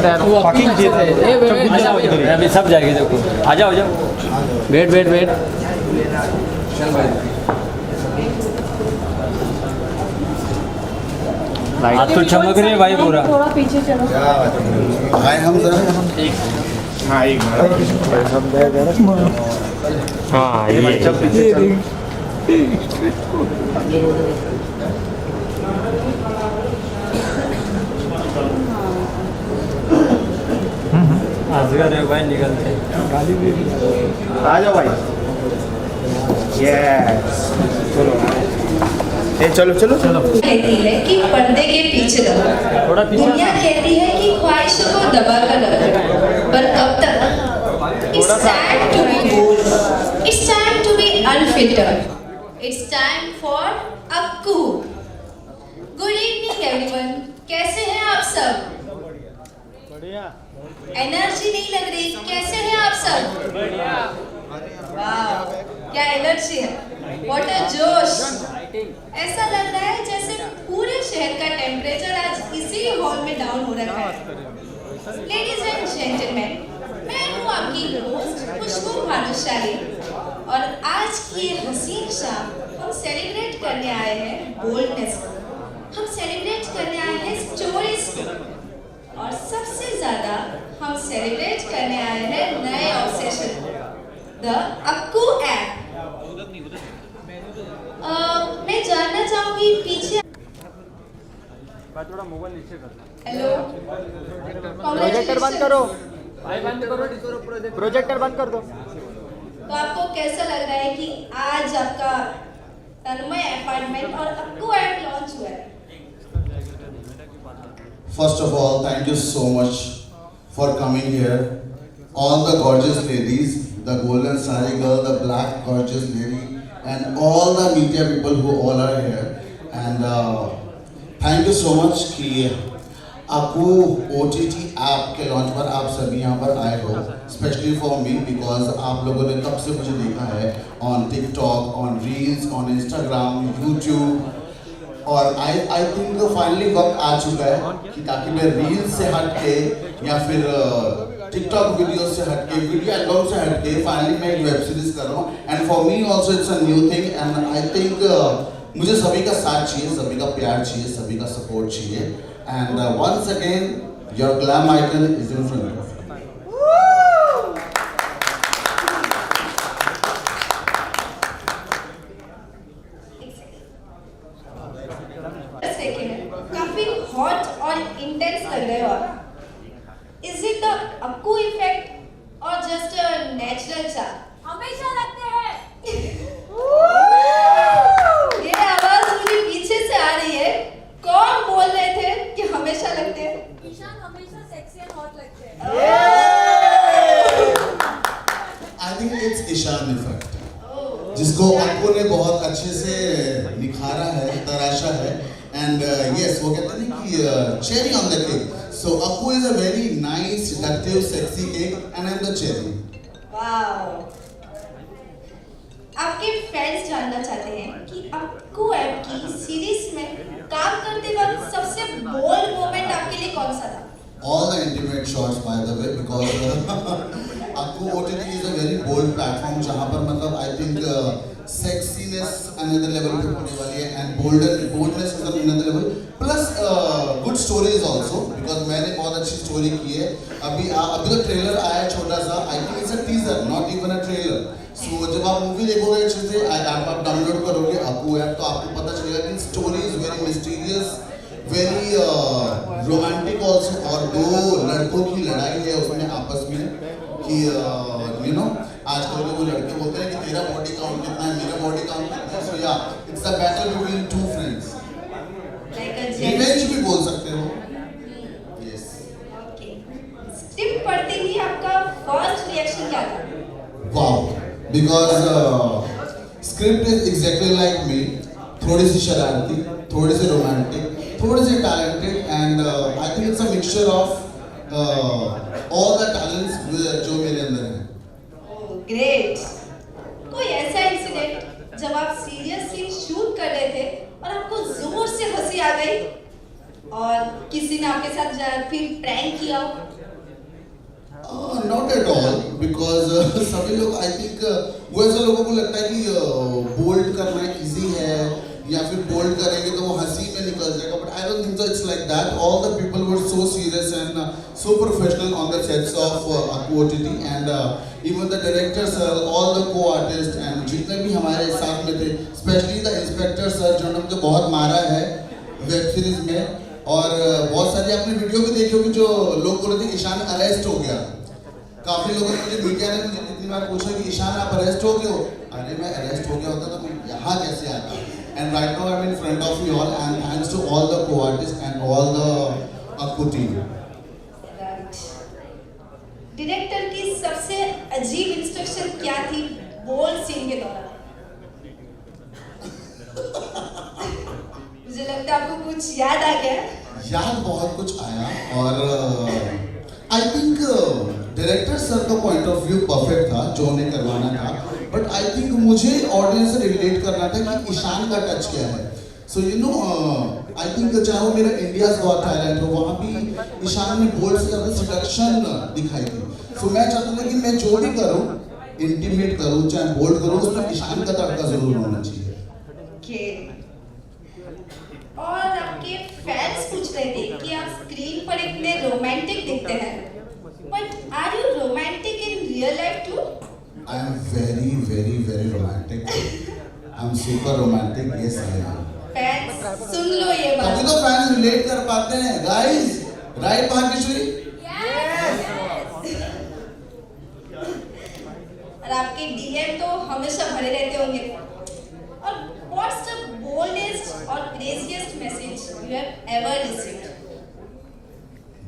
Fucking जीत है। अभी सब जाएगी देखो। आ जाओ जाओ। Wait wait wait. हाथ तो चमक रही है भाई पूरा। थोड़ा पीछे चलो। हाय हम जरा हाँ एक हाँ ये भाई निकलते आ जाओ भाई। यस चलो चलो चलो चलो। कहती है कि पर्दे के पीछे रहो। थोड़ा पीछे। दुनिया कहती है कि ख्वाहिशों को दबा कर रखो, पर कब तक? It's time to be bold. It's time to be unfiltered. It's time for Akku. Good evening everyone. कैसे हैं आप सब? एनर्जी नहीं लग रही, कैसे हैं आप सब? वाह, क्या एनर्जी है, व्हाट अ जोश। ऐसा लग रहा है जैसे पूरे शहर का टेम्परेचर आज इसी हॉल में डाउन हो रखा है। लेडीज एंड जेंटलमैन, मैं हूँ आपकी होस्ट खुशबू भानुशाली और आज की ये हसीन शाम हम सेलिब्रेट करने आए हैं बोल्डनेस को। हम सेलिब्रेट करने आए हैं स्टोरीज को और सबसे ज्यादा हम सेलिब्रेट करने आए हैं नए ऑब्सेशन द अक्कू ऐप। मैं जानना चाहूंगी पीछे। थोड़ा मोबाइल नीचे कर। हेलो, प्रोजेक्टर बंद करो भाई, बंद करो प्रोजेक्टर बंद कर दो। तो आपको कैसा लग रहा है कि आज आपका तन्मय अपार्टमेंट और अक्कू ऐप लॉन्च हुआ है? First of all, thank you so much for coming here. All the gorgeous ladies, the golden sari girl, the black gorgeous lady, and all the media people who all are here. And thank you so much कि Akku OTT app के launch पर आप सभी यहाँ पर आए हो, specially for me because आप लोगों ने कब से मुझे देखा है on TikTok, on reels, on Instagram, YouTube, और आई थिंक फाइनली वक्त आ चुका है कि ताकि मैं रील्स से हट के या फिर टिकटॉक वीडियो से हट के, वीडियो एल्बम से हट के फाइनली मैं एक वेब सीरीज कर रहा हूँ। And for me also it's a new thing and I think मुझे सभी का साथ चाहिए, सभी का प्यार चाहिए, सभी का सपोर्ट चाहिए। And once again your glam icon is in front of काफी हॉट और इंटेंस लग रहे हो आप। Is it the Akku effect और जस्ट अ नेचुरल चार्म? हमेशा लगते हैं। ये आवाज मुझे पीछे से आ रही है, कौन बोल रहे थे कि हमेशा लगते हैं? ईशान हमेशा सेक्सी एंड हॉट लगते हैं। I think it's Ishan effect, जिसको अक्कू ने बहुत अच्छे से निखारा है, तराशा है। एंड यस, वो कहते हैं कि cherry on the cake. So Akku is a very nice, seductive, sexy cake and I am the cherry. Wow. आपके फैंस जानना चाहते हैं कि अक्कू ऐप की सीरीज में काम करते वक्त सबसे बोल्ड मोमेंट आपके लिए कौन सा था? All the intimate shots, by the way, because Akku OTT is a very bold platform जहाँ पर मतलब I think sexiness another level पे होने वाली है and boldness is another level plus good stories also because मैंने बहुत अच्छी स्टोरी की है। अभी तो ट्रेलर आया छोटा सा, I think it's a teaser, not even a trailer. So जब आप मूवी देखोगे अच्छे से, आप डाउनलोड करोगे Akku ऐप तो आपको पता चलेगा कि story is very mysterious, very romantic also, और दो लड़कों की लड़ाई है उसमें आपस में कि यू नो आजकल के वो लड़के बोलते हैं कि तेरा बॉडी काउंट कितना है, मेरा बॉडी काउंट कितना है। सो या it's a battle between two friends, revenge भी बोल सकते हो। यस। स्क्रिप्ट पढ़ते ही आपका फर्स्ट रिएक्शन क्या था? Wow, because script is exactly like me, थोड़ी सी शरारती, थोड़ी सी रोमांटिक, थोड़ी सी talented and I think it's a mixture of all the talents जो मेरे अंदर हैं। ग्रेट। कोई ऐसा इंसिडेंट जब आप सीरियस सीन शूट कर रहे थे और आपको जोर से हंसी आ गई? और किसी ने आपके साथ फिर प्रैंक किया हो? नॉट एट ऑल बिकॉज सभी लोग आई थिंक वो ऐसे लोगों को लगता है कि बोल्ड करना इजी है या फिर बोल्ड करेंगे तो वो हंसी में निकल जाएगा, but I don't think so it's like that. All the people were so serious and so professional on the sets of Akku OTT and even the directors, all the co-artists and जितने भी हमारे साथ में थे, especially the inspector sir जिन्होंने मुझे बहुत मारा है वेब सीरीज में. और बहुत सारी आपने वीडियो भी देखी होगी जो लोग बोल रहे थे ईशान अरेस्ट हो गया. काफी लोगों ने मुझे मीडिया ने मुझे कितनी बार पूछा कि ईशान आप अरेस्ट हो गए हो. अरे मैं अरेस्ट हो गया होता तो मैं यहाँ कैसे आता. And right now I'm in front of you all and thanks to all the co-artists and all the Akku team. Director की सबसे अजीब इंस्ट्रक्शन क्या थी बोल्ड सीन के दौरान? मुझे लगता है आपको कुछ याद आ गया. याद बहुत कुछ आया और आई थिंक डायरेक्टर सर का पॉइंट ऑफ व्यू परफेक्ट था जो उन्हें करवाना था, बट आई थिंक मुझे ऑडियंस से रिलेट करना था कि ईशान का टच क्या है. So you know I think चाहे वो मेरा इंडियाज गॉट टैलेंट हो वहाँ भी ईशान ने बोल्ड से ज़्यादा सिलेक्शन दिखाई थी. सो मैं चाहता था कि मैं जो भी करूँ इंटीमेट करूँ चाहे बोल्ड करूँ उसमें ईशान का तड़का जरूर होना चाहिए. ओके. और आपके फैंस पूछ रहे थे कि आप स्क्रीन पर इतने रोमांटिक दिखते हैं, but are you romantic in real life too? I am very very very romantic. I am super romantic. Yes I am. Fans सुन लो ये बात. तभी तो फैंस रिलेट कर पाते हैं गाइस. राइट भाग्यश्री? और आपके डीएम तो हमेशा भरे रहते होंगे. और व्हाट्स द बोल्डेस्ट और craziest message you have ever received?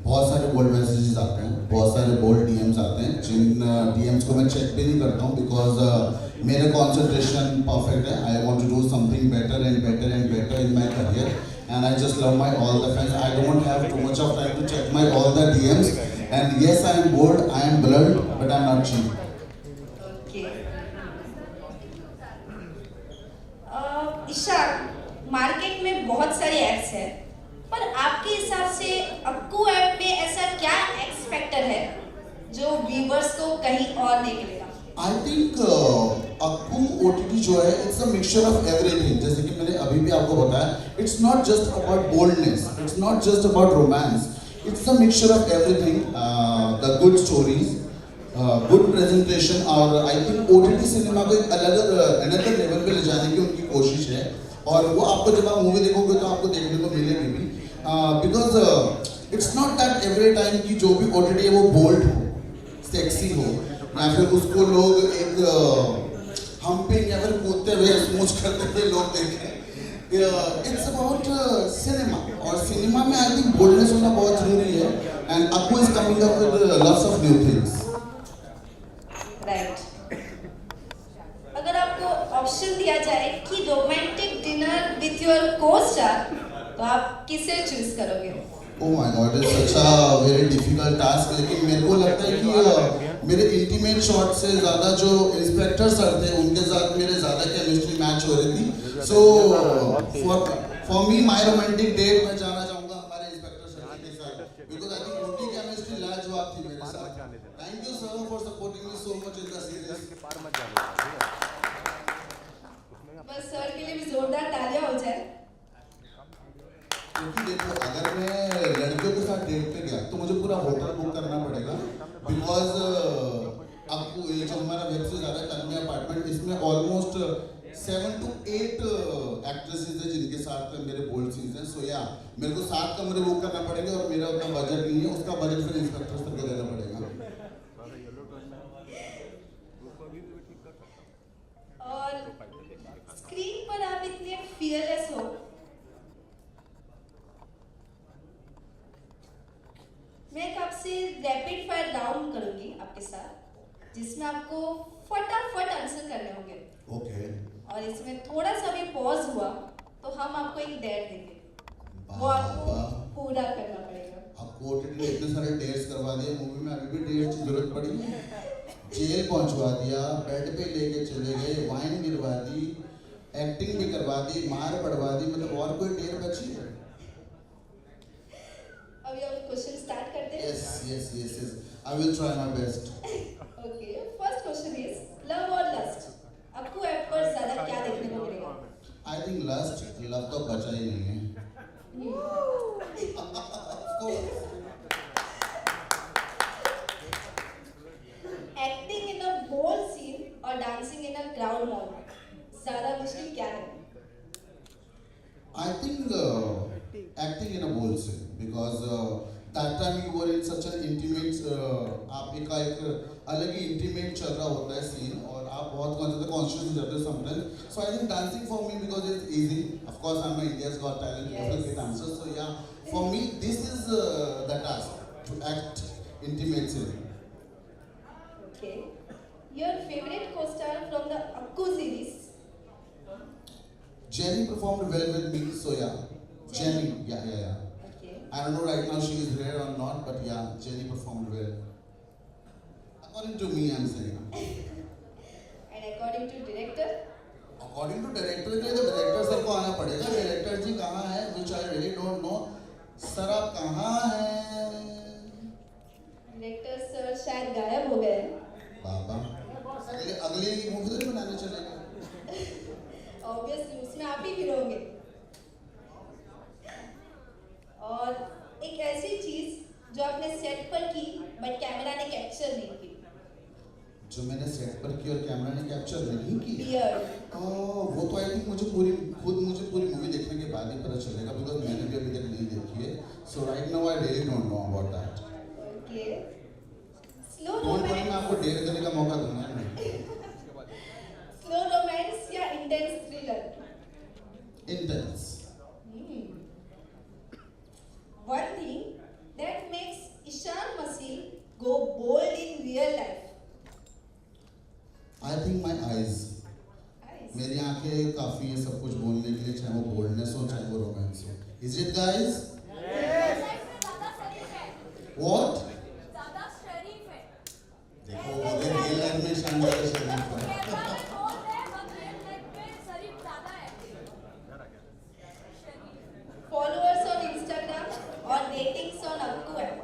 बहुत सारे बोल्ड मैसेजेस आते हैं, बहुत सारे बोल्ड डीएम्स आते हैं जिन डीएम्स को मैं चेक भी नहीं करता हूँ बिकॉज मेरा कंसंट्रेशन परफेक्ट है. I want to do something better and better and better in my career and I just love my all the fans. I don't have too much of time to check my all the DMs and yes I am bold, I am blurred, but I am not cheap. Ishan, market में बहुत सारे apps हैं, पर आपके हिसाब से Akku app में ऐसा क्या एक्स फैक्टर है जो व्यूअर्स को कहीं और नहीं मिलेगा? आई थिंक अक्कू OTT जो है it's a mixture of everything. जैसे कि मैंने अभी भी आपको बताया, it's not just about boldness, it's not just about romance, it's a mixture of everything. The good stories, good presentation और आई थिंक OTT सिनेमा को एक अलग अनदर लेवल पे ले जाने की उनकी कोशिश है. और वो आपको जब आप मूवी देखोगे तो आपको देखने को मिलेगी भी because it's not that every time की जो भी OTT है वो बोल्ड हो, सेक्सी हो या फिर उसको लोग एक हम्पिंग या फिर कूदते हुए स्मूच करते हुए लोग देखें. इट्स अबाउट सिनेमा और सिनेमा में आई थिंक बोल्डनेस होना बहुत जरूरी है and Akku is coming up with lots of new things. Right. अगर आपको ऑप्शन दिया जाए कि romantic dinner with your co-star, तो आप किसे चूज करोगे? Oh my God, it's such a very difficult task. लेकिन मेरे को लगता है कि मेरे इंटीमेट शॉट से ज़्यादा जो इंस्पेक्टर सर थे उनके साथ मेरे ज़्यादा केमिस्ट्री मैच हो रही थी. So for me my romantic date मैं जाना चाहूँगा हमारे इंस्पेक्टर सर के साथ because I think उनकी केमिस्ट्री लाजवाब थी मेरे साथ. Thank you sir for supporting me so much in the series. बस सर के लिए भी जोरदार तालियां हो जाए. क्योंकि देखो अगर मैं लड़कियों के साथ डेट पे गया तो मुझे पूरा होटल बुक करना पड़ेगा बिकॉज आपको ये जो हमारा वेब सीरीज आ रहा है कन्या अपार्टमेंट, इसमें ऑलमोस्ट 7 to 8 एक्ट्रेसेस हैं जिनके साथ मेरे बोल्ड सीन्स हैं. सो या मेरे को 7 कमरे बुक करना पड़ेंगे और मेरा उतना बजट नहीं है, उसका बजट फिर इंस्पेक्टर सर को देना पड़ेगा. और स्क्रीन पर आप इतने फियरलेस हो, मैं एक आपसे रैपिड फायर राउंड करूंगी आपके साथ जिसमें आपको फटाफट आंसर करने होंगे. ओके. और इसमें थोड़ा सा भी पॉज हुआ तो हम आपको एक डेट देंगे, वो आपको पूरा करना पड़ेगा. आपको OTT ने इतने सारे डेट्स करवा दिए, मूवी में अभी भी डेट्स की जरूरत पड़ी. जेल पहुंचवा दिया, बेड पे लेके चले गए, वाइन गिरवा दी, एक्टिंग भी करवा दी, मार पड़वा दी, मतलब और कोई डेट बची है? yes. I will try my best. Okay, first question is love or lust? आपको ऐप पर ज्यादा क्या देखने को मिलेगा? I think lust, love तो बचा ही नहीं है. Of course. Acting in a bold scene और dancing in a crowd mall ज्यादा मुश्किल क्या है? I think acting in a bold scene because that time you were in such an intimate आप एक अलग ही intimate चल रहा होता है scene और आप बहुत conscious हो जाते हो sometimes. So I think dancing for me because it's easy. Of course I'm a India's Got Talent, you have to get answers. So yeah, for me this is the task to act intimate scene. Okay. Your favorite co-star from the Akku series? Jenny performed well with me, so yeah. Jenny, yeah. Okay. I don't know right now she is here or not, but yeah, Jenny performed well. According to me, I'm saying. And according to director? According to director, के लिए तो director sir को आना पड़ेगा. Director जी कहाँ है? Which I really don't know. Sir आप कहाँ हैं? Director सर शायद गायब हो गए हैं. बाबा. अगली मूवी तो बनाने चलेंगे. Obviously उसमें आप ही हीरो होंगे. और एक ऐसी चीज जो आपने सेट पर की बट कैमरा ने कैप्चर नहीं की. जो मैंने सेट पर की और कैमरा ने कैप्चर नहीं की. Beard. वो तो आई थिंक मुझे पूरी मूवी देखने के बाद ही पता चलेगा बिकॉज मैंने भी अभी तक नहीं देखी है. So right now I really don't know about that. Okay. Slow don't worry, मैं romance. आपको डेयर करने का मौका दूंगा. Slow romance या intense thriller? Intense. One thing that makes Ishan Masil go bold in real life? I think my eyes. Eyes. मेरी आंखें काफी है सब कुछ बोलने के लिए, चाहे वो बोल्डनेस हो चाहे वो रोमांस हो. Is it guys? What? ज़्यादा शरीफ है। देखो वो रियल लाइफ में शानदार शरीफ है. कैमरा में बोल रहे हैं, मगर रियल लाइफ में शरीफ ज़्यादा है। शरीफ। Followers on Instagram और ratings on Akku app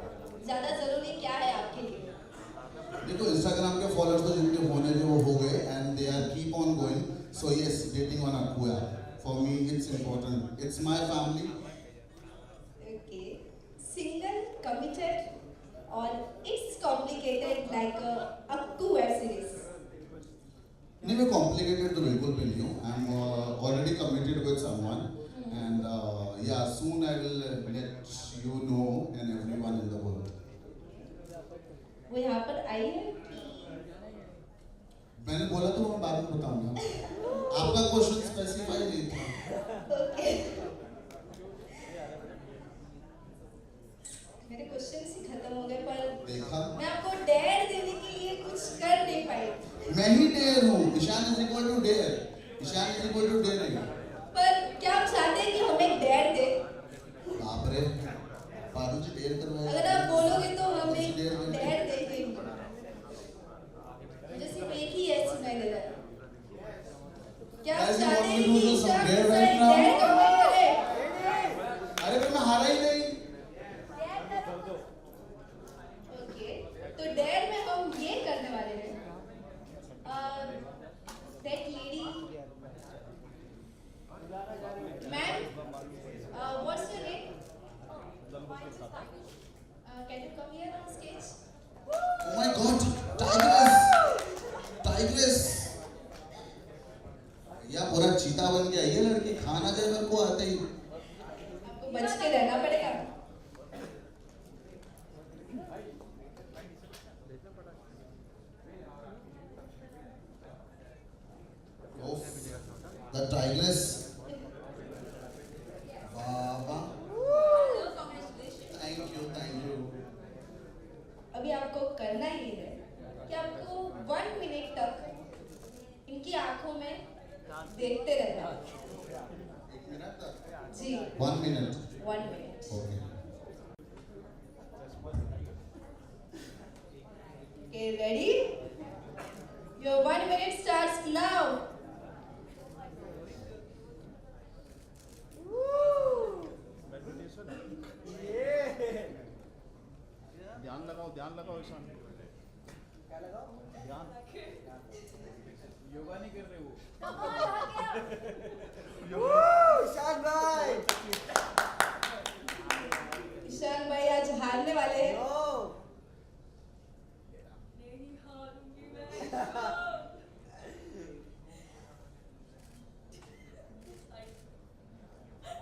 ज्यादा जरूरी क्या है आपके लिए? देखो इंस्टाग्राम के फॉलोअर्स तो जिनके होने थे वो हो गए and they are keep on going. So yes, dating on Akku app for me it's important. It's my family. Okay. Single, committed, or it's complicated like a Akku web series? नहीं, मैं complicated तो बिल्कुल भी नहीं हूँ. I am already committed with someone and या soon I will let you know and everyone in the world. वो यहाँ पर आई है? मैंने बोला तो मैं बाद में बताऊंगा. आपका क्वेश्चन स्पेसिफाई नहीं था. Okay. मेरे क्वेश्चंस ही खत्म हो गए पर देखा, मैं आपको डेयर देने के लिए कुछ कर नहीं पाई. मैं ही डेयर हूँ. Ishan is equal to dare. Ishan is equal to dare नहीं. पर क्या आप चाहते हैं कि हम एक डेयर दे? बाप रे, पारू जी डेयर करवाए. अगर आप बोलोगे तो हम एक डेयर में- डेयर दे देंगे. मुझे सिर्फ एक ही यस सुनाई दे रहा है. क्या आप Guys, you चाहते want हैं me to कि do some ईशान dare के right साथ now? डेयर कंप्लीट करे? अरे तो मैं हारा ही नहीं. ओके, तो डेयर में हम ये करने वाले हैं. That lady, ma'am, what's your name? Can you come here on stage? Oh my God, tigress. या पूरा चीता बन के आई है लड़की. खाना जाए मेरे को आते ही. आपको बच के रहना पड़ेगा. Oof, the tigress. Baba, thank you. अभी आपको करना ये है कि आपको 1 मिनट तक इनकी आंखों में देखते रहना. 1 मिनट तक. जी, 1 minute. 1 minute. Okay. Okay, ready? Your 1 minute starts now. ध्यान लगा. योगा नहीं कर रहे वो। कमाल आ गया। ईशान भाई ईशान भाई आज हारने वाले हैं। नहीं हारूंगी मैं।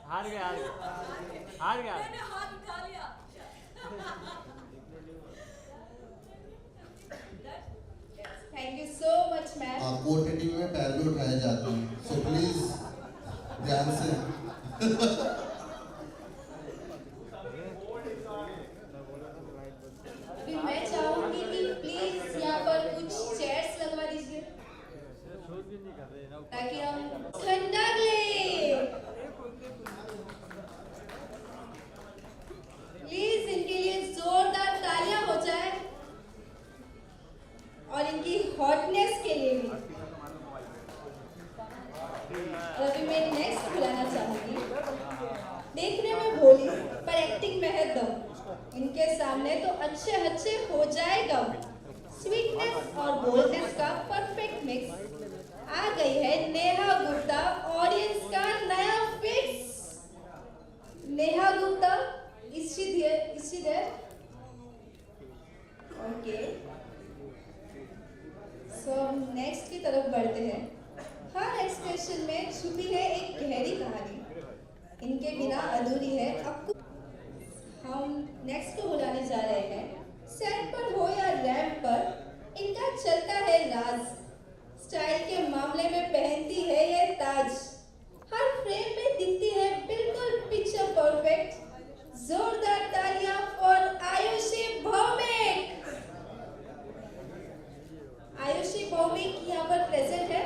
हार गया मैंने हाथ उठा लिया। Thank you so much ma'am. Quantity में पैर भी उठाए जाते हैं, सो प्लीज ध्यान से। अभी मैं चाहूंगी कि प्लीज यहाँ पर कुछ चेयर्स लगवा दीजिए ताकि हम ठंडा ले। प्लीज इनके लिए जोरदार तालियां हो जाए और इनकी हॉटनेस के लिए भी। और अभी मैं नेक्स्ट बुलाना चाहूंगी। देखने में भोली पर एक्टिंग में है दम। इनके सामने तो अच्छे हो जाएगा। स्वीटनेस और बोल्डनेस का परफेक्ट मिक्स। आ गई है नेहा गुप्ता, ऑडियंस का नया fix. Neha Gupta, is she there? Okay. So हम नेक्स्ट की तरफ बढ़ते हैं। हर एक्सप्रेशन में छुपी है एक गहरी कहानी, इनके बिना अधूरी है। अब हम नेक्स्ट को बुलाने जा रहे हैं। सेट पर हो या रैंप पर इनका चलता है राज। स्टाइल के मामले में पहनती है ये ताज। हर फ्रेम में दिखती है बिल्कुल पिक्चर परफेक्ट। जोरदार तालियां फॉर आयुषी भौमिक। आयुषी भौमिक यहाँ पर प्रेजेंट है।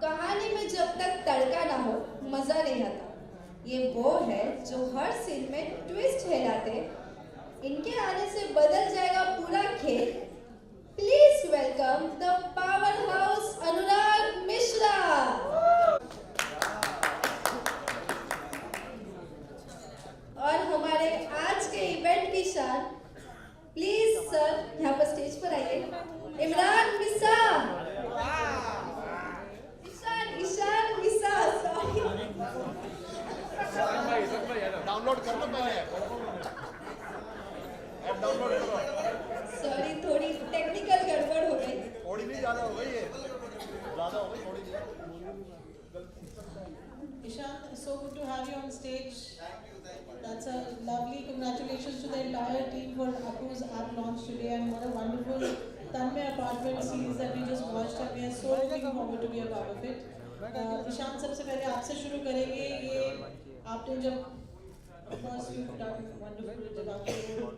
कहानी में जब तक तड़का ना हो मजा नहीं आता। ये वो है जो हर सीन में ट्विस्ट हिलाते। इनके आने से बदल जाएगा पूरा खेल। Please welcome the powerhouse Anurag Mishra. और हमारे आज के इवेंट की शान, प्लीज सर यहाँ पर स्टेज पर आइए। इमरान मिसा, ईशान मिसा, सॉरी डाउनलोड कर लो पहले, ऐप डाउनलोड करो। सॉरी थोड़ी टेक्निकल गड़बड़ हो गई। थोड़ी भी ज्यादा हो गई है, ज्यादा हो गई थोड़ी। Ishan, it's so good to have you on stage. That's a lovely. Congratulations to the entire team for Aku's app launch today, and what a wonderful Tanmay apartment series that we just watched, and we are so looking forward to be a part of it. Ishan, सबसे पहले आपसे शुरू करेंगे। ये आपने जब of course you've done wonderful. जब आपको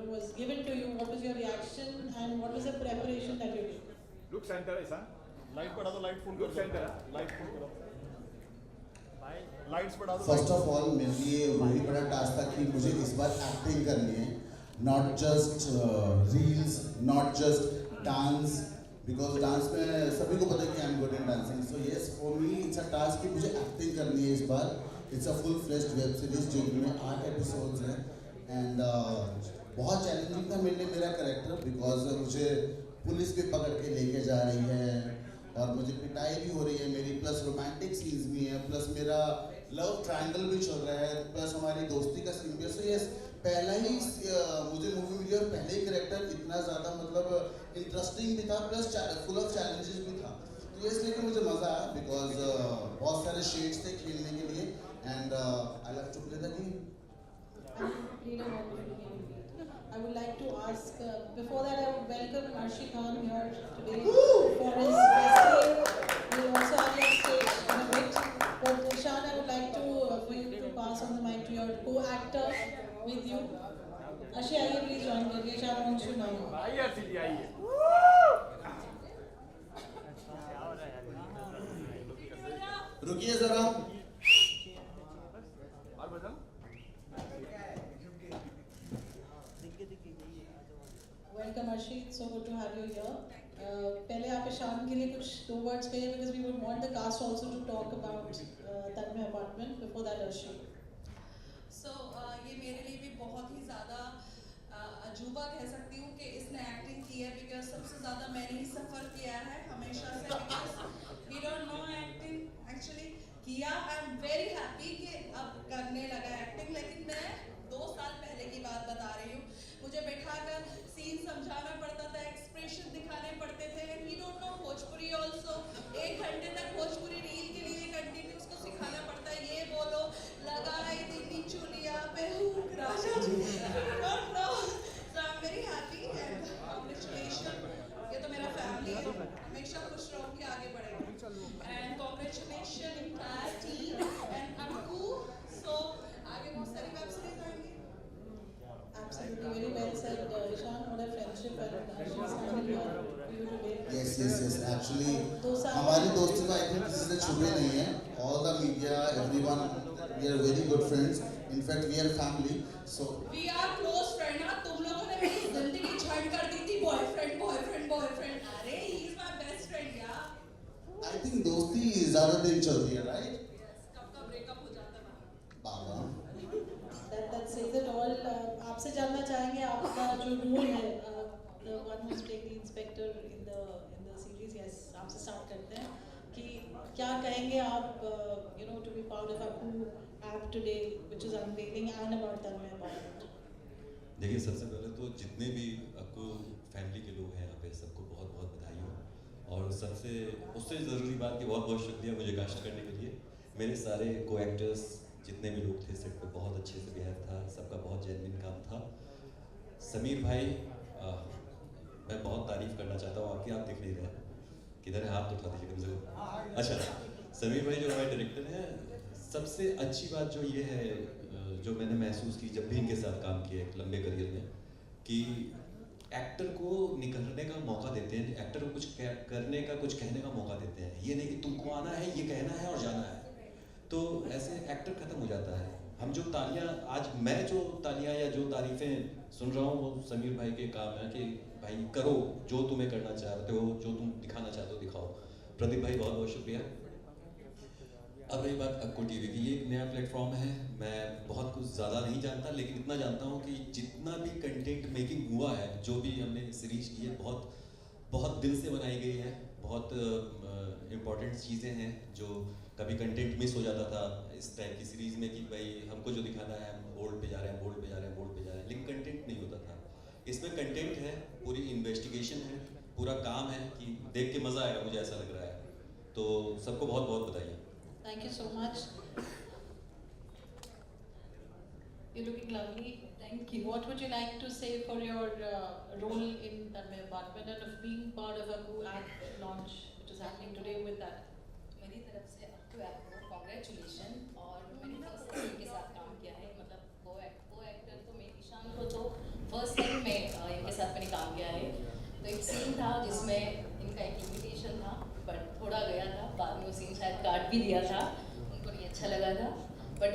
was given to you, what was your reaction and what was the preparation that you did? Look centre है सर, लाइट बढ़ा दो, लाइट फुल करो। सेंटर है, लाइट फुल करो, लाइट्स बढ़ा दो। फर्स्ट ऑफ ऑल मेरे लिए वही बड़ा टास्क था कि मुझे इस बार एक्टिंग करनी है, not just reels, not just dance, because dance में सभी को पता है कि I am good in dancing. So yes for me it's a task कि मुझे एक्टिंग करनी है इस बार। It's a full fleshed web series जिनमें 8 एपिसोड्स हैं एंड बहुत चैलेंजिंग था मेरे लिए मेरा कैरेक्टर, बिकॉज मुझे पुलिस भी पकड़ के लेके जा रही है और मुझे पिटाई भी हो रही है मेरी, प्लस रोमांटिक सीन्स भी हैं, प्लस मेरा लव ट्रायंगल भी चल रहा है, प्लस हमारी दोस्ती का सीन भी। सो यस पहला ही मुझे मूवी मिली और पहले ही कैरेक्टर इतना ज़्यादा मतलब इंटरेस्टिंग भी था, प्लस फुल ऑफ चैलेंजेस भी था। तो इसलिए मुझे मज़ा आया बिकॉज बहुत सारे शेड्स थे खेलने के लिए and I love to play the game. I would like to ask, before that I would welcome Arshi Khan here today for his festive. We will also have you on stage in a bit. But Ishan, I would like to, for you to pass on the mic to your co-actor with you. Arshi, आइए please join करिए। Ishan wants you now. आइए अर्शी जी आइए। रुकिए जरा। और बताओ। Welcome Arshi, it's so good to have you here. पहले आप ईशान के लिए कुछ 2 words कहिए because we would want the cast also to talk about Tanmay apartment before that Arshi. So, ये मेरे लिए भी बहुत ही ज़्यादा अजूबा कह सकती हूँ कि इसने एक्टिंग की है बिकॉज सबसे ज़्यादा मैंने ही सफ़र किया है हमेशा से because we don't know acting actually किया. आई एम वेरी हैप्पी कि अब करने लगा एक्टिंग. लेकिन मैं 2 साल पहले की बात बता रही हूँ. मुझे बैठाकर सीन समझाना पड़ता था, एक्सप्रेशन दिखाने पड़ते थे. And we don't know Bhojpuri also. 1 घंटे तक भोजपुरी रील के लिए कंटिन्यू उसको सिखाना पड़ता है. ये बोलो लगाई दिल्ली चुलिया पे हुक राजा जी. Don't know. So I am very happy and congratulation. ये तो मेरा फैमिली है. हमेशा खुश रहूंगी, आगे बढ़ेंगे. And congratulation entire team and Akku. So आगे बहुत सारी वेब सीरीज आएंगी. Absolutely, very well said, Ishan. What a friendship and she's standing here for you to wait. Yes. Actually, 2 साल हमारी दोस्ती का आई थिंक किसी से छुपे नहीं है. All the media, everyone, we are very good friends. In fact, we are family. So We are close friend. ना तुम लोगों ने मेरी जिंदगी झंड कर दी थी. बॉयफ्रेंड. अरे he is my best friend यार. I think दोस्ती ज़्यादा दिन चलती है, right? Yes, कब का ब्रेकअप हो जाता है. बाबा. that says it all. आपसे जानना चाहेंगे आपका जो रोल है, the one who's playing the inspector in the series. Yes, आपसे start करते हैं कि क्या कहेंगे आप, you know, to be part of Akku app today, which is unveiling and about Tanmay apartment. देखिए, सबसे पहले तो जितने भी अक्कू फैमिली के लोग हैं यहाँ पे सबको बहुत बहुत बधाई हो. और सबसे उससे ज़रूरी बात कि बहुत बहुत शुक्रिया मुझे कास्ट करने के लिए. मेरे सारे को एक्टर्स जितने भी लोग थे सेट पे बहुत अच्छे से बिहेव था. सबका बहुत जेन्युइन काम था. समीर भाई, मैं बहुत तारीफ़ करना चाहता हूँ आपकी. आप दिख नहीं रहे, किधर है? हाथ उठा दीजिए कम से कम. अच्छा, समीर भाई जो हमारे डायरेक्टर हैं, सबसे अच्छी बात जो ये है जो मैंने महसूस की जब भी इनके साथ काम किया एक लंबे करियर में, कि एक्टर को निखरने का मौका देते हैं. एक्टर को कुछ करने का, कुछ कहने का मौका देते हैं. ये नहीं कि तुमको आना है, ये कहना है और जाना है. तो ऐसे एक्टर ख़त्म हो जाता है. हम जो तालियां, आज मैं जो तालियां या जो तारीफ़ें सुन रहा हूँ, वो समीर भाई के काम है कि भाई करो जो तुम्हें करना चाहते हो, जो तुम दिखाना चाहते हो दिखाओ. प्रदीप भाई बहुत बहुत शुक्रिया. अब रही बात अक्कू टीवी की. ये एक नया प्लेटफॉर्म है. मैं बहुत कुछ ज़्यादा नहीं जानता, लेकिन इतना जानता हूँ कि जितना भी कंटेंट मेकिंग हुआ है, जो भी हमने सीरीज की है, बहुत दिल से बनाई गई है. बहुत इम्पॉर्टेंट चीज़ें हैं. जो कभी कंटेंट मिस हो जाता था इस टाइप की सीरीज़ में कि भाई हमको जो दिखाना है हम बोर्ड पे जा रहे हैं, लेकिन कंटेंट नहीं होता था. इसमें कंटेंट है, पूरी इन्वेस्टिगेशन है, पूरा काम है कि देख के मज़ा आएगा. मुझे ऐसा लग रहा है. तो सबको बहुत बहुत बधाई. Thank you so much. You're looking lovely. Thank you. What would you like to say for your role in Tanmay Apartment and of being part of Akku app launch, which is happening today with that? मेरी तरफ से Akku app को congratulation. और मैंने first time इनके साथ काम किया है. मतलब को एक्टर तो मैं ईशान को तो फर्स्ट टाइम में इनके साथ मैंने काम किया है. तो एक सीन था जिसमें इनका एक इन्विटेशन था, बट थोड़ा गया था. बाद में वो सीन शायद काट भी दिया था. उनको नहीं अच्छा लगा था. बट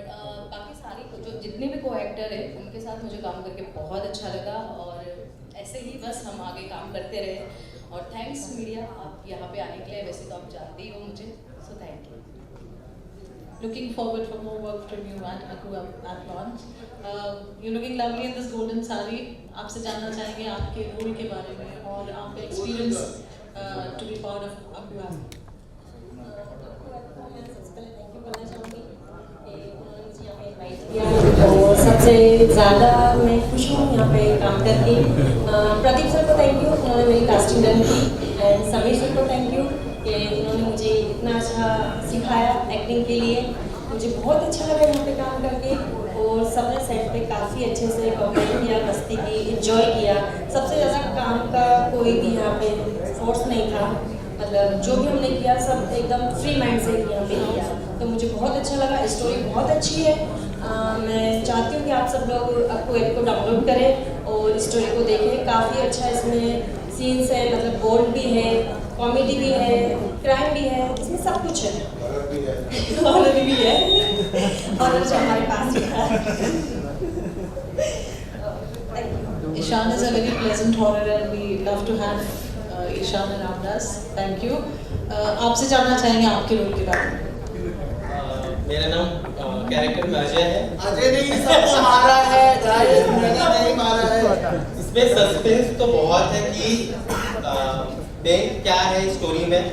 बाकी सारी जो जितने भी को एक्टर है उनके साथ मुझे काम करके बहुत अच्छा लगा. और ऐसे ही बस हम आगे काम करते रहे. और थैंक्स मीडिया, आप यहाँ पे आने के लिए. वैसे तो आप जानते ही हो मुझे, so thank you. Looking forward for more work from you at Akku app launch. You're looking lovely in this golden saree. आपसे जानना चाहेंगे आपके रोल के बारे में और आपका experience to be part of Akku app. तो सबसे ज़्यादा मैं खुश हूँ यहाँ पे काम करके. प्रदीप सर को थैंक यू, उन्होंने मेरी कास्टिंग डन की. एंड समीर सर को थैंक यू कि उन्होंने मुझे इतना अच्छा सिखाया एक्टिंग के लिए. मुझे बहुत अच्छा लगा यहाँ पे काम करके. और सबने सेट पे काफ़ी अच्छे से कॉपरेट किया, मस्ती की, इन्जॉय किया. सबसे ज़्यादा काम का कोई भी यहाँ पे फोर्स नहीं था. मतलब जो भी हमने किया सब एकदम फ्री माइंड से यहाँ पे किया. तो मुझे बहुत अच्छा लगा. स्टोरी बहुत अच्छी है. मैं चाहती हूँ कि आप सब लोग आपको ऐप को डाउनलोड करें और स्टोरी को देखें. काफ़ी अच्छा इसमें सीन्स है, मतलब बोल्ड भी है, कॉमेडी भी है, क्राइम भी है, इसमें सब कुछ है. हॉरर भी है. हॉरर जो हमारे पास भी है. Ishan is a very pleasant horror and we love to have Ishan and Ramdas. Thank you. आपसे जानना चाहेंगे आपके रोल के बारे में. मेरा नाम कैरेक्टर में अजय है. अजय नहीं सबको मारा है गाइस, मैंने नहीं मारा है. इसमें सस्पेंस तो बहुत है कि बैंक क्या है स्टोरी में,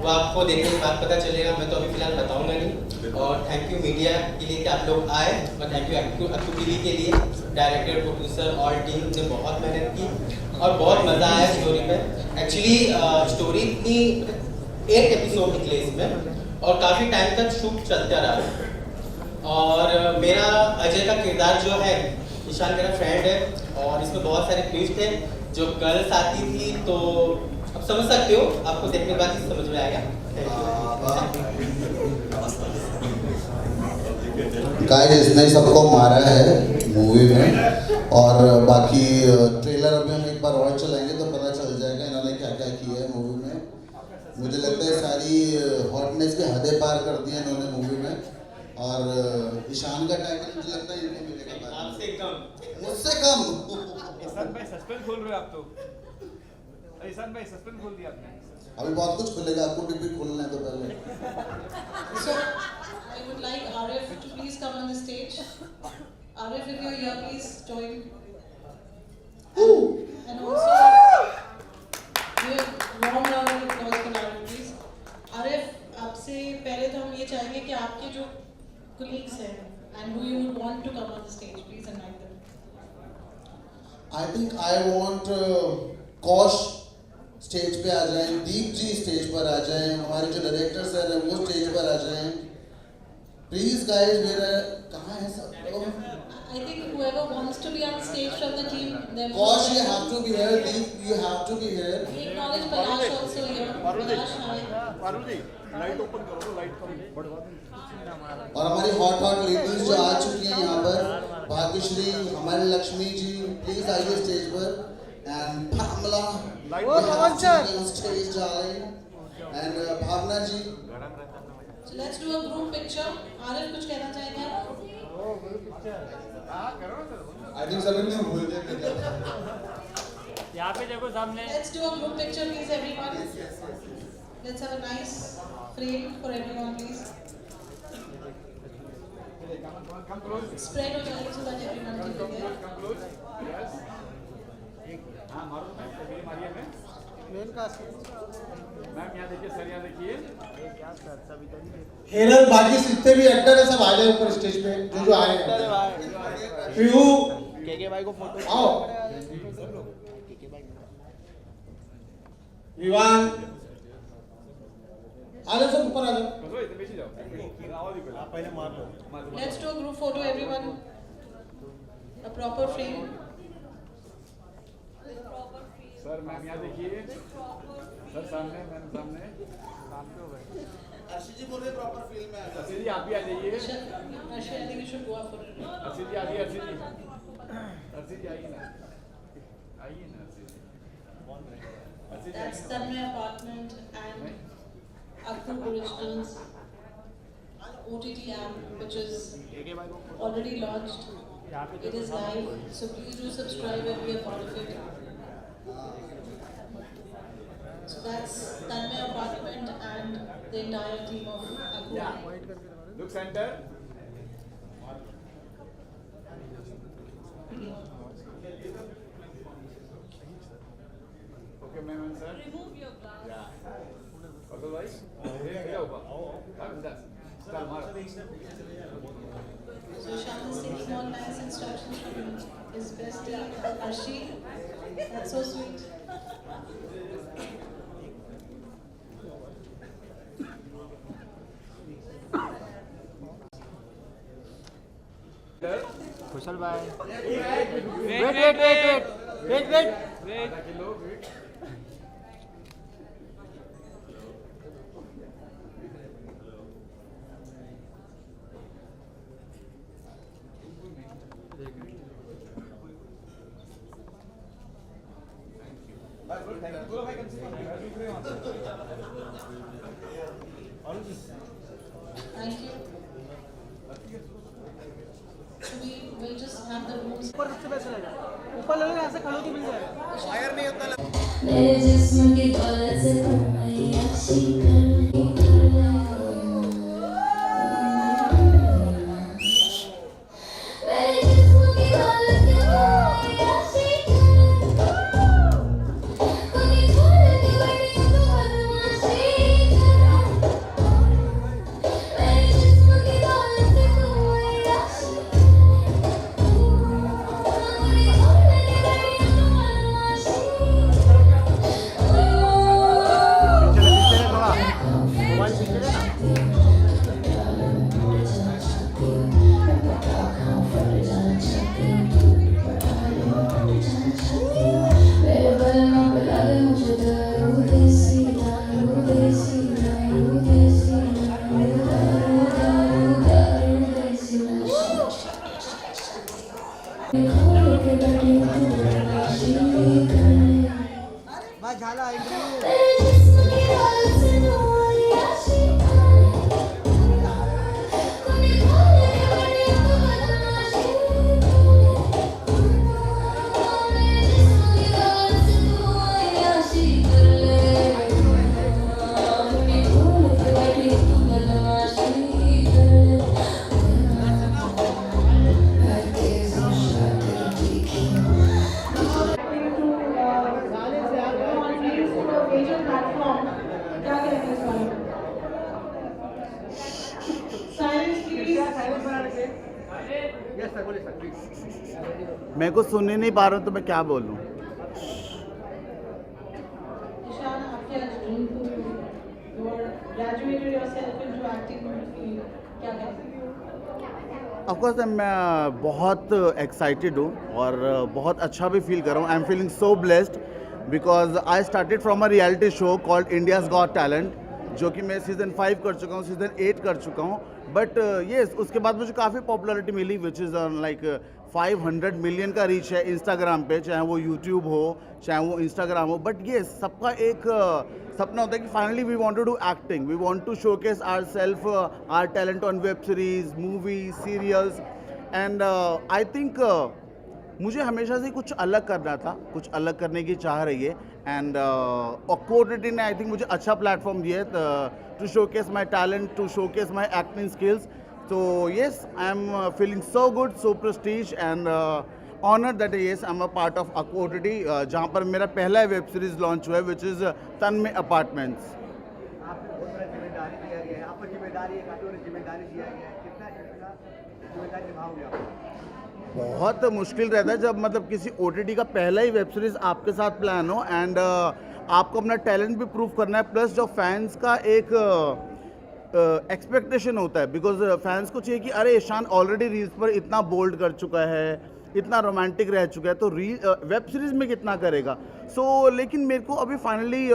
वो आपको देखने के बाद पता चलेगा. मैं तो अभी फिलहाल बताऊंगा नहीं. और थैंक यू मीडिया के लिए कि आप लोग आए, और थैंक यू अक्टू टीवी के लिए, डायरेक्टर, प्रोड्यूसर और टीम ने बहुत मेहनत की और बहुत मज़ा आया स्टोरी में. एक्चुअली स्टोरी इतनी 8 एपिसोड निकले इसमें और काफ़ी टाइम तक शूट चलता रहा. और मेरा अजय का किरदार जो है, ईशान मेरा फ्रेंड है और इसमें बहुत सारे ट्विस्ट है. जो गर्ल्स आती थी तो अब समझ सकते हो, आपको देखने के बाद ही समझ में आएगा. गाइस इसने सबको मारा है मूवी में, और बाकी ट्रेलर अभी हम एक बार और चलाएंगे तो पता चल जाएगा इन्होंने क्या क्या किया है मूवी में. मुझे लगता है सारी हॉटनेस के हदें पार कर दी है इन्होंने मूवी में. और ईशान का टाइटल मुझे लगता है इनको मिलेगा आपसे कम, मुझसे कम. ईशान भाई सस्पेंस खोल रहे हो आप तो. ईशान भाई सस्पेंस खोल दिया आपने. अभी बहुत कुछ खुलेगा, आपको डिब्बी खोलना है तो पहले. So I would like Arif to please come on the stage. Arif, if you're here, please join. And also, warm round of applause for Arif, please. Arif, आपसे पहले तो हम ये चाहेंगे कि आपके जो colleagues हैं and who you would want to come on the stage, please invite them. I think I want कौश स्टेज पे आ जाएं, दीप जी स्टेज पर आ जाएं, हमारे जो डायरेक्टर्स हैं वो स्टेज पर आ जाएं. प्लीज गाइस, मेरा कहाँ है सब लोग? I think whoever wants to be on stage from the team, they're कौश, you have to be here. Deep, you have to be here. We acknowledge Palash also here. Palash, hi. Light open करो, light करो. और हमारी hot ladies जो आ चुकी हैं यहाँ पर, भाग्यश्री, हमारे लक्ष्मी जी, प्लीज आइए स्टेज पर. एंड भावना, स्टेज डालें. And Bhavna ji. So let's do a group picture. Arif कुछ कहना चाहेंगे आप? I think सभी ने भूल गए. यहाँ पे देखो सामने. Let's do a group picture, please, everyone. Let's have a nice frame for everyone, please. Come close. Spread हो जाएगी so that everyone can be there. Come close. Yes. हाँ मारो मैम, मेरी मारिए मैम. Main cast. मैम यहाँ देखिए, sir यहाँ देखिए. क्या सर, सब इधर ही. हेरल, बाकी जितने भी एक्टर है सब आ जाए ऊपर स्टेज पे, जो आए हैं. पीहू, केके भाई को फोटो आओ. विवान, आ जाओ सब ऊपर आ जाओ. बस इधर बैठ जाओ. आओ दिखो. आप पहले मार लो. Let's do a group photo, everyone. A proper frame. Sir ma'am यहाँ देखिए. सर सामने, मैम सामने. सामने हो गए. अर्शी जी बोल रहे प्रॉपर फील्ड में आ जाओ. अर्शी जी आप भी आ जाइए. Arshi, I think you should go up for it. Arshi जी आइए. अर्शी जी, अर्शी जी आइए ना. आइए ना अर्शी जी. अर्शी जी. That's Tanmay Apartment and Akku Originals OTT app, which is already launched. It is live, so please do subscribe and be a part of it. So that's Tanmay Apartment and the entire team of Akku. Look center. Okay, ma'am and sir. Remove your glass. Yeah. Otherwise, yeah, over. That's. Start mark. So Shan is taking all nice instructions from his bestie Arshi. That's so sweet. कुशल भाई. Wait. Thank you. So we will just have the rooms. ऊपर सबसे best रहेगा. ऊपर ले लो, ऐसे खड़े होके मिल जाएगा. Shah. मेरे जिस्म की दौलत से तुम अय्याशी कर ली मेरे जिस्म की दौलत से तुम अय्याशी कोई खोल के बड़ी तो बदमाशी मेरे जिस्म की दौलत से तुम अय्याशी मेरे बलनों पे लगे मुझे दारू देसी दारू देसी दारू देसी दारू दारू दारू देसी खोल के बैठी तू बदमाशी करने मेरे जिस्म की दौलत से तू अय्याशी कोई खोल के बैठी तू बदमाशी मेरे जिस्म की दौलत से तू अय्याशी कर ले कोई खोल के बैठी तू बदमाशी कर ले मैं कुछ सुन ही नहीं पा रहा हूँ तो मैं क्या बोलूँ। ईशान, आपके आज dream to graduated yourself into acting field, क्या कहते ऑफकोर्स मैं बहुत एक्साइटेड हूँ और बहुत अच्छा भी फील कर रहा हूँ। I am feeling so blessed because I started from a reality show called India's got talent, जो कि मैं सीज़न 5 कर चुका हूँ, सीज़न 8 कर चुका हूँ। बट येस उसके बाद मुझे काफ़ी पॉपुलैरिटी मिली विच इज़ लाइक 500 मिलियन का रीच है इंस्टाग्राम पे, चाहे वो यूट्यूब हो चाहे वो इंस्टाग्राम हो। बट ये सबका एक सपना होता है कि finally we want to do acting, we want to showcase our self, our talent on web series, movies, serials and I think मुझे हमेशा से कुछ अलग करना था, कुछ अलग करने की चाह रही है एंड ऑकवर्डिटी ने आई थिंक मुझे अच्छा प्लेटफॉर्म दिया है to showcase my talent, to showcase my acting skills. So yes, I am feeling so good, so prestige and honored that yes, I am a part of Aquodity, जहाँ पर मेरा पहला web series launch हुआ है which is Tanmay apartments. आपको बहुत बड़ा जिम्मेदारी दिया गया है, आपको जिम्मेदारी एक आदमी को जिम्मेदारी दिया गया है, कितना जिम्मेदारी निभाओगे आप? बहुत मुश्किल रहता है जब मतलब किसी OTT का पहला ही वेब सीरीज आपके साथ प्लान हो एंड आपको अपना टैलेंट भी प्रूव करना है, प्लस जो फैंस का एक एक्सपेक्टेशन होता है बिकॉज फैंस को चाहिए कि अरे ईशान ऑलरेडी रील्स पर इतना बोल्ड कर चुका है, इतना रोमांटिक रह चुका है, तो वेब सीरीज़ में कितना करेगा। लेकिन मेरे को अभी फाइनली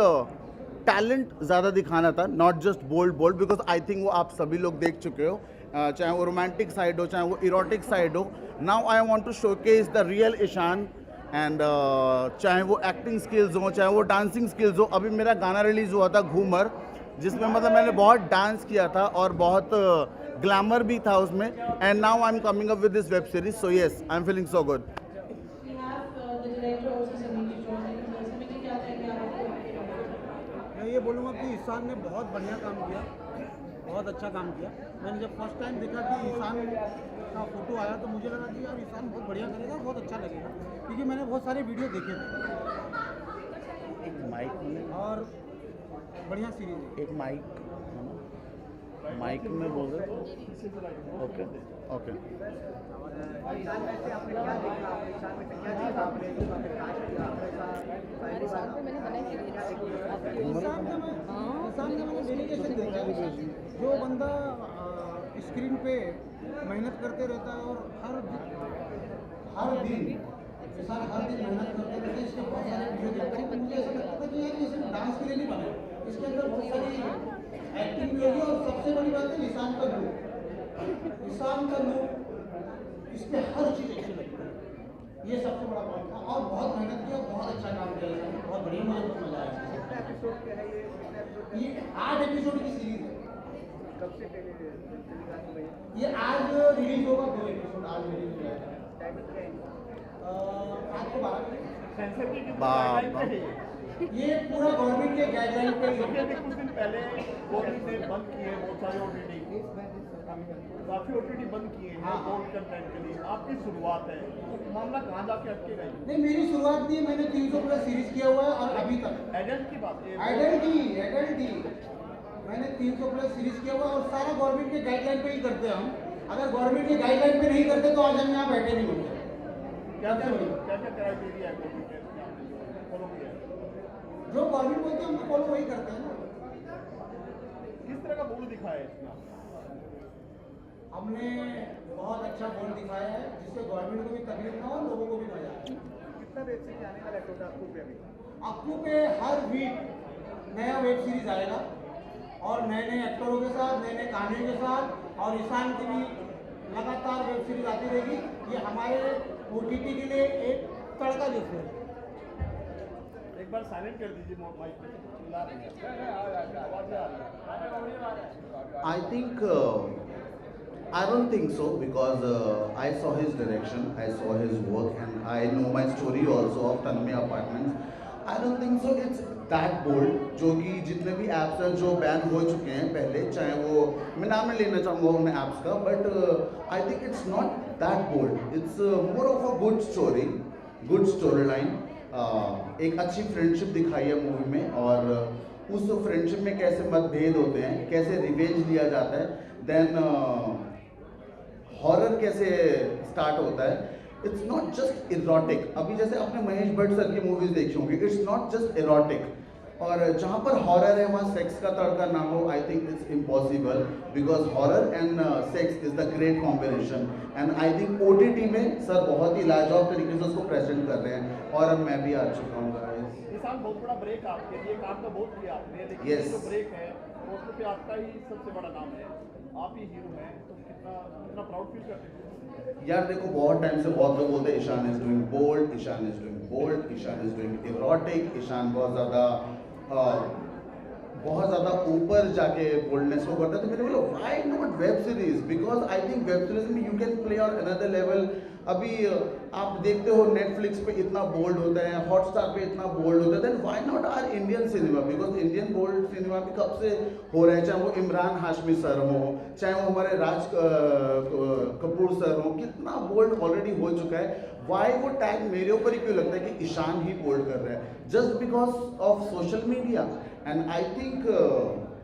टैलेंट ज़्यादा दिखाना था, not just bold because I think वो आप सभी लोग देख चुके हो, चाहे वो रोमांटिक साइड हो चाहे वो इरोटिक साइड हो। Now I want to showcase the real Ishan and चाहे वो एक्टिंग स्किल्स हो चाहे वो डांसिंग स्किल्स हो। अभी मेरा गाना रिलीज़ हुआ था घूमर, जिसमें मतलब मैंने बहुत डांस किया था और बहुत ग्लैमर भी था उसमें and now I am coming up with this web series, so yes I am feeling so good. मैं ये बोलूँगा कि ईशान ने बहुत बढ़िया काम किया, बहुत अच्छा काम किया। मैंने जब फर्स्ट टाइम देखा कि ईशान का फोटो आया तो मुझे लगा कि यार ईशान बहुत बढ़िया करेगा, बहुत अच्छा लगेगा, क्योंकि मैंने बहुत सारे वीडियो देखे थे। एक माइक में और बढ़िया सीरीज है। एक माइक में बोल रहे ओके ओके। जो बंदा स्क्रीन पे मेहनत करते रहता है और हर दिन मेहनत करते रहते हैं, इसके बहुत सारे वीडियो देखते हैं। मुझे ऐसा लगता था कि यार ये सिर्फ डांस के लिए नहीं बना, इसके अंदर बहुत सारी एक्टिंग भी होगी और सबसे बड़ी बात है ईशान का लुक, इस पे हर चीज़ अच्छी लगती है, ये सबसे बड़ा पॉइंट था। और बहुत मेहनत किया, बहुत अच्छा काम किया, बहुत बढ़िया, मुझे बहुत मजा आया। ये 8 एपिसोड की सीरीज है, कब से पहले ये आज रिलीज होगा, 2 एपिसोड आज रिलीज हो जाएगा। रात को 12 बजे। ये पूरा गवर्नमेंट के गाइडलाइन पे ही क्योंकि अभी कुछ दिन पहले गवर्नमेंट ने बंद किए हैं बहुत सारे OTT, काफ़ी OTT बंद किए हैं गोल्ड कंटेंट के लिए। आपकी शुरुआत है, तो मामला कहाँ जाके अटकेगा? नहीं, मेरी शुरुआत नहीं है, मैंने 300 प्लस सीरीज किया हुआ है और अभी तक एडल्ट की बात है, एडल्ट ही मैंने 300 प्लस सीरीज किया हुआ और सारा गवर्नमेंट के गाइडलाइन पे ही करते हैं हम। अगर गवर्नमेंट के गाइडलाइन पे नहीं करते तो आज हम यहाँ बैठे नहीं होते। क्या क्राइटेरिया है फॉलो किया? जो गवर्नमेंट बोलते हैं हम फॉलो वही करते हैं ना। किस तरह का बोल दिखाया है इसमें? हमने बहुत अच्छा बोल दिखाया है जिससे गवर्नमेंट को भी तकलीफ ना हो, लोगों को भी मजा आए। कितना वेब सीरीज आने वाला है टोटल अक्टूबर पे? अभी अक्टूबर पे हर वीक नया वेब सीरीज आएगा और नए नए एक्टरों के साथ, नए नए कहानियों के साथ, और ईशान की भी लगातार वेब सीरीज आती रहेगी। ये हमारे OTT के लिए एक तड़का जैसे है। एक बार साइलेंट कर दीजिए माइक पे, चिल्ला रही है, आवाज़ आ रही है। I think I don't think so because I saw his direction, I saw his work, and I know my story also of Tanmay Apartments. I don't think so it's that bold, जो कि जितने भी apps हैं जो ban हो चुके हैं पहले, चाहे वो मैं नाम नहीं लेना चाहूँगा उन ऐप्स का, but I think it's not that bold. It's more of a good story, good storyline. एक अच्छी फ्रेंडशिप दिखाई है मूवी में, और उस फ्रेंडशिप में कैसे मतभेद होते हैं, कैसे रिवेंज लिया जाता है, देन हॉरर कैसे स्टार्ट होता है। It's not just erotic. अभी जैसे आपने महेश भट्ट सर की मूवीज देखी होंगी, इट्स नॉट जस्ट इरोटिक, और जहाँ पर हॉरर है वहाँ सेक्स का तड़का ना हो, आई think it's impossible, because horror and sex is the great combination, and I think OTT में सर बहुत ही लाजवाब तरीके से उसको प्रेजेंट कर रहे हैं, और अब मैं भी आ चुका हूँ। किसान बहुत बड़ा ब्रेक आपके लिए, काम तो बहुत किया आपने, लेकिन Yes. जो ब्रेक है उसमें पे आपका ही सबसे बड़ा नाम है, आप ही हीरो हैं, तो कितना प्राउड फील करते हैं? यार देखो, बहुत टाइम से बहुत लोग बोलते हैं Ishan is doing bold, Ishan is doing bold, Ishan is doing erotic, Ishan बहुत ज़्यादा ऊपर जाके बोल्डनेस को करता है। तो मैंने बोला why not web series, because I think web series में you can play on another level. अभी आप देखते हो नेटफ्लिक्स पे इतना बोल्ड होता है, हॉटस्टार पे इतना बोल्ड होता है, then why not our Indian cinema, because Indian bold cinema भी कब से हो रहा है, चाहे वो इमरान हाशमी सर हो, चाहे वो हमारे राज कपूर सर हो, कितना बोल्ड ऑलरेडी हो चुका है। वाई वो टैग मेरे ऊपर ही क्यों लगता है कि ईशान ही बोल्ड कर रहा है, just because of social media? And I think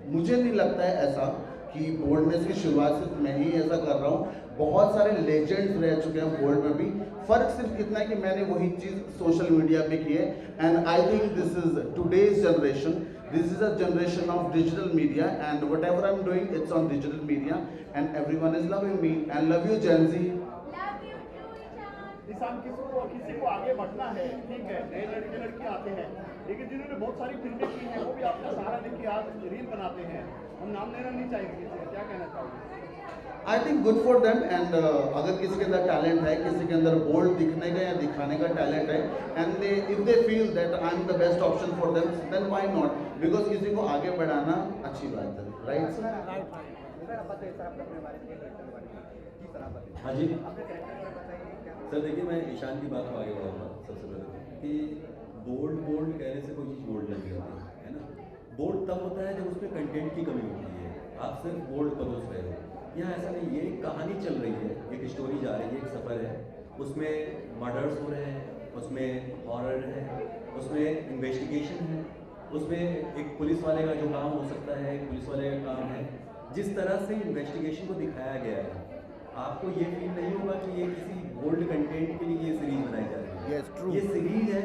मुझे नहीं लगता है ऐसा कि बोल्डनेस की शुरुआत सिर्फ मैं ही ऐसा कर रहा हूँ, बहुत सारे लेजेंड्स रह चुके हैं बोल्ड में भी। फ़र्क सिर्फ इतना है कि मैंने वही चीज़ सोशल मीडिया पे की है, and I think this is today's generation, this is a generation of digital media, and whatever I am doing it's on digital media, and everyone is loving me, and love you Gen Z. किसान किसी को आगे बढ़ना है, ठीक है, नए लड़के लड़की आते हैं, लेकिन जिन्होंने बहुत सारी फिल्में की हैं वो भी आपका सहारा लेके आज रील बनाते हैं, हम नाम लेना नहीं चाहेंगे किसी का, क्या कहना चाहोगे? I think good for them, and अगर किसी के अंदर टैलेंट है, किसी के अंदर बोल्ड दिखने का या दिखाने का टैलेंट है, and they if they feel that I am the best option for them, then why not, because किसी को आगे बढ़ाना अच्छी बात है, राइट? हाँ जी सर, देखिए मैं ईशान की बात को आगे बढ़ाऊंगा। सबसे पहले कि बोल्ड कहने से कोई चीज़ बोल्ड नहीं होती है ना। बोल्ड तब होता है जब उसमें कंटेंट की कमी होती है, आप सिर्फ बोल्ड परोस रहे हो। यहाँ ऐसा नहीं, ये एक कहानी चल रही है, एक स्टोरी जा रही है, एक सफ़र है, उसमें मर्डर्स हो रहे हैं, उसमें हॉरर है, उसमें इन्वेस्टिगेशन है, उसमें एक पुलिस वाले का जो काम हो सकता है, एक पुलिस वाले का काम है। जिस तरह से इन्वेस्टिगेशन को दिखाया गया है, आपको ये फील नहीं होगा कि ये किसी बोल्ड कंटेंट के लिए ये सीरीज बनाई जा रही है। Yes, true. ये सीरीज है,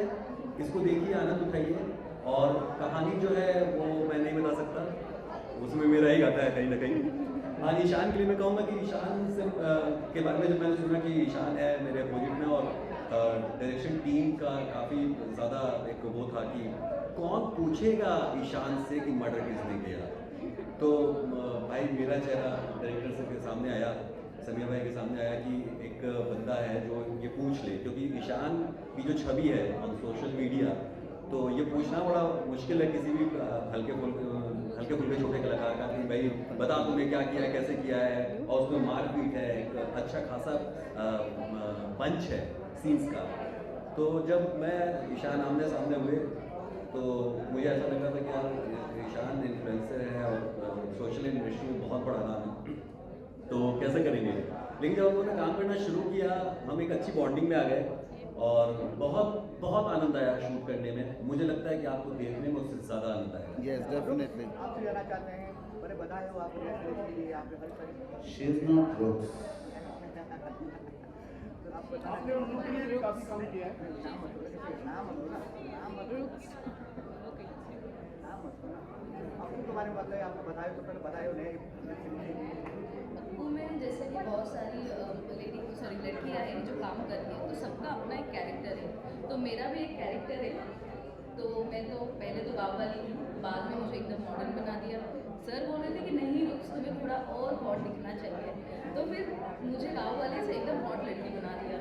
इसको देखिए, आनंद उठाइए, और कहानी जो है वो मैं नहीं बता सकता, उसमें मेरा ही आता है कहीं ना कहीं। हाँ, ईशान के लिए मैं कहूँगा कि ईशान से के बारे में जब मैंने सुना कि ईशान है मेरे अपोजिट में, और डायरेक्शन टीम का काफ़ी ज़्यादा एक वो था कि कौन पूछेगा ईशान से कि मर्डर किसने किया, तो भाई मेरा चेहरा डायरेक्टर के सामने आया, समीर भाई के सामने आया कि एक बंदा है जो ये पूछ ले, क्योंकि ईशान की जो छवि है ऑन सोशल मीडिया, तो ये पूछना बड़ा मुश्किल है किसी भी हल्के फुल्के छोटे कलाकार का कि भाई बता तुमने क्या किया है, कैसे किया है, और उसमें मारपीट है, एक अच्छा खासा पंच है सीन्स का। तो जब मैं ईशान आमने सामने हुए तो मुझे ऐसा लगा था कि यार ईशान इन्फ्लुएंसर है और सोशल इंडस्ट्री में बहुत बड़ा नाम है, तो कैसे करेंगे। लेकिन जब उन्होंने काम करना शुरू किया हम एक अच्छी बॉन्डिंग में आ गए और बहुत बहुत आनंद आया शूट करने में। मुझे लगता है कि आपको देखने में उससे ज़्यादा आनंद आएगा। Yes definitely. आप जाना चाहते हैं, बड़े बधाई हो आपको आपके हर शी इज नॉट रुक्स। आपने उनके लिए भी काफी काम किया है। आपको बारे में बताइए, आपको बधाई तो पहले बधाई हो नहीं। आपको में जैसे कि बहुत सारी लड़कियाँ हैं जो काम करती हैं, तो सबका अपना एक कैरेक्टर है, तो मेरा भी एक कैरेक्टर है। तो मैं तो पहले तो गाँव वाली थी, बाद में मुझे एकदम मॉडर्न बना दिया। सर बोल रहे थे कि नहीं रुक्स तुम्हें थोड़ा और हॉट दिखना चाहिए, तो फिर मुझे गाँव वाले से एकदम हॉट लड़की बना दिया।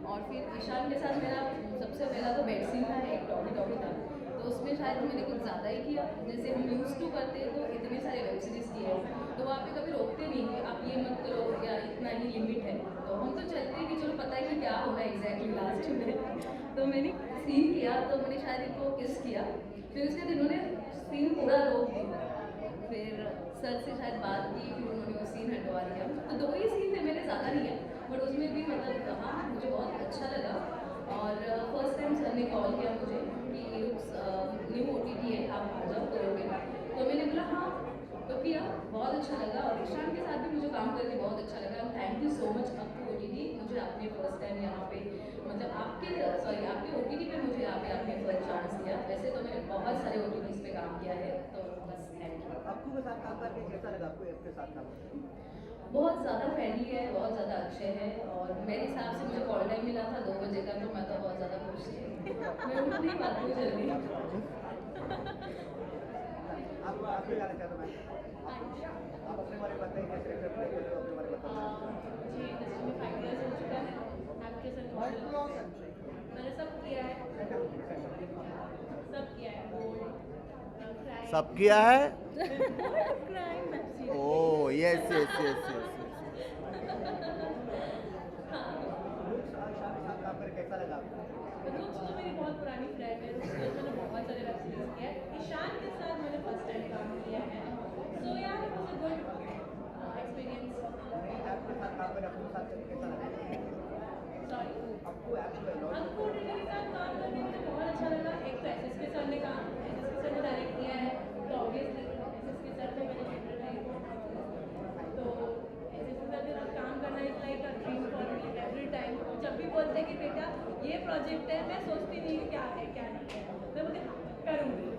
और फिर ईशान के साथ मेरा सबसे पहला तो बेड सीन था, एक डॉगी डॉगी था, तो उसमें शायद मैंने कुछ ज़्यादा ही किया। जैसे हम यूज टू करते हैं तो इतने सारे वेब सीरीज़ किए हैं, तो वहाँ पे कभी रोकते नहीं कि आप ये मत करो या इतना ही लिमिट है, तो हम तो चलते हैं कि चलो पता है कि क्या होना है एग्जैक्टली लास्ट में। तो मैंने सीन किया, तो मैंने शायद इनको किस किया, फिर उसके बाद इन्होंने सीन पूरा रोक दिया। फिर सर से शायद बात की, फिर उन्होंने वो सीन हटवा दिया। तो 2 ही सीन थे मेरे, ज़्यादा नहीं है, बट उसमें भी मतलब हाँ मुझे बहुत अच्छा लगा। और फर्स्ट टाइम सर ने कॉल किया मुझे कि न्यू OTT है, आप आ जाओ करोगे, तो मैंने बोला हाँ, तो किया, बहुत अच्छा लगा। और ईशान के साथ भी मुझे काम करके बहुत अच्छा लगा। थैंक यू सो मच आपको OTT, मुझे आपने फर्स्ट टाइम यहाँ पे मतलब आपके OTT पे मुझे यहाँ पे आपने फर्स्ट चांस दिया। वैसे तो मैंने बहुत सारे OTTs पे काम किया है, तो बस थैंक यू। आपको के साथ काम करके कैसा लगा आपको? आपके साथ काम करके बहुत ज़्यादा फ्रेंडली है, बहुत ज़्यादा अच्छे हैं, और मेरे हिसाब से मुझे कॉल टाइम मिला था 2 बजे का, तो मैं तो बहुत ज़्यादा खुश थी। मैं उठ नहीं पाती हूँ जल्दी। आप भी जाना चाहते हैं, आप अपने बारे में बताइए, कैसे कैसे प्ले करते हो, अपने बारे में बताइए। जी इंडस्ट्री में 5 years हो चुका है, एक्ट्रेस एंड मॉडल मैंने सब किया है, सब किया है। Crime web series. Oh yes yes yes yes. काम करके कैसा लगा आपको? रुक्स तो मेरी बहुत पुरानी फ्रेंड है, उसके साथ मैंने बहुत सारे वेब सीरीज किया है। ईशान के साथ मैंने फर्स्ट टाइम काम किया है, सो यार it was a good experience. आपके साथ काम करके आपको साथ करके कैसा लगा? सॉरी आपको आपको के साथ काम करके मुझे बहुत अच्छा लगा। एक तो SSK सर ने डायरेक्ट किया है, तो ऑब्वियसली SSK सर तो मेरे फेवरेट है, तो SSK सर के साथ काम करना is like a dream for me every time. जब भी बोलते हैं कि बेटा ये प्रोजेक्ट है, मैं सोचती नहीं कि क्या है क्या नहीं है, मैं बोलती करूँगी,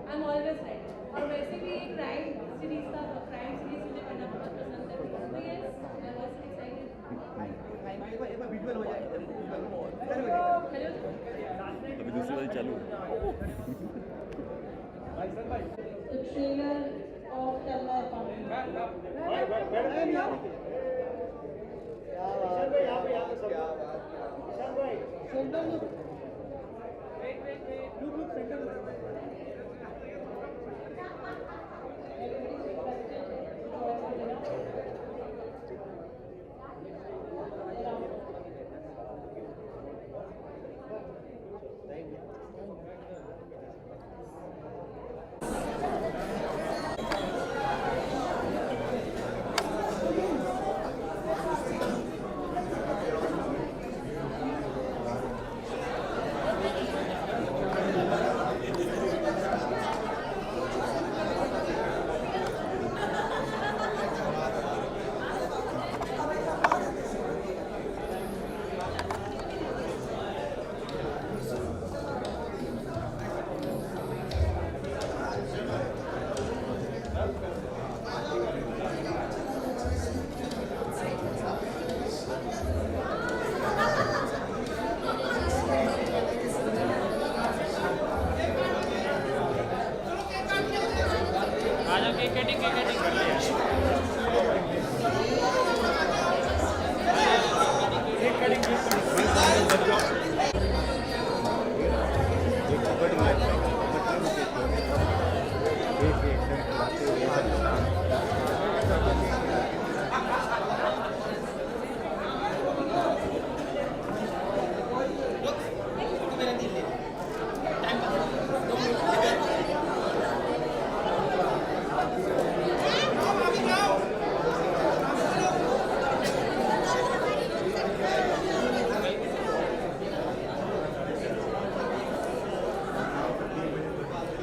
आई एम ऑलवेज रेडी। और वैसे भी एक क्राइम सीरीज था, तो क्राइम सीरीज मुझे करना बहुत पसंद है, तो yes I was excited. Visual हो जाएगा, अभी दूसरी वाली चालू है। The trailer of Tell My Apartment.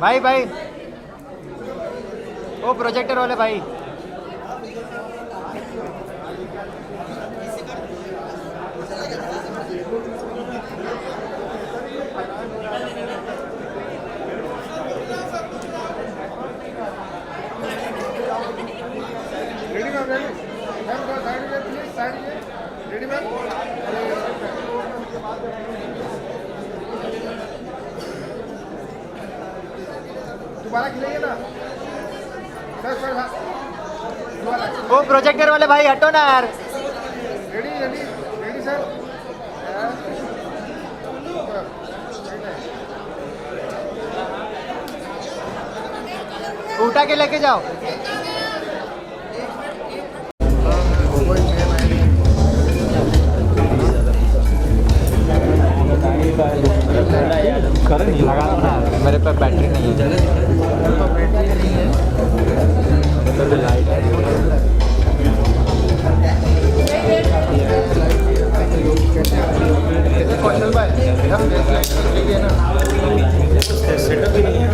भाई भाई वो प्रोजेक्टर वाले भाई रेडी मैम रेडी साइड में रेडी मैम दोबारा खिलाइए ना सर वो प्रोजेक्टर वाले भाई हटो ना यार रेडी रेडी रेडी सर उठा के लेके जाओ कर नहीं लगा दो ना मेरे पे बैटरी नहीं है तो लाइट सेटअप ही नहीं है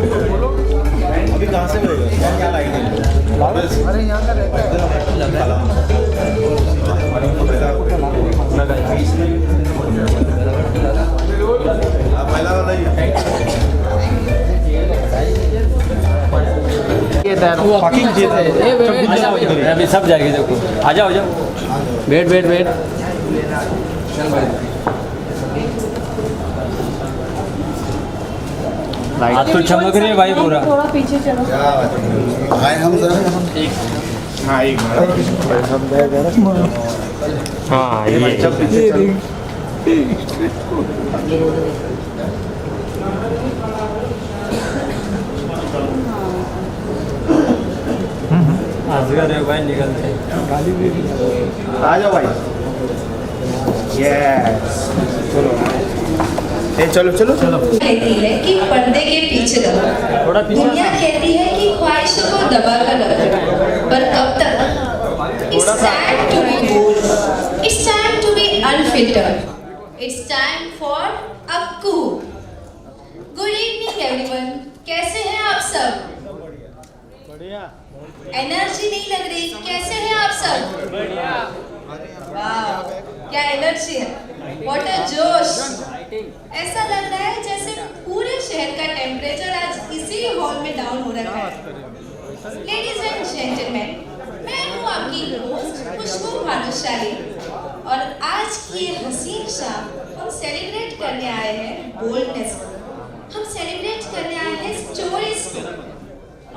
अभी कहाँ से मिलेगा क्या लाइट है अरे यहाँ का रहता पहला वाला अभी सब जाएगी देखो आ जाओ वेट वेट वेट आज तो चमक रही है भाई पूरा थोड़ा पीछे चलो हाय हम जरा हाँ एक हाँ आजगर है भाई निकलते गाली भी आ जाओ भाई यस चलो चलो चलो कहती है कि पर्दे के पीछे रहो दुनिया कहती है कि ख्वाहिशों को दबा कर रखो पर कब तक it's time to be bold it's time to be unfiltered it's time for Akku good evening everyone कैसे हैं आप सब बढ़िया एनर्जी नहीं लग रही कैसे हैं आप सब बढ़िया वाह क्या एनर्जी है व्हाट अ जोश ऐसा लग रहा है जैसे पूरे शहर का टेम्परेचर आज इसी हॉल में डाउन हो रखा है लेडीज एंड जेंटलमैन मैं हूँ आपकी होस्ट खुशबू भानुशाली और आज की ये हसीन शाम हम सेलिब्रेट करने आए हैं बोल्डनेस हम सेलिब्रेट करने आए हैं स्टोरीज को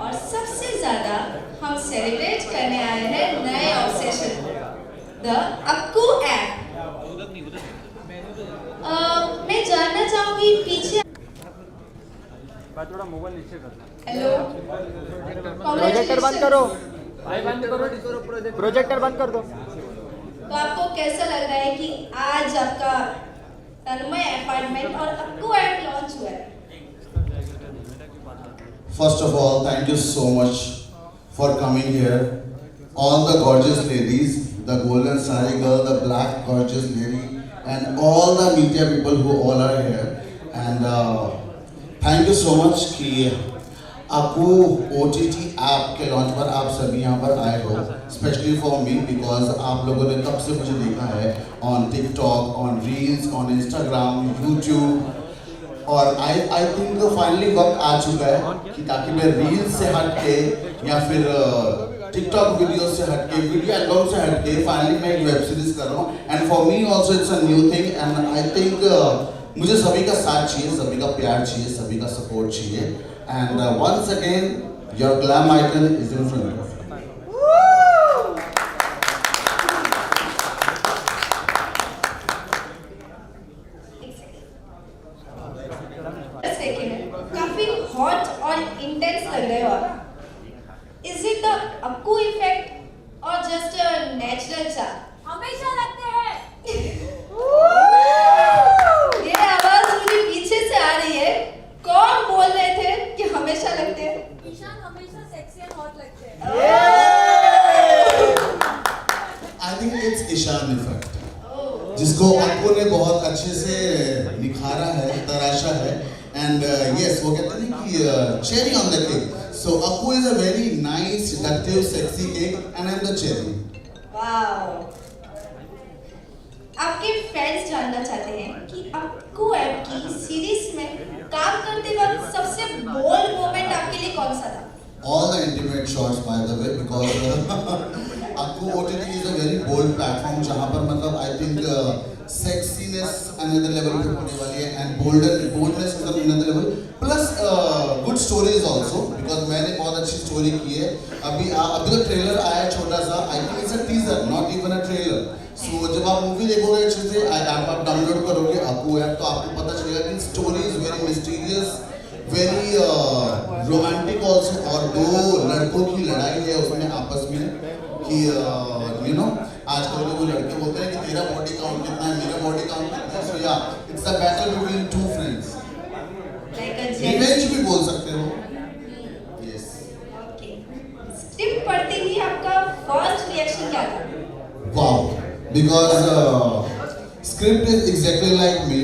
और सबसे ज्यादा हम सेलिब्रेट करने आए हैं नए ऑब्सेशन द अक्कू ऐप मैं जानना चाहूंगी पीछे थोड़ा मोबाइल नीचे कर हेलो प्रोजेक्टर बंद करो भाई बंद करो प्रोजेक्टर बंद कर दो तो आपको कैसा लग रहा है कि आज आपका तन्मय अपार्टमेंट और अक्कू ऐप लॉन्च हुआ है First of all, thank you so much for coming here. All the gorgeous ladies, the golden sari girl, the black gorgeous lady, and all the media people who all are here. And thank you so much कि Akku OTT app के launch पर आप सभी यहाँ पर आए हो, especially for me because आप लोगों ने तब से मुझे देखा है on TikTok, on Reels, on Instagram, YouTube. और आई थिंक फाइनली वक्त आ चुका है कि ताकि मैं रील से हट के या फिर टिकटॉक वीडियो से हट के वीडियो एल्बम से हट के फाइनली मैं एक वेब सीरीज कर रहा हूँ and for me also it's a new thing and I think मुझे सभी का साथ चाहिए, सभी का प्यार चाहिए, सभी का सपोर्ट चाहिए and once again your glam icon is in front of काफी हॉट और इंटेंस लग रहे हो आप is it the Akku effect और जस्ट अ नेचुरल चार्म हमेशा लगते हैं ये आवाज मुझे पीछे से आ रही है कौन बोल रहे थे कि हमेशा लगते हैं ईशान हमेशा सेक्सी एंड हॉट लगते हैं I think it's Ishan effect जिसको अक्कू ने बहुत अच्छे से निखारा है, तराशा है एंड यस वो कहते हैं कि cherry on the cake. So Akku is a very nice, seductive, sexy cake, and I'm the cherry. Wow. आपके फैंस जानना चाहते हैं कि अक्कू ऐप की सीरीज में काम करते वक्त सबसे बोल्ड मोमेंट आपके लिए कौन सा था? All the intimate shots, by the way, because Akku OTT is a very bold platform जहाँ पर मतलब I think sexiness another level पे होने वाली है and boldness is another level plus good stories also because मैंने बहुत अच्छी story की है अभी तो trailer आया छोटा सा I think it's a teaser not even a trailer so जब आप movie देखोगे अच्छे से आप डाउनलोड करोगे Akku ऐप तो आपको पता चलेगा कि story is very mysterious very romantic also और दो लड़कों की लड़ाई है उसमें आपस में कि you know आजकल के वो लड़के बोलते हैं कि तेरा बॉडी काउंट कितना है मेरा बॉडी काउंट कितना है सो या it's a battle between two friends revenge भी बोल सकते हो यस स्क्रिप्ट पढ़ते ही आपका फर्स्ट रिएक्शन क्या था? Wow because script is exactly like me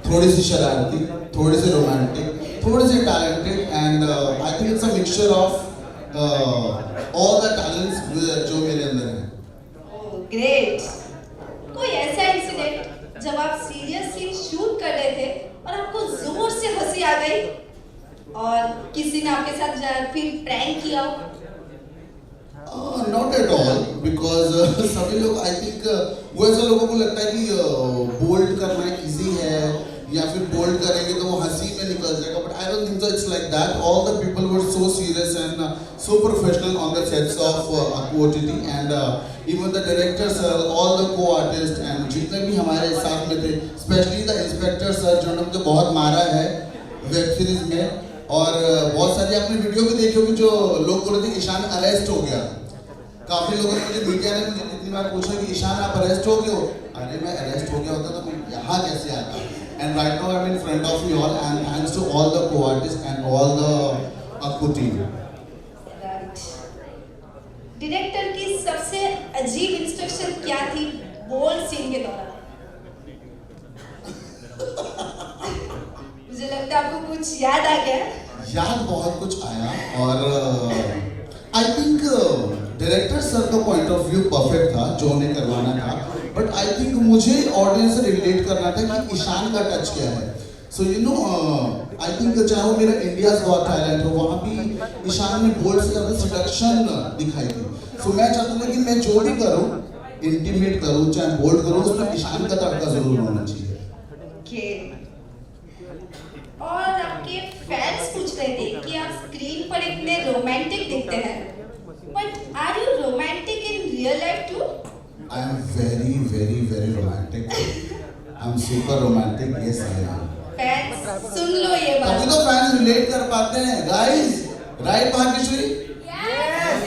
थोड़ी सी शरारती थोड़ी सी रोमांटिक थोड़ी सी talented and I think it's a mixture of all the talents जो मेरे अंदर है ग्रेट। कोई ऐसा इंसिडेंट जब आप सीरियस सीन शूट कर रहे थे और आपको जोर से हंसी आ गई और किसी ने आपके साथ फिर प्रैंक किया हो? नॉट एट ऑल बिकॉज सभी लोग आई थिंक वो ऐसे लोगों को लगता है कि बोल्ड करना इजी है या फिर बोल्ड करेंगे तो वो हंसी में निकल जाएगा but I don't think so it's like that all the people were so serious and so professional on the sets of Akku OTT and even the directors all the co-artists and जितने भी हमारे साथ में थे especially the inspector sir जो मुझे बहुत मारा है वेब सीरीज में और बहुत सारी आपने वीडियो भी देखी होगी जो लोग बोल रहे थे ईशान अरेस्ट हो गया काफी लोगों ने मुझे मीडिया ने मुझे कितनी बार पूछा कि ईशान आप अरेस्ट हो गए हो अरे मैं अरेस्ट हो गया होता तो मैं यहाँ कैसे आता and right now I'm in front of you all and thanks to all the co-artists and all the Akku team director की सबसे अजीब इंस्ट्रक्शन क्या थी बोल्ड सीन के दौरान? मुझे लगता है आपको कुछ याद आ गया। याद बहुत कुछ आया और आई थिंक डायरेक्टर सर का पॉइंट ऑफ व्यू परफेक्ट था जो उन्हें करवाना था बट आई थिंक मुझे ऑडियंस से रिलेट करना था कि ईशान का टच क्या है so you know I think चाहे वो मेरा इंडियाज गॉट टैलेंट हो वहाँ भी ईशान ने बोल्ड से ज़्यादा सिडक्शन दिखाई थी सो मैं चाहता था कि मैं जो भी करूँ इंटीमेट करूँ चाहे बोल्ड करूँ उसमें ईशान का तड़का जरूर होना चाहिए और आपके फैंस पूछ रहे थे कि आप स्क्रीन पर इतने रोमांटिक दिखते हैं but are you romantic in real life too? I am very, very, very romantic. I am super romantic. Yes, I am. Fans सुन लो ये बात। तभी तो फैंस रिलेट कर पाते हैं, guys. Right, भाग्यश्री? Yes.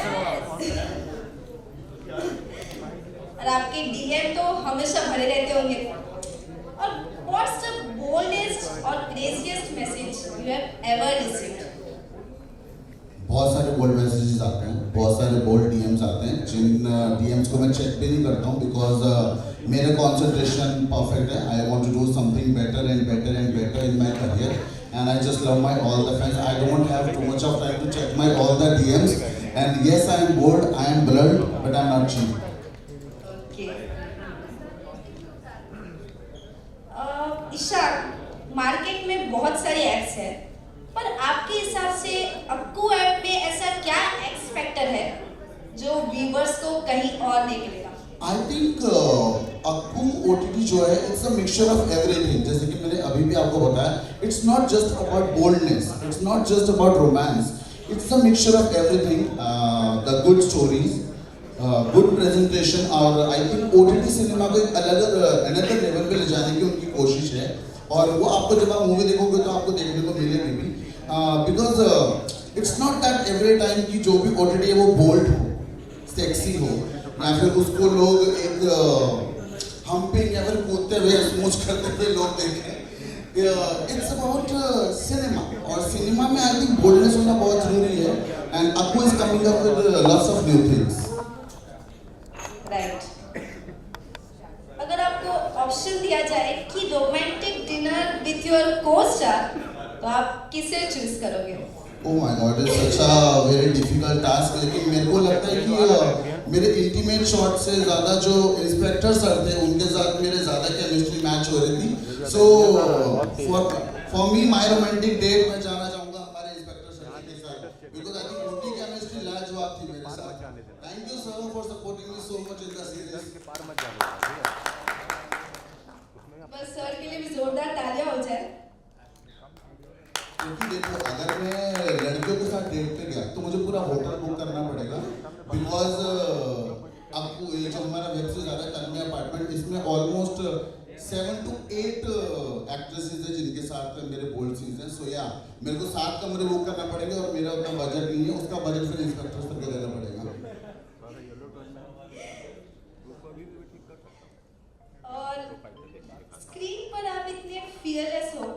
और आपके DM तो हमेशा भरे रहते होंगे। और what's the boldest or craziest message you have ever received? बहुत सारे बोल्ड मैसेजेस आते हैं बहुत सारे बोल्ड डीएम्स आते हैं जिन डीएम्स को मैं चेक भी नहीं करता हूँ बिकॉज मेरा कॉन्सेंट्रेशन परफेक्ट है I want to do something better and better and better in my career and I just love my all the fans I don't have too much of time to check my all the DMs and yes I am bold I am blurred but I am not cheap Ishan market में बहुत सारे apps हैं पर आपके हिसाब से Akku app में ऐसा क्या एक्स फैक्टर है जो व्यूअर्स को कहीं और नहीं मिलेगा? आई थिंक अक्कू OTT जो है it's a mixture of everything जैसे कि मैंने अभी भी आपको बताया it's not just about boldness it's not just about romance it's a mixture of everything the good stories good presentation और आई थिंक OTT सिनेमा को एक अलग अनदर लेवल पे ले जाने की उनकी कोशिश है और वो आपको जब आप मूवी देखोगे तो आपको देखने को मिलेगी भी because it's not that every time की जो भी OTT है वो बोल्ड हो सेक्सी हो या फिर उसको लोग एक हम्पिंग या फिर कूदते हुए स्मूच करते हुए लोग देखें इट्स अबाउट सिनेमा और सिनेमा में आई थिंक बोल्डनेस होना बहुत जरूरी है and Akku is coming up with lots of new things right अगर आपको ऑप्शन दिया जाए कि romantic dinner with your co-star तो आप किसे चूज करोगे? Oh my God, it's such a very difficult task. लेकिन मेरे को लगता है कि मेरे इंटीमेट शॉट से ज़्यादा जो इंस्पेक्टर सर थे उनके साथ मेरे ज़्यादा केमिस्ट्री मैच हो रही थी. So for me, my romantic date मैं जाना चाहूँगा हमारे इंस्पेक्टर सर के साथ, because I think उनकी केमिस्ट्री लाजवाब थी मेरे साथ. Thank you sir for supporting me so much in the series. बस सर के लिए भी जोरदार तालियां हो जाए. क्योंकि देखो अगर मैं लड़कियों के साथ डेट पे गया तो मुझे पूरा होटल बुक करना पड़ेगा, बिकॉज आपको ये जो हमारा वेब सीरीज आ रहा है तन्मय अपार्टमेंट, इसमें ऑलमोस्ट 7 to 8 एक्ट्रेसेस हैं जिनके साथ मेरे बोल्ड सीन्स हैं. सो या मेरे को 7 कमरे बुक करना पड़ेंगे और मेरा उतना बजट नहीं है, उसका बजट फिर इंस्पेक्टर सर को देना पड़ेगा. और स्क्रीन पर आप इतने फियरलेस हो,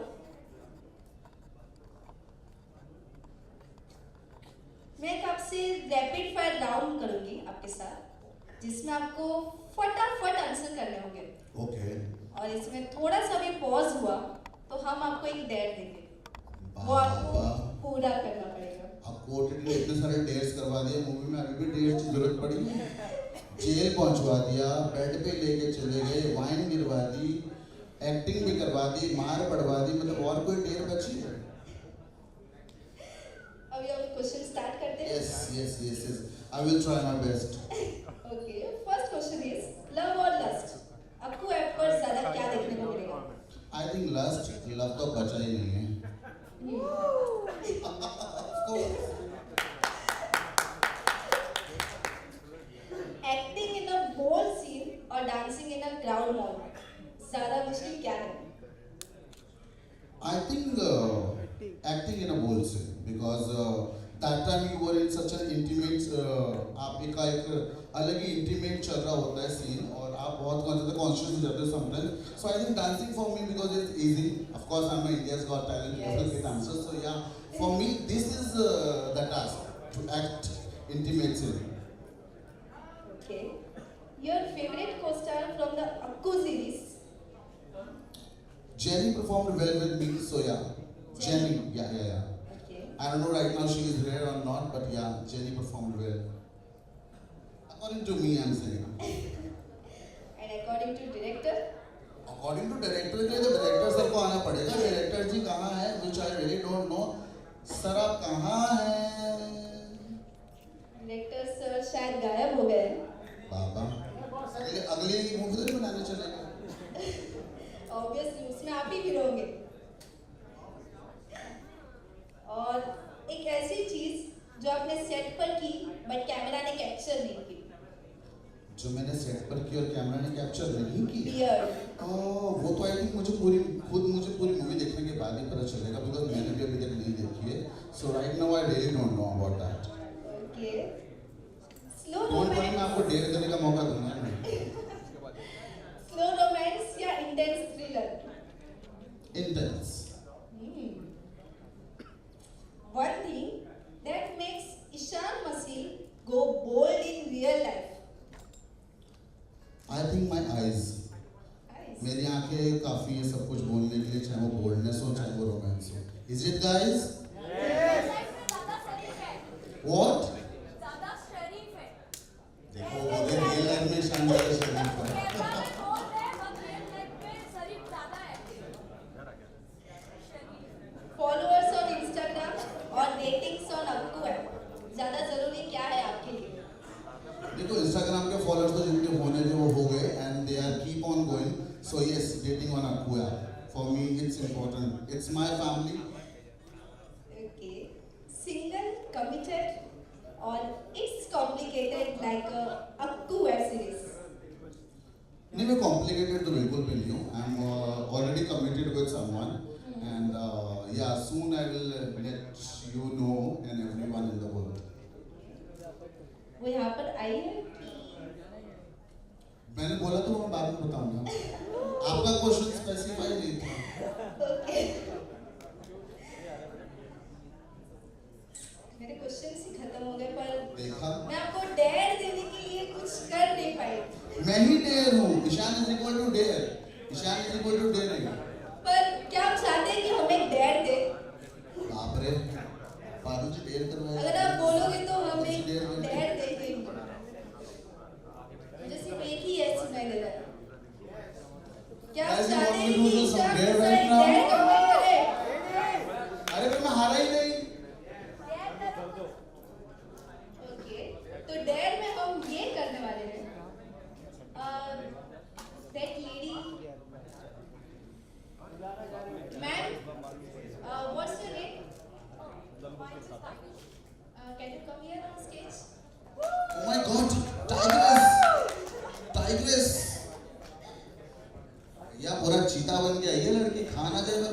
मैं एक आपसे रैपिड फायर राउंड करूंगी आपके साथ, जिसमें आपको फटाफट आंसर करने होंगे. ओके. और इसमें थोड़ा सा भी पॉज हुआ तो हम आपको एक डेयर देंगे, वो आपको पूरा करना पड़ेगा. आपको ओटीटी ने इतने सारे डेट्स करवा दिए, मूवी में अभी भी डेट्स की जरूरत पड़ी. जेल पहुंचवा दिया, बेड पे लेके चले गए, वाइन गिरवा दी, एक्टिंग भी करवा दी, मार पड़वा दी, मतलब और कोई डेट बची? अभी हम क्वेश्चन स्टार्ट करते हैं. Yes. I will try my best. Okay, first question is love or lust? आपको ऐप पर ज़्यादा क्या देखने को मिलेगा? I think lust, love तो बचा ही नहीं है. Acting in a bold scene और dancing in a crowd mall, ज़्यादा मुश्किल क्या है? I think acting in a bold scene, because that time you were in such an intimate, आपका एक अलग ही intimate चल रहा होता है scene और आप बहुत conscious हो जाते हो sometimes. So I think dancing for me, because it's easy. Of course I'm a India's Got Talent, you have to get answers. So yeah, for me this is the task, to act intimate scene. Okay. Your favorite co-star from the Akku series? Jenny performed well with me, so yeah. Jenny, yeah. Okay. I don't know right now she is here or not, but yeah, Jenny performed well. According to me, I'm saying. And according to director? According to director, के लिए तो director sir को आना पड़ेगा. Director जी कहाँ है? Which I really don't know. Sir आप कहाँ हैं? Director सर शायद गायब हो गए. बाबा. अगली मूवी तो बनाने चलेगा. Obviously उसमें आप ही हीरो होंगे. और एक ऐसी चीज जो आपने सेट पर की बट कैमरा ने कैप्चर नहीं की. जो मैंने सेट पर की और कैमरा ने कैप्चर नहीं की. Beard. वो तो आई थिंक मुझे पूरी मूवी देखने के बाद ही पता चलेगा, बिकॉज मैंने भी अभी तक नहीं देखी है. So right now I really don't know about that. Okay. Slow romance मैं आपको डेयर देने का मौका दूंगा. स्लो रोमांस या intense thriller? Intense. One thing that makes Ishan Masil go bold in real life? I think my eyes. मेरी आंखें काफी है सब कुछ बोलने के लिए, चाहे वो बोल्डनेस हो चाहे वो रोमांस हो. Is it guys? Yes. What? देखो वो रियल लाइफ में शानदार शरीफ है. Followers on Instagram और ratings on Akku app, ज़्यादा जरूरी क्या है आपके लिए? देखो इंस्टाग्राम के फॉलोअर्स तो जिनके होने थे वो हो गए, and they are keep on going. So yes, dating on Akku app. For me, it's important. It's my family. Okay. Single, committed, or it's complicated like a Akku web series? नहीं, मैं complicated तो बिल्कुल भी नहीं हूँ. I'm already committed with someone, and yeah, soon I will let you know and everyone in the world. वो यहाँ पर आई है? मैंने बोला तो मैं बाद में बताऊंगा. आपका क्वेश्चन स्पेसिफाई नहीं था. Okay. मेरे क्वेश्चंस ही खत्म हो गए, पर देखा? मैं आपको डेयर देने के लिए कुछ कर नहीं पाई. मैं ही डेयर हूँ. Ishan is equal to dare. Ishan is equal to daring. पर क्या आप चाहते हैं कि हम एक डेयर दे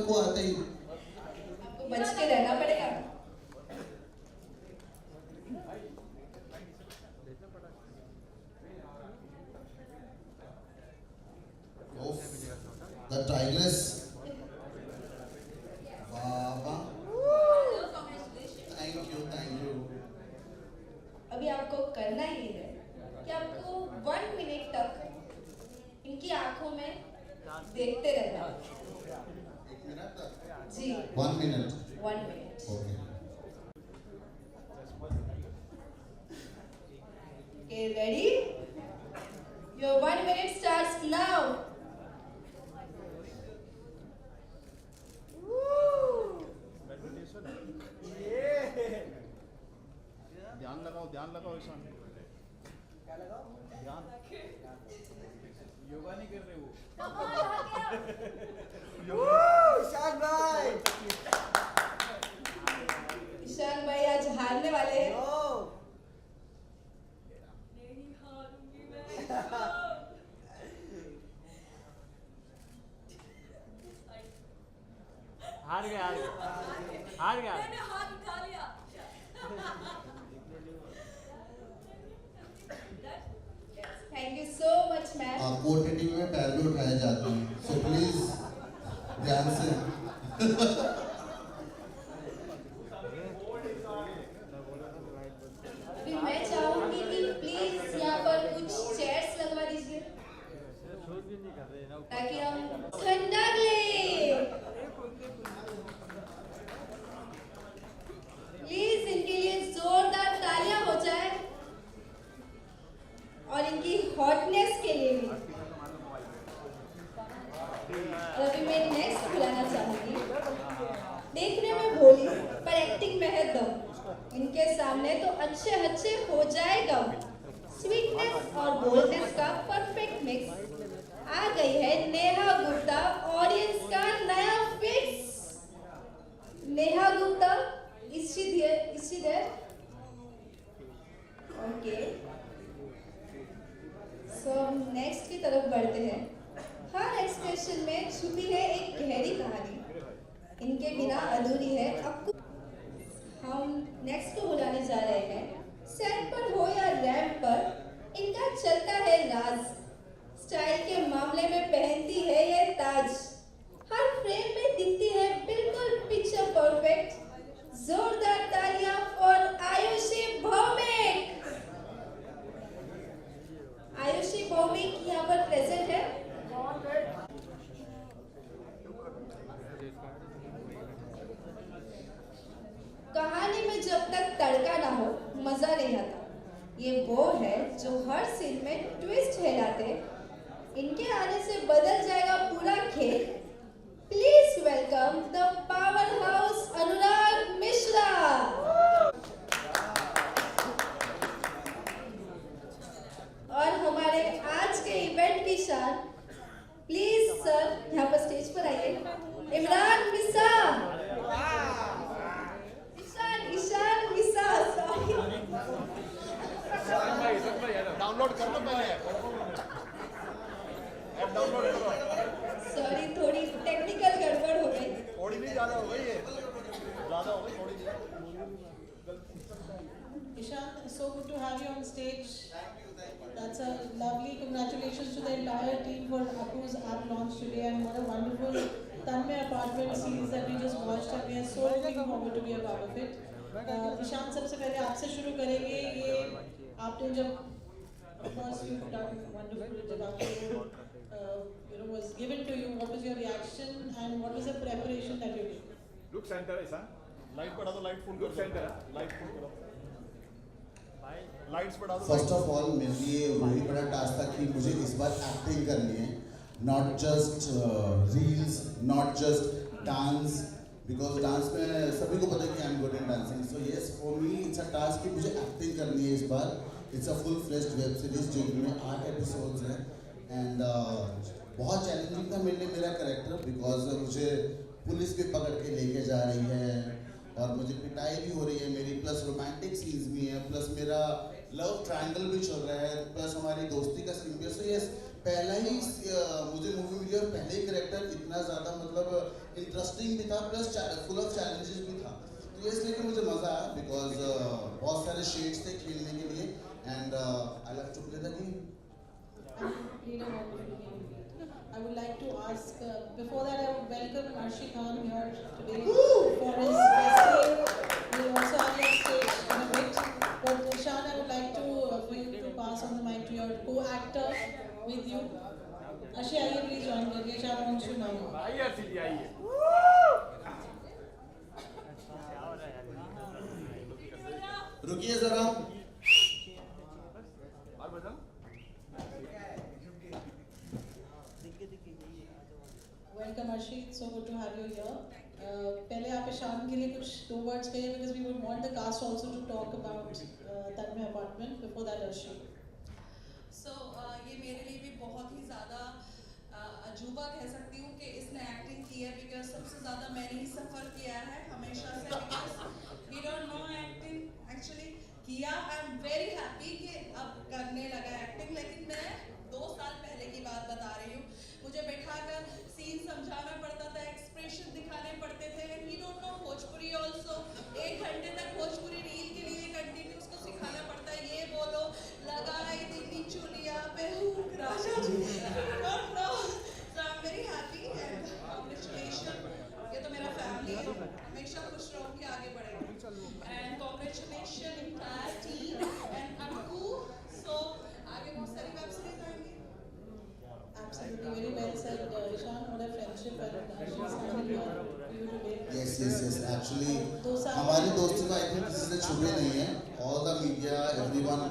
को आते ही। आपको बच के रहना पड़ेगा। The tigress. Baba. Thank you. अभी आपको करना ये है कि आपको 1 मिनट तक इनकी आंखों में देखते रहना। 1 मिनट तक? जी। 1 minute. 1 minute. Okay, ready? Your 1 minute starts now. ध्यान लगाओ ईशान। क्या लगाओ? ध्यान। योगा नहीं कर रहे वो। ईशान भाई। ईशान भाई आज हारने वाले हैं। नहीं हारूंगी मैं। हार गया मैंने हाथ उठा लिया। Thank you so much ma'am. आपको OTT में पैर भी उठाए जाते हैं, सो प्लीज ध्यान से। अभी मैं चाहूंगी कि प्लीज यहाँ पर कुछ चेयर्स लगवा दीजिए ताकि हम ठंडा ले। प्लीज इनके लिए जोरदार तालियां हो जाए और इनकी हॉटनेस के लिए भी। और अभी मैं नेक्स्ट बुलाना चाहूंगी। देखने में भोली पर एक्टिंग में है दम। इनके सामने तो अच्छे हो जाएगा। स्वीटनेस और बोल्डनेस का परफेक्ट मिक्स। आ गई है नेहा गुप्ता, ऑडियंस का नया fix. Neha Gupta, is she there? Okay. So हम नेक्स्ट की तरफ बढ़ते हैं। हर एक्सप्रेशन में छुपी है एक गहरी कहानी, इनके बिना अधूरी है। अब हम नेक्स्ट को बुलाने जा रहे हैं। सेट पर हो या रैंप पर इनका चलता है राज। स्टाइल के मामले में पहनती है ये ताज। हर फ्रेम में दिखती है बिल्कुल पिक्चर परफेक्ट। जोरदार तालियां फॉर आयुषी भौमिक। आयुषी भौमिक यहाँ पर प्रेजेंट है। कहानी में जब तक तड़का ना हो मजा नहीं आता। ये वो है जो हर सीन में ट्विस्ट हिलाते। इनके आने से बदल जाएगा पूरा खेल। Please welcome the powerhouse Anurag Mishra. और हमारे आज के इवेंट की शान, प्लीज सर यहाँ पर स्टेज पर आइए। इमरान मिसा। ईशान मिसा, सॉरी। डाउनलोड कर लो पहले। ऐप डाउनलोड करो। सॉरी थोड़ी टेक्निकल गड़बड़ हो गई। थोड़ी नहीं ज़्यादा हो गई है। ज़्यादा हो गई थोड़ी। Ishan, so good to have you on stage. That's a lovely. Congratulations to the entire team for Aku's app launch today, and what a wonderful Tanmay apartment series that we just watched, and we are so looking forward to be a part of it. Ishan, सबसे पहले आपसे शुरू करेंगे। ये आपने जब of course you've done wonderful जब आपको was given to you, what was your reaction and what was the preparation that you did? Look center is light बढ़ा दो, लाइट फुल करो। सेंटर लाइट फुल करो। लाइट्स बढ़ा दो। First of all मेरे लिए वही बड़ा टास्क था कि मुझे इस बार एक्टिंग करनी है, not just reels, not just dance, because dance में सभी को पता है कि I am good in dancing. So yes for me it's a task कि मुझे एक्टिंग करनी है इस बार। It's a full fleshed web series जिसमें 8 एपिसोड्स हैं एंड बहुत चैलेंजिंग था मेरे लिए मेरा कैरेक्टर, बिकॉज मुझे पुलिस भी पकड़ के लेके जा रही है और मुझे पिटाई भी हो रही है मेरी, प्लस रोमांटिक सीन्स भी हैं, प्लस मेरा लव ट्रायंगल भी चल रहा है, प्लस हमारी दोस्ती का सीन भी है। सो यस पहला ही मुझे मूवी मिली और पहले ही कैरेक्टर इतना ज़्यादा मतलब इंटरेस्टिंग भी था प्लस फुल ऑफ चैलेंजेस भी था, तो इसलिए कि मुझे मज़ा आया बिकॉज बहुत सारे शेड्स थे खेलने के लिए and I like to play the game. I would like to ask, before that I would welcome Arshi Khan here today for his festival. We will also have you on stage in a bit. But Ishan, I would like for you to pass on the mic to your co-actor with you. Arshi, आइए please join करिए. Ishan wants to know. आइए सीधी आइए. रुकिए जरा. और बताओ. Welcome Arshi, it's so good to have you here. पहले आप ईशान के लिए कुछ 2 words कहिए because we would want the cast also to talk about Tanmay apartment. Before that Arshi. So ये मेरे लिए भी बहुत ही ज़्यादा अजूबा कह सकती हूँ कि इसने एक्टिंग की है because सबसे ज़्यादा मैंने ही सफ़र किया है हमेशा से because we don't know acting actually किया. I am very happy कि अब करने लगा एक्टिंग, लेकिन मैं 2 साल पहले की बात बता रही हूँ. मुझे बैठाकर सीन समझाना पड़ता था, एक्सप्रेशन दिखाने पड़ते थे and we don't know Bhojpuri also. 1 घंटे तक भोजपुरी रील के लिए कंटिन्यू उसको सिखाना पड़ता है. ये बोलो लगाई दिल्ली चुलिया पे हुक राजा जी. Don't know. So I am very happy and congratulation. ये तो मेरा फैमिली है, हमेशा खुश रहूंगी, आगे बढ़ेंगे. And congratulation entire team and Akku. So आगे बहुत सारी वेब सीरीज आएंगी. Absolutely, very well said, Ishan. What a friendship and she's standing here for you today. Yes. Actually, हमारी दोस्ती का I think किसी से छुपे नहीं है. All the media, everyone,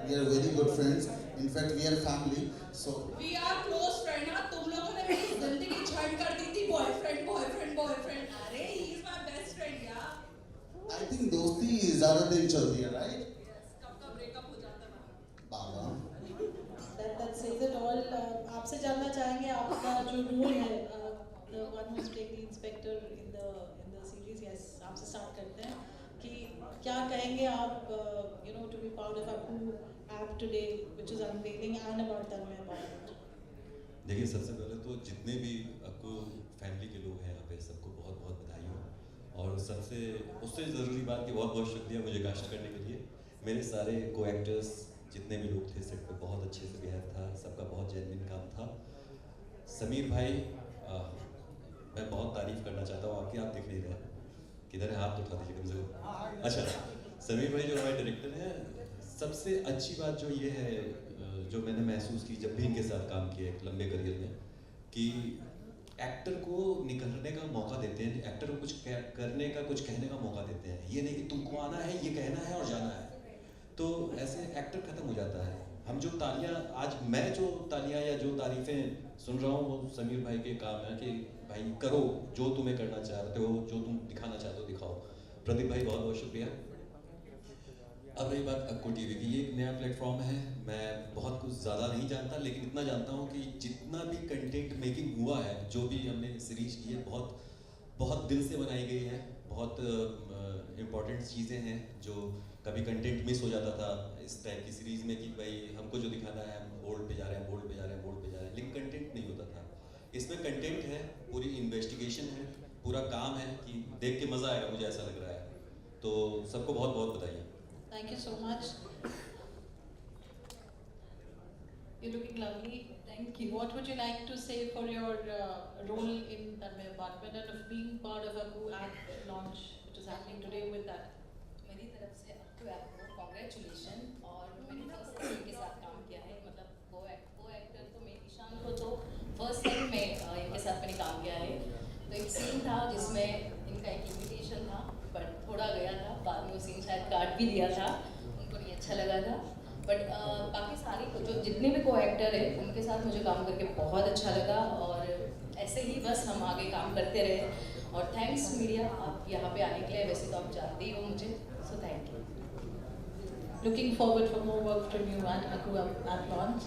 we are very good friends. In fact, we are family. So we are close friend. ना तुम लोगों ने मेरी जिंदगी झंड कर दी थी. Boyfriend. अरे he is my best friend यार. I think दोस्ती ज़्यादा दिन चलती है, right? Yes. कब का ब्रेकअप हो जाता है बाबा. That says it all. आपसे जानना चाहेंगे आपका जो रोल है, the one who's playing the inspector in the series. Yes, आपसे स्टार्ट करते हैं कि क्या कहेंगे आप, to be part of Akku app today, which is unveiling and about Tanmay apartment. देखिए, सबसे पहले तो जितने भी अक्कू फैमिली के लोग हैं यहाँ पे सबको बहुत बहुत बधाई हो. और उससे ज़रूरी बात कि बहुत बहुत शुक्रिया मुझे कास्ट करने के लिए. मेरे सारे को एक्टर्स जितने भी लोग थे सेट पे बहुत अच्छे से बिहेव था, सबका बहुत जेन्युइन काम था. समीर भाई, मैं बहुत तारीफ करना चाहता हूँ आपकी. आप दिख नहीं रहे, किधर है? हाथ उठा दीजिए कम से कम. अच्छा, समीर भाई जो हमारे डायरेक्टर हैं, सबसे अच्छी बात जो ये है जो मैंने महसूस की जब भी इनके साथ काम किया एक लंबे करियर में, कि एक्टर को निकलने का मौका देते हैं, एक्टर को कुछ करने का, कुछ कहने का मौका देते हैं. ये नहीं कि तुमको आना है, ये कहना है और जाना है. तो ऐसे एक्टर खत्म हो जाता है. हम जो तालियां, आज मैं जो तालियां या जो तारीफें सुन रहा हूँ, वो समीर भाई के काम है कि भाई करो जो तुम्हें करना चाहते हो, जो तुम दिखाना चाहते हो दिखाओ. प्रदीप भाई बहुत बहुत शुक्रिया. अब रही बात अक्कू टीवी की, ये एक नया प्लेटफॉर्म है. मैं बहुत कुछ ज़्यादा नहीं जानता, लेकिन इतना जानता हूँ कि जितना भी कंटेंट मेकिंग हुआ है, जो भी हमने सीरीज की है, बहुत दिल से बनाई गई है. बहुत इम्पॉर्टेंट चीज़ें हैं जो कभी कंटेंट मिस हो जाता था इस टाइप की सीरीज़ में कि भाई हमको जो दिखाना है हम बोर्ड पे जा रहे हैं, लेकिन कंटेंट नहीं होता था. इसमें कंटेंट है, पूरी इन्वेस्टिगेशन है, पूरा काम है कि देख के मज़ा आएगा, मुझे ऐसा लग रहा है. तो सबको बहुत बहुत बधाई. Thank you so much. You're looking lovely. Thank you. What would you like to say for your role in Tन्मय apartment and of being part of Akku app launch, which is happening today with that? मेरी तरफ से Akku app को congratulation. और मैंने first time इनके साथ काम किया है, मतलब को एक्टर तो मैं ईशान को तो फर्स्ट टाइम में इनके साथ मैंने काम किया है. तो एक सीन था जिसमें इनका एक इन्विटेशन था, बट थोड़ा गया था, बाद में वो सीन शायद काट भी दिया था, उनको नहीं अच्छा लगा था. बट बाकी सारी जो जितने भी को एक्टर है उनके साथ मुझे काम करके बहुत अच्छा लगा. और ऐसे ही बस हम आगे काम करते रहे. और थैंक्स मीडिया, आप यहाँ पे आने के लिए. वैसे तो आप जानते ही हो मुझे, so thank you. Looking forward for more work from you at Akku app launch.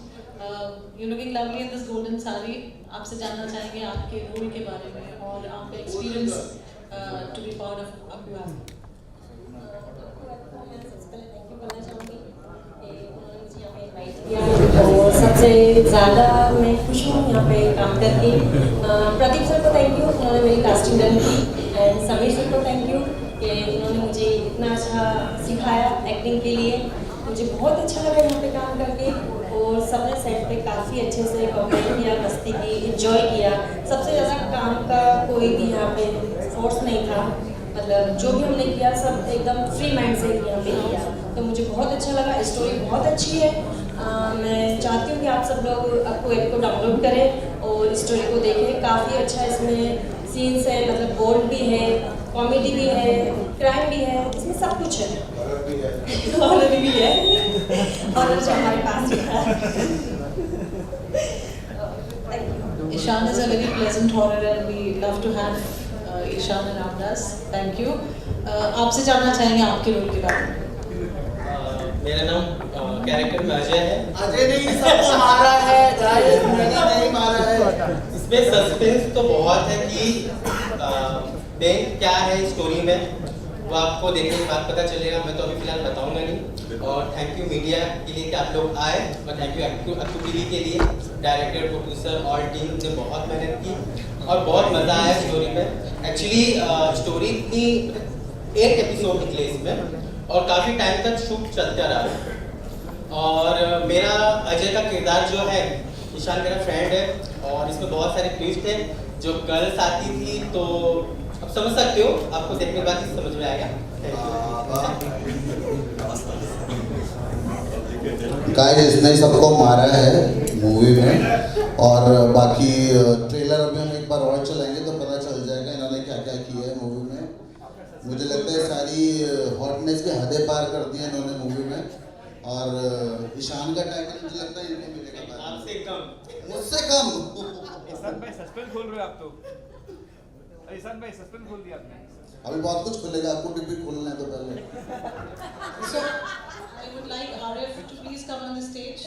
You're looking lovely in this golden saree. आपसे जानना चाहेंगे आपके रोल के बारे में और आपका experience to be part of Akku app. सबसे पहले थैंक यू करना चाहूँगी कि उन्होंने मुझे यहाँ पे इनवाइट किया. और सबसे ज़्यादा मैं खुश हूँ यहाँ पे काम करके। प्रदीप सर को थैंक यू, उन्होंने मेरी कास्टिंग डन की। एंड समीर सर को थैंक यू कि उन्होंने मुझे इतना अच्छा सिखाया एक्टिंग के लिए। मुझे बहुत अच्छा लगा यहाँ पे काम करके और सबने सेट पे काफ़ी अच्छे से कॉपरेट किया, मस्ती की, एंजॉय किया। सबसे ज़्यादा काम का कोई भी यहाँ पे फोर्स नहीं था, मतलब जो भी हमने किया सब एकदम फ्री माइंड से यहाँ पे किया, तो मुझे बहुत अच्छा लगा। स्टोरी बहुत अच्छी है। मैं चाहती हूँ कि आप सब लोग आपको ऐप को डाउनलोड करें और स्टोरी को देखें। काफ़ी अच्छा इसमें सीन्स है, मतलब बोल्ड भी है, कॉमेडी भी है, क्राइम भी है, इसमें सब कुछ है। हॉरर भी है, हॉरर जो हमारे पास भी है। Ishan is a very pleasant horror and we love to have Ishan around us. Thank you. आपसे जानना चाहेंगे आपके रोल के बारे में। मेरा नाम कैरेक्टर में अजय है। अजय नहीं, सबको मारा है गाइस, मैंने नहीं मारा है। इसमें सस्पेंस तो बहुत है कि बैंक क्या है स्टोरी में, वो आपको देखने के बाद पता चलेगा। मैं तो अभी फिलहाल बताऊंगा नहीं। और थैंक यू मीडिया के लिए कि आप लोग आए, और थैंक यू अक्टू टीवी के लिए, डायरेक्टर, प्रोड्यूसर और टीम ने बहुत मेहनत की और बहुत मज़ा आया स्टोरी में। एक्चुअली स्टोरी इतनी 8 एपिसोड निकले इसमें और काफ़ी टाइम तक शूट चलता रहा। और मेरा अजय का किरदार जो है, ईशान मेरा फ्रेंड है और इसमें बहुत सारे ट्विस्ट है जो गर्ल्स आती थी, तो अब समझ सकते हो, आपको देखने के बाद ही समझ में आएगा। गाइस इसने सबको मारा है मूवी में, और बाकी ट्रेलर अभी हम एक बार और चलाएंगे तो पता चल जाएगा इन्होंने क्या क्या किया है मूवी में। मुझे लगता है सारी हॉटनेस की हदें पार कर दी है इन्होंने मूवी में। और ईशान का टाइटल मुझे लगता है इनको मिलेगा, आपसे कम, मुझसे कम। ईशान भाई सस्पेंस खोल रहे हो आप तो। ईशान भाई सस्पेंस खोल दिया आपने। अभी बहुत कुछ खुलेगा, आपको डिब्बी खोलना है तो पहले। So I would like Arif to please come on the stage.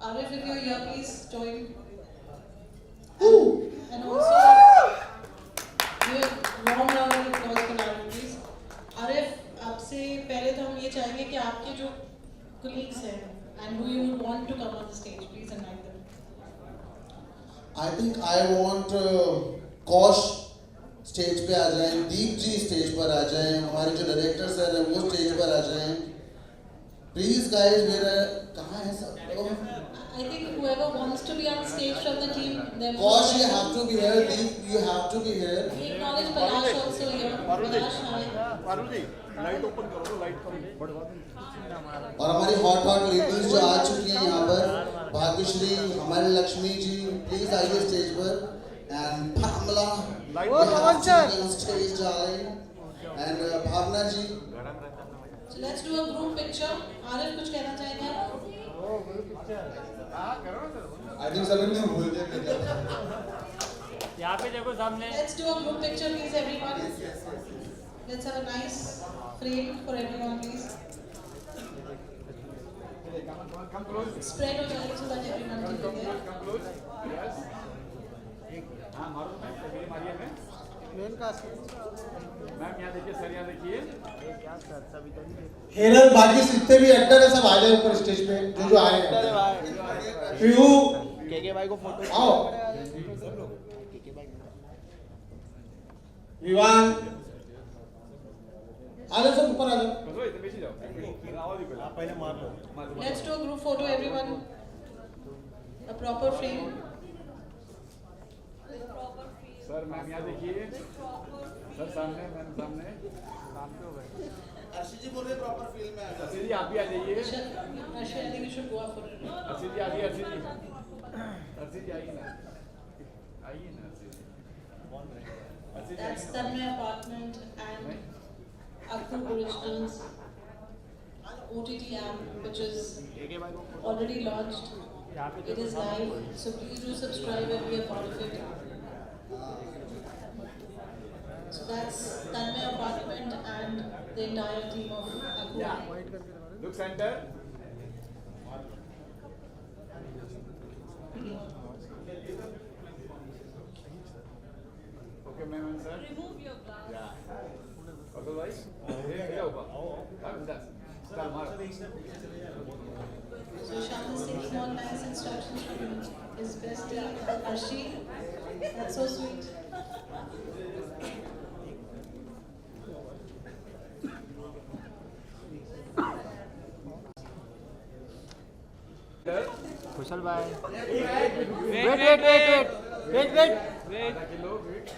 Arif, if you're here, please join. And also, warm round of applause for Arif, please. Arif, आपसे पहले तो हम ये चाहेंगे कि आपके जो colleagues हैं and who you would want to come on the stage, please invite them. I think I want कौश स्टेज पे आ जाएं, दीप जी स्टेज पर आ जाएं, हमारे जो डायरेक्टर्स हैं वो स्टेज पर आ जाएं। प्लीज गाइस, मेरा कहाँ है सब लोग? I think whoever wants to be on stage from the team, they're कौश, you have to be here. Deep, you have to be here. We acknowledge Palash also here. Palash, hi. Light open करो तो light कम। और हमारी hot ladies जो आ चुकी हैं यहाँ पर, भाग्यश्री, हमारे लक्ष्मी जी, प्लीज आइए स्टेज पर। And Pamela, you have to be on stage, darling. And Bhavna ji. So let's do a group picture. Arif कुछ कहना चाहेंगे आप? I think सभी ने भूल दिया। यहाँ पे देखो सामने। Let's do a group picture, please, everyone. Let's have a nice frame for everyone, please. Come close. Spread हो जाए so that everyone can be there. Come close. Yes. हाँ मारो मैम, मेरी मारिए मैम। मेन का मैम यहाँ देखिए, sir यहाँ देखिए। क्या सर, सब इधर ही देखो। हेरल, बाकी जितने भी एक्टर है सब आ जाए ऊपर स्टेज पे, जो आए हैं। पीहू, केके भाई को फोटो आओ। विवान, आ जाओ सब ऊपर आ जाओ। बस इधर बैठ जाओ। आओ जी आप पहले मार लो। Let's do a group photo, everyone. A proper frame. Sir ma'am यहाँ देखिए। सर सामने, मैम सामने। सामने हो गए। अर्शी जी बोल रहे प्रॉपर फील्ड में आ जाओ। अर्शी जी आप भी आ जाइए। Actually, I think you should go up for it. Arshi जी आइए, अर्शी जी। अर्शी जी आइए ना। आइए ना अर्शी जी। अर्शी जी That's Tanmay Apartment and Akbar Originals OTT app, which is already launched. It is live, so please do subscribe and be a part of it. So that's Tanmay Apartment and the entire team of Akbar. Look center. Okay, ma'am and sir. Remove your glass. Yeah. Otherwise, here over. How is that? So Ishan is taking all nice instructions from his bestie, Arshi. That's so sweet. कुशल भाई wait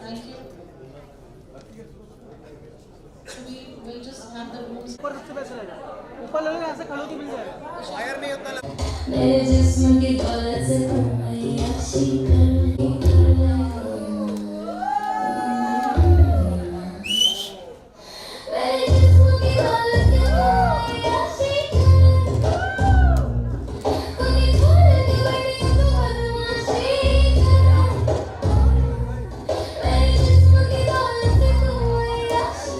Thank you. So we will just have the rooms. ऊपर सबसे best रहेगा, ऊपर ले लेना, ऐसे खड़े तो मिल जाएगा, वायर नहीं होता। मेरे जिस्म की दौलत से तुम अय्याशी कर ली। मेरे जिस्म की दौलत से तुम अय्याशी कर कोई छोड़ के बड़ी तो बदमाशी कर। मेरे जिस्म की दौलत से तुम अय्याशी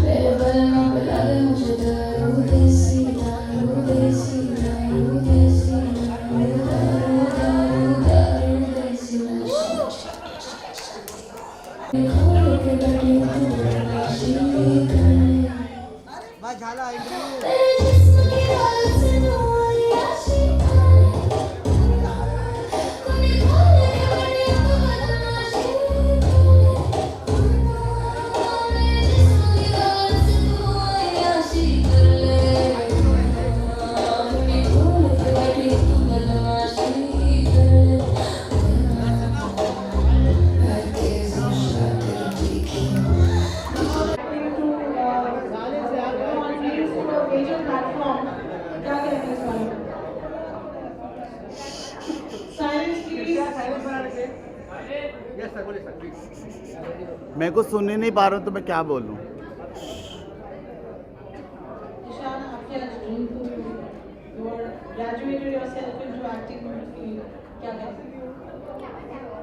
मेरे बलनों पे लगे मुझे दारू देसी दारू देसी दारू देसी दारू दारू दारू देसी खोल के बैठी तू बदमाशी करने। बस झाला इंटरव्यू। मेरे जिस्म की दौलत से तू अय्याशी कोई खोल के बैठी तू बदमाशी। मेरे जिस्म की दौलत से तू अय्याशी कर ले कोई खोल के बैठी तू बदमाशी कर ले। Yes sir, बोलिए sir, please. मैं कुछ सुन ही नहीं पा रहा हूँ तो मैं क्या बोलूँ। Ishan, आपके आज dream to you are graduated yourself into acting field. क्या कहते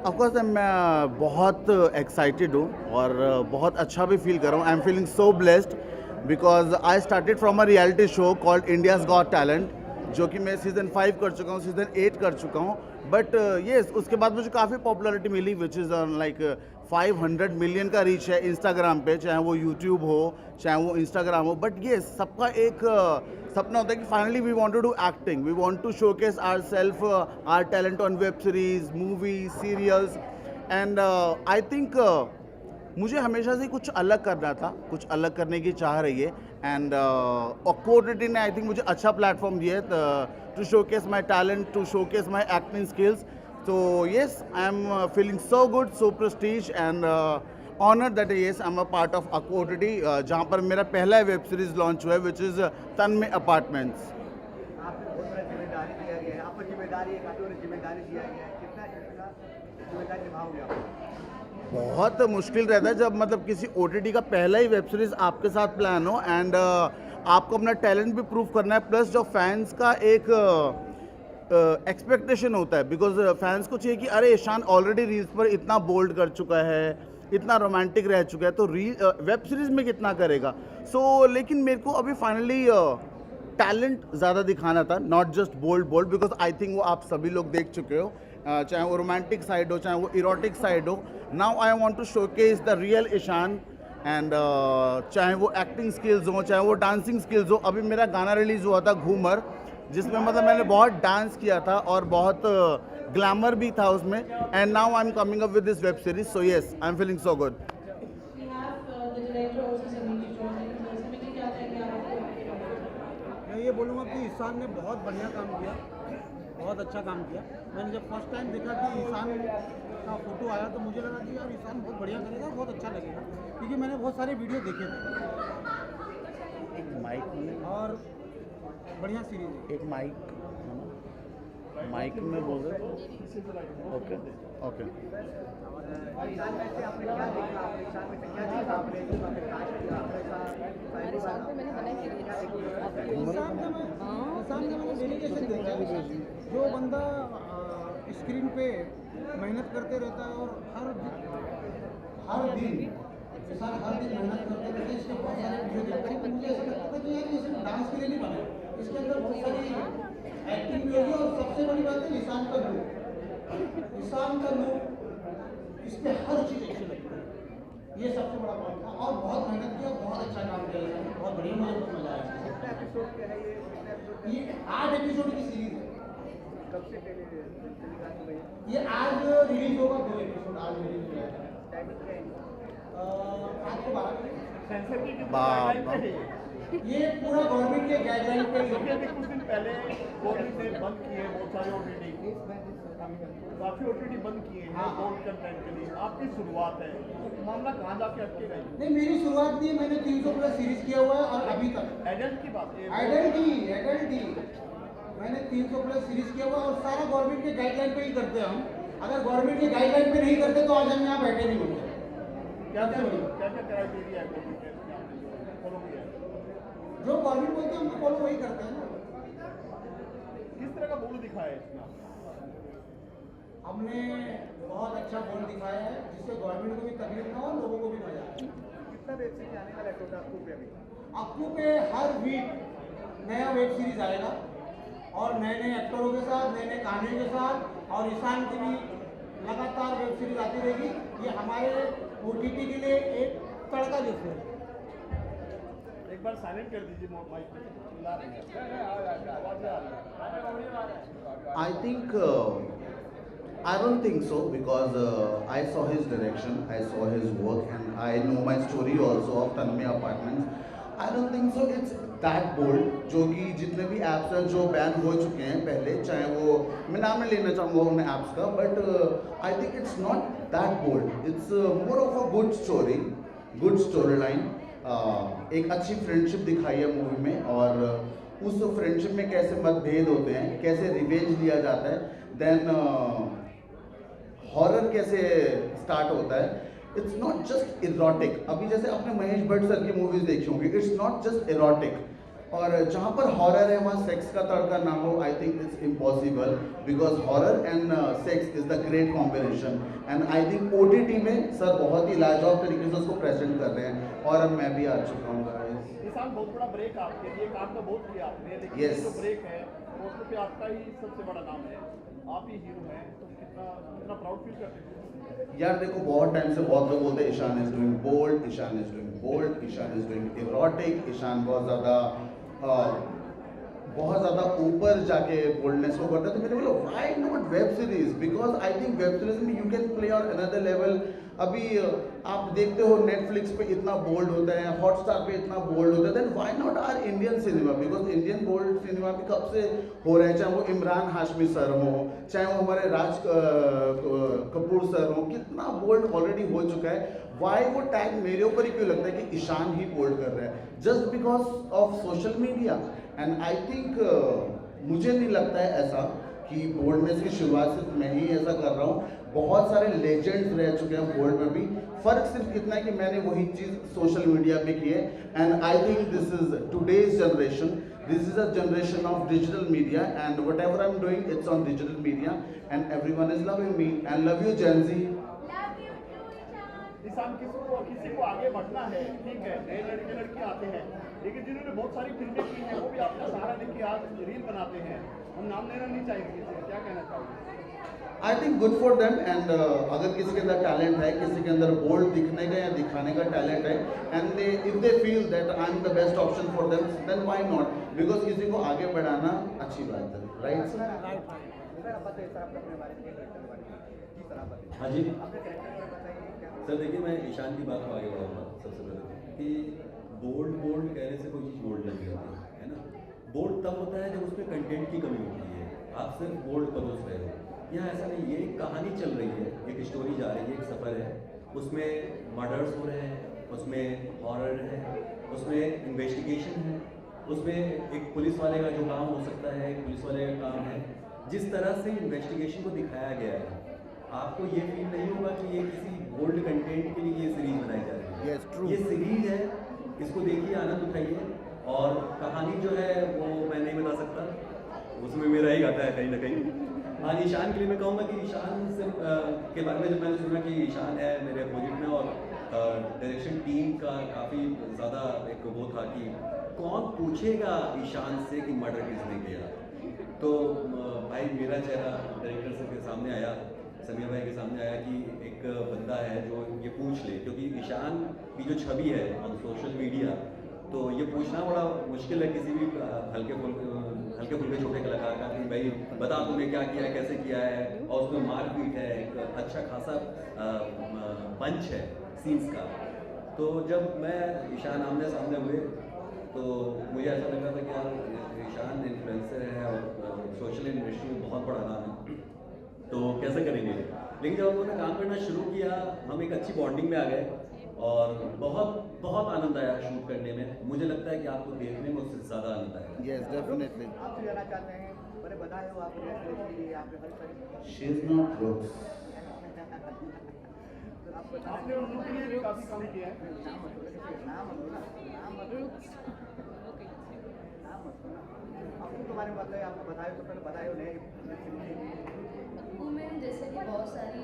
ऑफकोर्स मैं बहुत एक्साइटेड हूँ और बहुत अच्छा भी फील कर रहा हूँ। I am feeling so blessed because I started from a reality show called India's got talent, जो कि मैं सीज़न 5 कर चुका हूँ, सीज़न 8 कर चुका हूँ। बट येस उसके बाद मुझे काफ़ी पॉपुलैरिटी मिली विच इज़ लाइक 500 मिलियन का रीच है इंस्टाग्राम पे, चाहे वो यूट्यूब हो चाहे वो इंस्टाग्राम हो। बट ये सबका एक सपना होता है कि finally we want to do acting, we want to showcase our self, our talent on web series, movies, serials. And I think मुझे हमेशा से कुछ अलग करना था, कुछ अलग करने की चाह रही है। एंड ऑकवर्डिटी ने आई थिंक मुझे अच्छा प्लेटफॉर्म दिया है to showcase my talent, to showcase my acting skills. So yes, I am feeling so good, so prestige and honored that yes, I am a part of Aquodity, जहाँ पर मेरा पहला web series launch हुआ है which is Tanmay apartments. आपको बहुत बड़ा जिम्मेदारी दिया गया है, आपको जिम्मेदारी एक आदमी ने जिम्मेदारी दिया गया है, कितना जिम्मेदारी निभाओगे आप? बहुत मुश्किल रहता है जब मतलब किसी OTT का पहला ही वेब सीरीज आपके साथ प्लान हो एंड आपको अपना टैलेंट भी प्रूव करना है, प्लस जो फैंस का एक एक्सपेक्टेशन होता है बिकॉज फैंस को चाहिए कि अरे ईशान ऑलरेडी रील्स पर इतना बोल्ड कर चुका है, इतना रोमांटिक रह चुका है, तो वेब सीरीज़ में कितना करेगा। लेकिन मेरे को अभी फाइनली टैलेंट ज़्यादा दिखाना था, not just bold because I think वो आप सभी लोग देख चुके हो, चाहे वो रोमांटिक साइड हो चाहे वो इरोटिक साइड हो। Now I want to showcase the real Ishan and चाहे वो एक्टिंग स्किल्स हो चाहे वो डांसिंग स्किल्स हो। अभी मेरा गाना रिलीज़ हुआ था घूमर, जिसमें मतलब मैंने बहुत डांस किया था और बहुत ग्लैमर भी था उसमें। And now I am coming up with this web series, so yes I am feeling so good. मैं ये बोलूँगा कि ईशान ने बहुत बढ़िया काम किया, बहुत अच्छा काम किया। मैंने जब फर्स्ट टाइम देखा कि ईशान का फोटो आया तो मुझे लगा कि यार ईशान बहुत बढ़िया करेगा, बहुत अच्छा लगेगा, क्योंकि मैंने बहुत सारे वीडियो देखे थे। एक माइक और बढ़िया सीरीज है। एक माइक माइक में बोल रहे हो? Okay okay. ईशान में से आपने क्या देखा? ईशान में से क्या देखा आपने? ईशान का मैंने डेडिकेशन देखा है। जो बंदा स्क्रीन पे मेहनत करते रहता है और हर दिन हर दिन मेहनत करते रहते हैं। इसके बहुत सारे वीडियो देखते हैं। मुझे ऐसा लगता था कि यार ये सिर्फ डांस के लिए नहीं बना, इसके अंदर बहुत सारी एक्टिंग भी होगी। और सबसे बड़ी बात है ईशान का लुक, इस पे हर चीज़ अच्छी लगती है। ये सबसे बड़ा पॉइंट था। और बहुत मेहनत किया, बहुत अच्छा काम किया ईशान ने, बहुत बढ़िया, मुझे बहुत मजा आया। ये 8 एपिसोड की सीरीज है। कब से ये आज रिलीज होगा, 2 एपिसोड आज रिलीज हो जाएगा। आज को 12 ये पूरा गवर्नमेंट के गाइडलाइन पे कुछ दिन पहले गवर्नमेंट ने बंद किए बहुत सारे OTT, काफी OTT बंद किए हैं गोल्ड कंटेंट के लिए। आपकी शुरुआत है, मामला कहाँ जाके अटकेगा? नहीं, मेरी शुरुआत नहीं है। मैंने 300+ सीरीज किया हुआ है और अभी तक एडल्ट की बात है, एडल्ट ही मैंने 300+ सीरीज किया हुआ और सारा गवर्नमेंट के गाइडलाइन पे ही करते हैं हम। अगर गवर्नमेंट के गाइडलाइन पे नहीं करते तो आज हम यहाँ बैठे नहीं होते। क्या क्राइटेरिया है फॉलो किया? जो गवर्नमेंट बोलते हैं हम फॉलो वही करते हैं ना। किस तरह का बोल दिखाया है इसमें? हमने बहुत अच्छा बोल दिखाया है जिससे गवर्नमेंट को भी तकलीफ ना हो, लोगों को भी मजा आए। कितना वेब सीरीज आने वाला है टोटल अक्कू पे? अभी अक्कू पे हर वीक नया वेब सीरीज आएगा और नए नए एक्टरों के साथ, नए नए कहानियों के साथ। और ईशान की भी लगातार वेब सीरीज आती रहेगी। ये हमारे OTT के लिए एक तड़का जैसे है। एक बार साइलेंट कर दीजिए माइक पे, चिल्ला रहे हैं। I don't think so because I saw his direction, I saw his work, and I know my story also of Tanmay Apartments. I don't think so it's that bold, जो कि जितने भी ऐप्स हैं जो बैन हो चुके हैं पहले, चाहे वो मैं नाम नहीं लेना चाहूँगा उन ऐप्स का, but I think it's not that bold. It's more of a good story, good storyline. एक अच्छी फ्रेंडशिप दिखाई है मूवी में और उस फ्रेंडशिप में कैसे मतभेद होते हैं, कैसे रिवेंज लिया जाता है, देन हॉरर कैसे स्टार्ट होता है। It's not just erotic. अभी जैसे आपने महेश भट्ट सर की मूवीज देखी होंगी, इट्स नॉट जस्ट इरोटिक। और जहाँ पर हॉरर है वहाँ सेक्स का तड़का ना हो, आई think it's impossible because horror and sex is the great combination. And I think OTT में सर बहुत ही लाजवाब तरीके से उसको प्रेजेंट कर रहे हैं और अब मैं भी आ चुका हूँ। ईशान, बहुत बड़ा ब्रेक आपके लिए, काम तो बहुत किया आपने, लेकिन ये जो ब्रेक है उसमें पे आपका ही सबसे बड़ा नाम है, आप ही हीरो हैं, तो कितना प्राउड फील करते हैं? यार देखो, बहुत टाइम से बहुत लोग बोलते हैं Ishan is doing bold, Ishan is doing bold, Ishan is doing erotic, Ishan बहुत ज़्यादा ऊपर जाके बोल्डनेस को करता है। तो मैंने बोला why not web series, because I think web series में you can play on another level. अभी आप देखते हो नेटफ्लिक्स पे इतना बोल्ड होता है, हॉटस्टार पे इतना बोल्ड होता है, then why not our Indian cinema, because Indian bold cinema भी कब से हो रहे हैं, चाहे वो इमरान हाशमी सर हो, चाहे वो हमारे राज कपूर सर हो, कितना बोल्ड ऑलरेडी हो चुका है। वाई वो टैग मेरे ऊपर ही क्यों लगता है कि ईशान ही बोल्ड कर रहा है, just because of social media? And I think मुझे नहीं लगता है ऐसा कि बोल्डनेस की शुरुआत सिर्फ मैं ही ऐसा कर रहा हूँ। बहुत सारे लेजेंड्स रह चुके हैं बोल्ड में भी, फ़र्क सिर्फ इतना है कि मैंने वही चीज़ सोशल मीडिया पे की है। And I think this is today's generation, this is a generation of digital media and whatever I am doing it's on digital media and everyone is loving me and love you Gen Z. Ishaan, किसी को आगे बढ़ना है, ठीक है, नए लड़के आते हैं, लेकिन जिन्होंने बहुत सारी फिल्में की हैं वो भी आपका सहारा लेके आज रील बनाते हैं, हम नाम लेना नहीं चाहेंगे किसी, क्या कहना चाहोगे? I think good for them. And अगर किसी के अंदर टैलेंट है, किसी के अंदर बोल्ड दिखने का या दिखाने का टैलेंट है, and they if they feel that I am the best option for them, then why not, because किसी को आगे बढ़ाना अच्छी बात है, राइट? हाँ जी सर, देखिए मैं ईशान की बात को आगे बढ़ाऊंगा। सबसे पहले कि बोल्ड कहने से कोई चीज़ बोल्ड नहीं होती है ना। बोल्ड तब होता है जब उसमें कंटेंट की कमी होती है, आप सिर्फ बोल्ड परोस रहे हो। यहाँ ऐसा नहीं, ये एक कहानी चल रही है, एक स्टोरी जा रही है, एक सफ़र है, उसमें मर्डर्स हो रहे हैं, उसमें हॉरर है, उसमें इन्वेस्टिगेशन है, उसमें एक पुलिस वाले का जो काम हो सकता है, एक पुलिस वाले का काम है जिस तरह से इन्वेस्टिगेशन को दिखाया गया है, आपको ये फील नहीं होगा कि ये किसी गोल्ड कंटेंट के लिए ये सीरीज बनाई जा रही है। Yes, true. ये सीरीज है, इसको देखिए, आनंद उठाइए। और कहानी जो है वो मैं नहीं बता सकता, उसमें मेरा ही घाटा है कहीं ना कहीं। हाँ, ईशान के लिए मैं कहूँगा कि ईशान से के बारे में जब मैंने सुना कि ईशान है मेरे अपोजिट में, और डायरेक्शन टीम का काफ़ी ज़्यादा एक वो था कि कौन पूछेगा ईशान से कि मर्डर किसने किया। तो भाई मेरा चेहरा डायरेक्टर के सामने आया, समीर भाई के सामने आया कि एक बंदा है जो ये पूछ ले, क्योंकि ईशान की जो छवि है ऑन सोशल मीडिया, तो ये पूछना बड़ा मुश्किल है किसी भी हल्के फुल्के छोटे कलाकार का कि भाई बता तूने क्या किया है, कैसे किया है, और उसमें मारपीट है, एक अच्छा खासा पंच है सीन्स का। तो जब मैं ईशान आमने सामने हुए तो मुझे ऐसा लगा था कि यार ईशान इन्फ्लुएंसर है और सोशल इंडस्ट्री में बहुत बड़ा नाम है, तो कैसे करेंगे। लेकिन जब उन्होंने काम करना शुरू किया, हम एक अच्छी बॉन्डिंग में आ गए और बहुत बहुत आनंद आया शूट करने में। मुझे लगता है कि आपको देखने में उससे ज़्यादा आनंद आएगा। Yes, definitely. आप जाना चाहते हैं, बड़े बधाई हो आपको आपके हर तरह। She is not Brooks. आपने उनके लिए भी काफ़ी काम किया है। आपको तुम्हारे मतलब आपको बधाई तो पहले बधाई हो अक्कू में जैसे कि बहुत सारी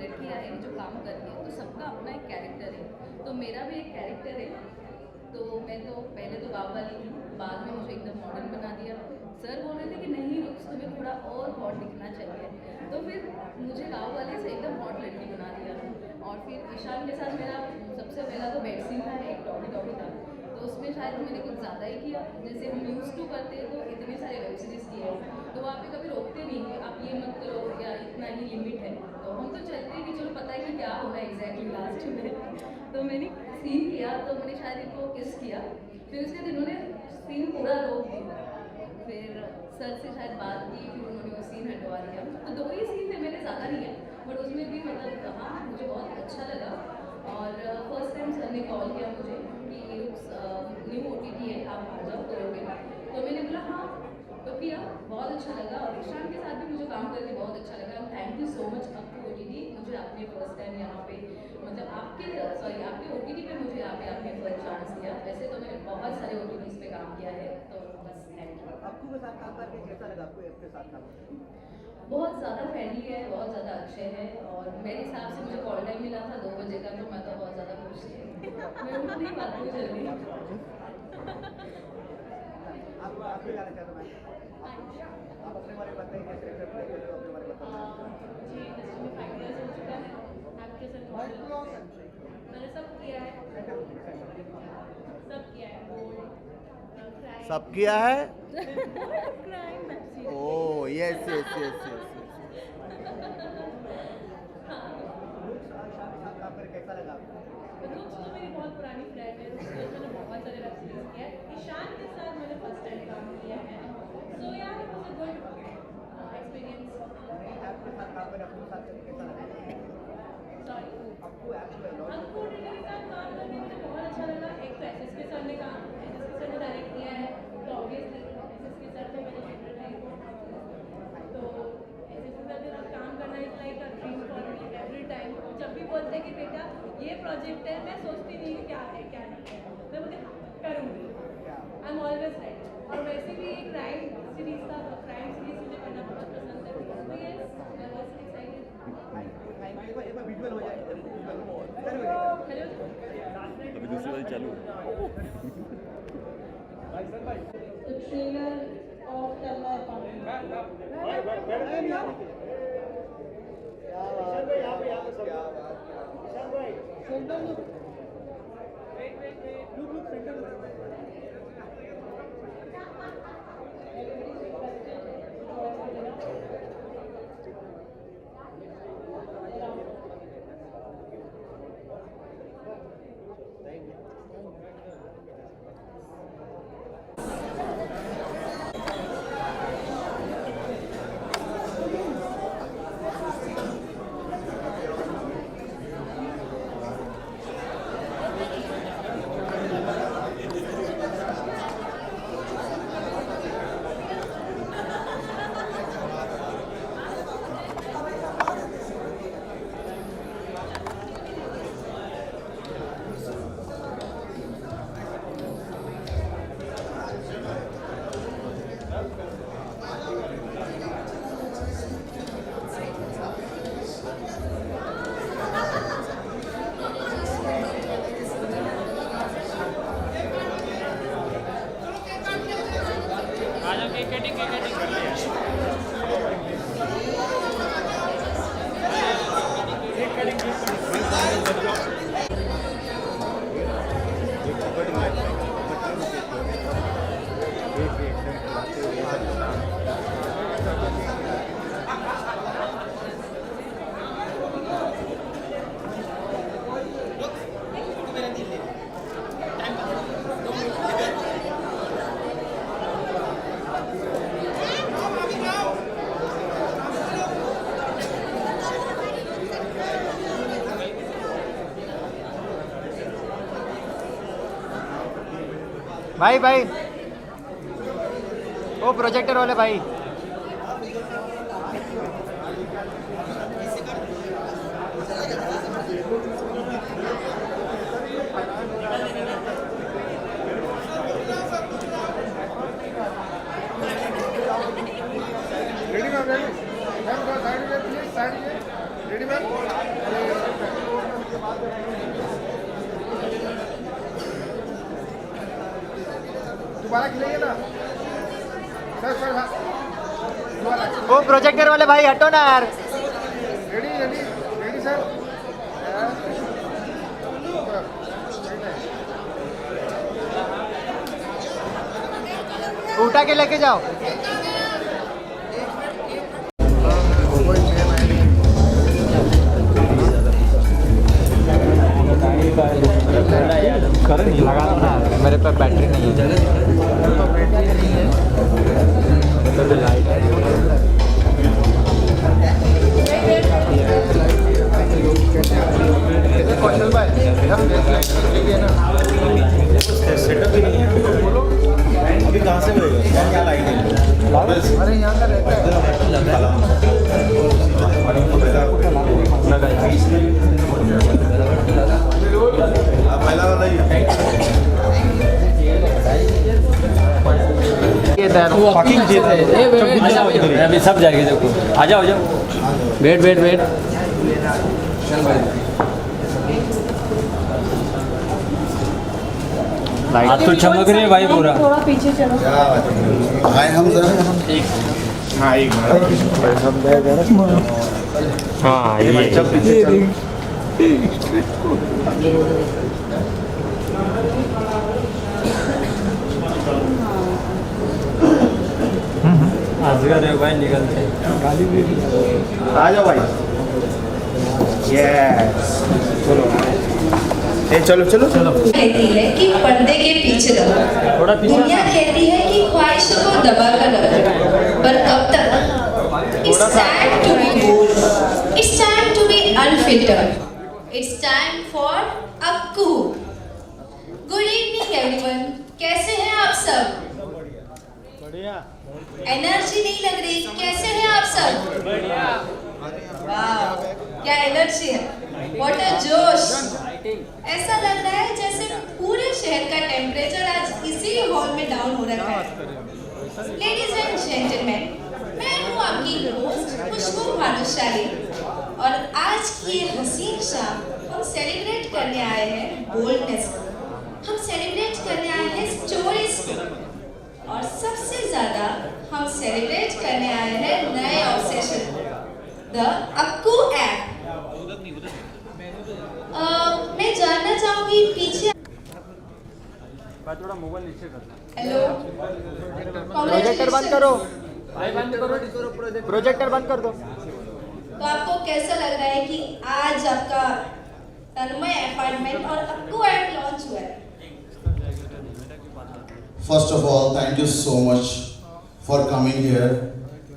लड़कियाँ हैं जो काम करती हैं, तो सबका अपना एक कैरेक्टर है। तो मेरा भी एक कैरेक्टर है। तो मैं तो पहले तो गाँव वाली थी, बाद में मुझे एकदम मॉडर्न बना दिया। सर बोल रहे थे कि नहीं रुक्स, तुम्हें थोड़ा और हॉट दिखना चाहिए, तो फिर मुझे गाँव वाले से एकदम हॉट लड़की बना दिया। और फिर ईशान के साथ मेरा सबसे पहला तो बेड सीन था, एक टॉकी टॉकी था, तो उसमें शायद मैंने कुछ ज़्यादा ही किया। जैसे हम यूज़ टू करते हैं तो इतने सारे वेब सीरीज़ किए हैं, तो वहाँ पे कभी रोकते नहीं कि आप ये मत करो या इतना ही लिमिट है। तो हम तो चलते हैं कि चलो पता है कि क्या होगा एग्जैक्टली लास्ट में। तो मैंने सीन किया, तो मैंने शायद इनको किस किया, फिर उसके बाद इन्होंने सीन पूरा रोक दिया। फिर सर से शायद बात की, फिर उन्होंने वो सीन हटवा दिया। तो 2 ही सीन थे मेरे, ज़्यादा नहीं है, बट उसमें भी मतलब हाँ मुझे बहुत अच्छा लगा। और फर्स्ट टाइम सर ने कॉल किया मुझे कि न्यू OTT है, आप आ जाओ करोगे। तो मैंने बोला हाँ, तो किया, बहुत अच्छा लगा। और ईशान के साथ भी मुझे काम करके बहुत अच्छा लगा। Thank you so much Akku OTT, मुझे आपने फर्स्ट टाइम यहाँ पे मतलब आपके OTT पे मुझे यहाँ पे आपने फर्स्ट चांस दिया। वैसे तो मैंने बहुत सारे OTTs पे काम किया है, तो बस थैंक यू। अक्कू के साथ काम करके कैसा लगा आपको? आपके साथ काम बहुत ज़्यादा फ्रेंडली है, बहुत ज़्यादा अच्छे हैं, और मेरे हिसाब से मुझे कॉल टाइम मिला था 2 बजे का, तो मैं तो बहुत ज़्यादा खुश थी। मैं उठ नहीं पाती हूँ जल्दी। आप भी जाना चाहते हैं? आप अपने बारे में बताइए, कैसे कैसे प्ले करते हो, अपने बारे में बताइए। जी, इंडस्ट्री में 5 years हो चुका है, एक्ट्रेस एंड मॉडल मैंने सब किया है, सब किया है। Crime web series. Oh yes yes yes yes. कैसा लगा आपको? रुक्स तो मेरी बहुत पुरानी फ्रेंड है, उसके साथ मैंने बहुत सारे वेब सीरीज किया है। ईशान के साथ मैंने फर्स्ट टाइम काम किया है, सो यार it was a good experience. आपके साथ काम करके अपने साथ कैसा लगा? सॉरी, आपको अक्कू के साथ काम करके मुझे बहुत अच्छा लगा। एक तो SSK सर ने डायरेक्ट किया है, तो ऑब्वियसली SSK सर तो मेरे फेवरेट है, तो SSK सर के साथ काम करना is like a dream for me every time. जब भी बोलते हैं कि बेटा ये प्रोजेक्ट है, मैं सोचती नहीं कि क्या है क्या नहीं है, मैं बोलती करूँगी, आई एम ऑलवेज रेडी। और वैसे भी एक क्राइम सीरीज था, तो क्राइम सीरीज मुझे करना बहुत पसंद है, तो yes I was excited. Visual हो जाए, अभी दूसरी वाली चालू The trailer of Thelma भाई भाई वो प्रोजेक्टर वाले भाई ready ma'am ready ma'am side में प्लीज साइड में रेडी मैम दोबारा खिलाइए ना सर सर हाँ दोबारा वो प्रोजेक्टर वाले भाई हटो ना यार रेडी रेडी रेडी सर उठा के लेके जाओ लगा दो ना मेरे पे बैटरी नहीं है तो लाइट सेटअप ही नहीं है अभी कहाँ से मिलेगा क्या लाइट है अरे यहाँ का पहला वाला ही अभी सब जाएगी देखो आ जाओ वेट वेट वेट हाथ तो चमक रही है भाई पूरा थोड़ा पीछे चलो हाय हम जरा हाँ एक हाँ आजगर है भाई निकलते गाली भी आ जाओ भाई यस चलो चलो चलो चलो कहती है कि पर्दे के पीछे रहो दुनिया कहती है कि ख्वाहिशों को दबा कर रखो पर कब तक it's time to be bold it's time to be unfiltered it's time for Akku good evening everyone कैसे हैं आप सब बढ़िया एनर्जी नहीं लग रही कैसे हैं आप सब बढ़िया वाह क्या एनर्जी है व्हाट अ जोश ऐसा लग रहा है जैसे पूरे शहर का टेम्परेचर आज इसी हॉल में डाउन हो रखा है लेडीज एंड जेंटलमैन मैं हूँ आपकी होस्ट खुशबू भानुशाली और आज की ये हसीन शाम हम सेलिब्रेट करने आए हैं बोल्डनेस हम सेलिब्रेट करने आए हैं स्टोरीज को और सबसे ज्यादा हम सेलिब्रेट करने आए हैं नए ऑब्सेशन द अक्कू ऐप मैं जानना चाहूंगी पीछे थोड़ा मोबाइल नीचे कर हेलो प्रोजेक्टर बंद करो भाई बंद करो प्रोजेक्टर बंद कर दो तो आपको कैसा लग रहा है कि आज आपका तन्मय अपार्टमेंट और अक्कू ऐप लॉन्च हुआ है First of all, thank you so much for coming here.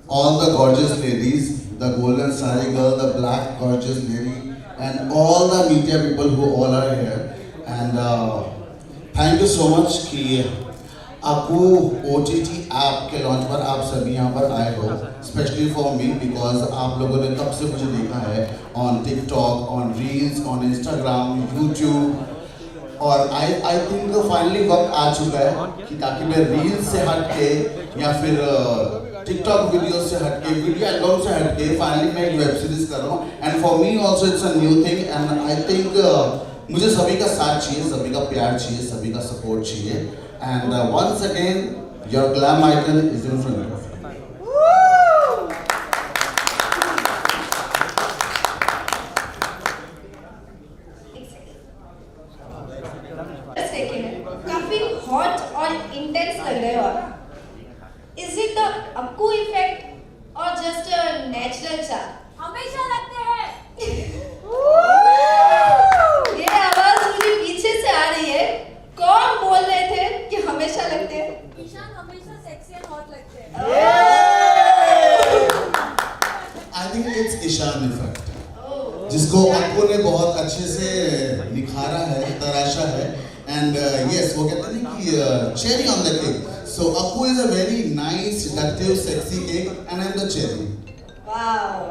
All the gorgeous ladies, the golden sari girl, the black gorgeous lady, and all the media people who all are here. And thank you so much कि Akku OTT app के launch पर आप सभी यहाँ पर आए हो, especially for me because आप लोगों ने तब से मुझे देखा है on TikTok, on Reels, on Instagram, YouTube. और आई थिंक फाइनली वक्त आ चुका है कि ताकि मैं रील से हट के या फिर टिकटॉक वीडियो से हट के वीडियो एल्बम से हट के फाइनली मैं एक वेब सीरीज कर रहा हूँ and for me also it's a new thing and I think मुझे सभी का साथ चाहिए, सभी का प्यार चाहिए, सभी का सपोर्ट चाहिए and once again Your glam icon is in front of you. काफी हॉट और इंटेंस लग रहे हो आप. Is it the Akku effect or just a natural charm? हमेशा लगते हैं. ये आवाज मुझे पीछे से आ रही है. कौन बोल रहे थे कि हमेशा लगते हैं? ईशान हमेशा सेक्सी एंड हॉट लगते हैं. I think it's Ishan effect, जिसको अक्कू ने बहुत अच्छे से निखारा है, तराशा है. And yes, वो कहते हैं कि cherry on the cake. So Akku is a very nice, seductive, sexy cake, and I'm the cherry. Wow.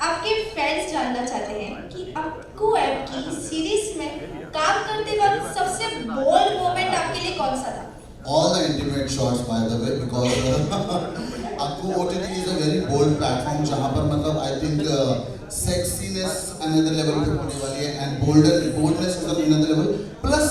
आपके फैंस जानना चाहते हैं कि अक्कू ऐप की सीरीज में काम करते वक्त सबसे बोल्ड मोमेंट आपके लिए कौन सा था? All the intimate shots, by the way, because Akku OTT is a very bold platform, जहाँ पर मतलब I think sexiness another level पे होने वाली है, and boldness is another level. Plus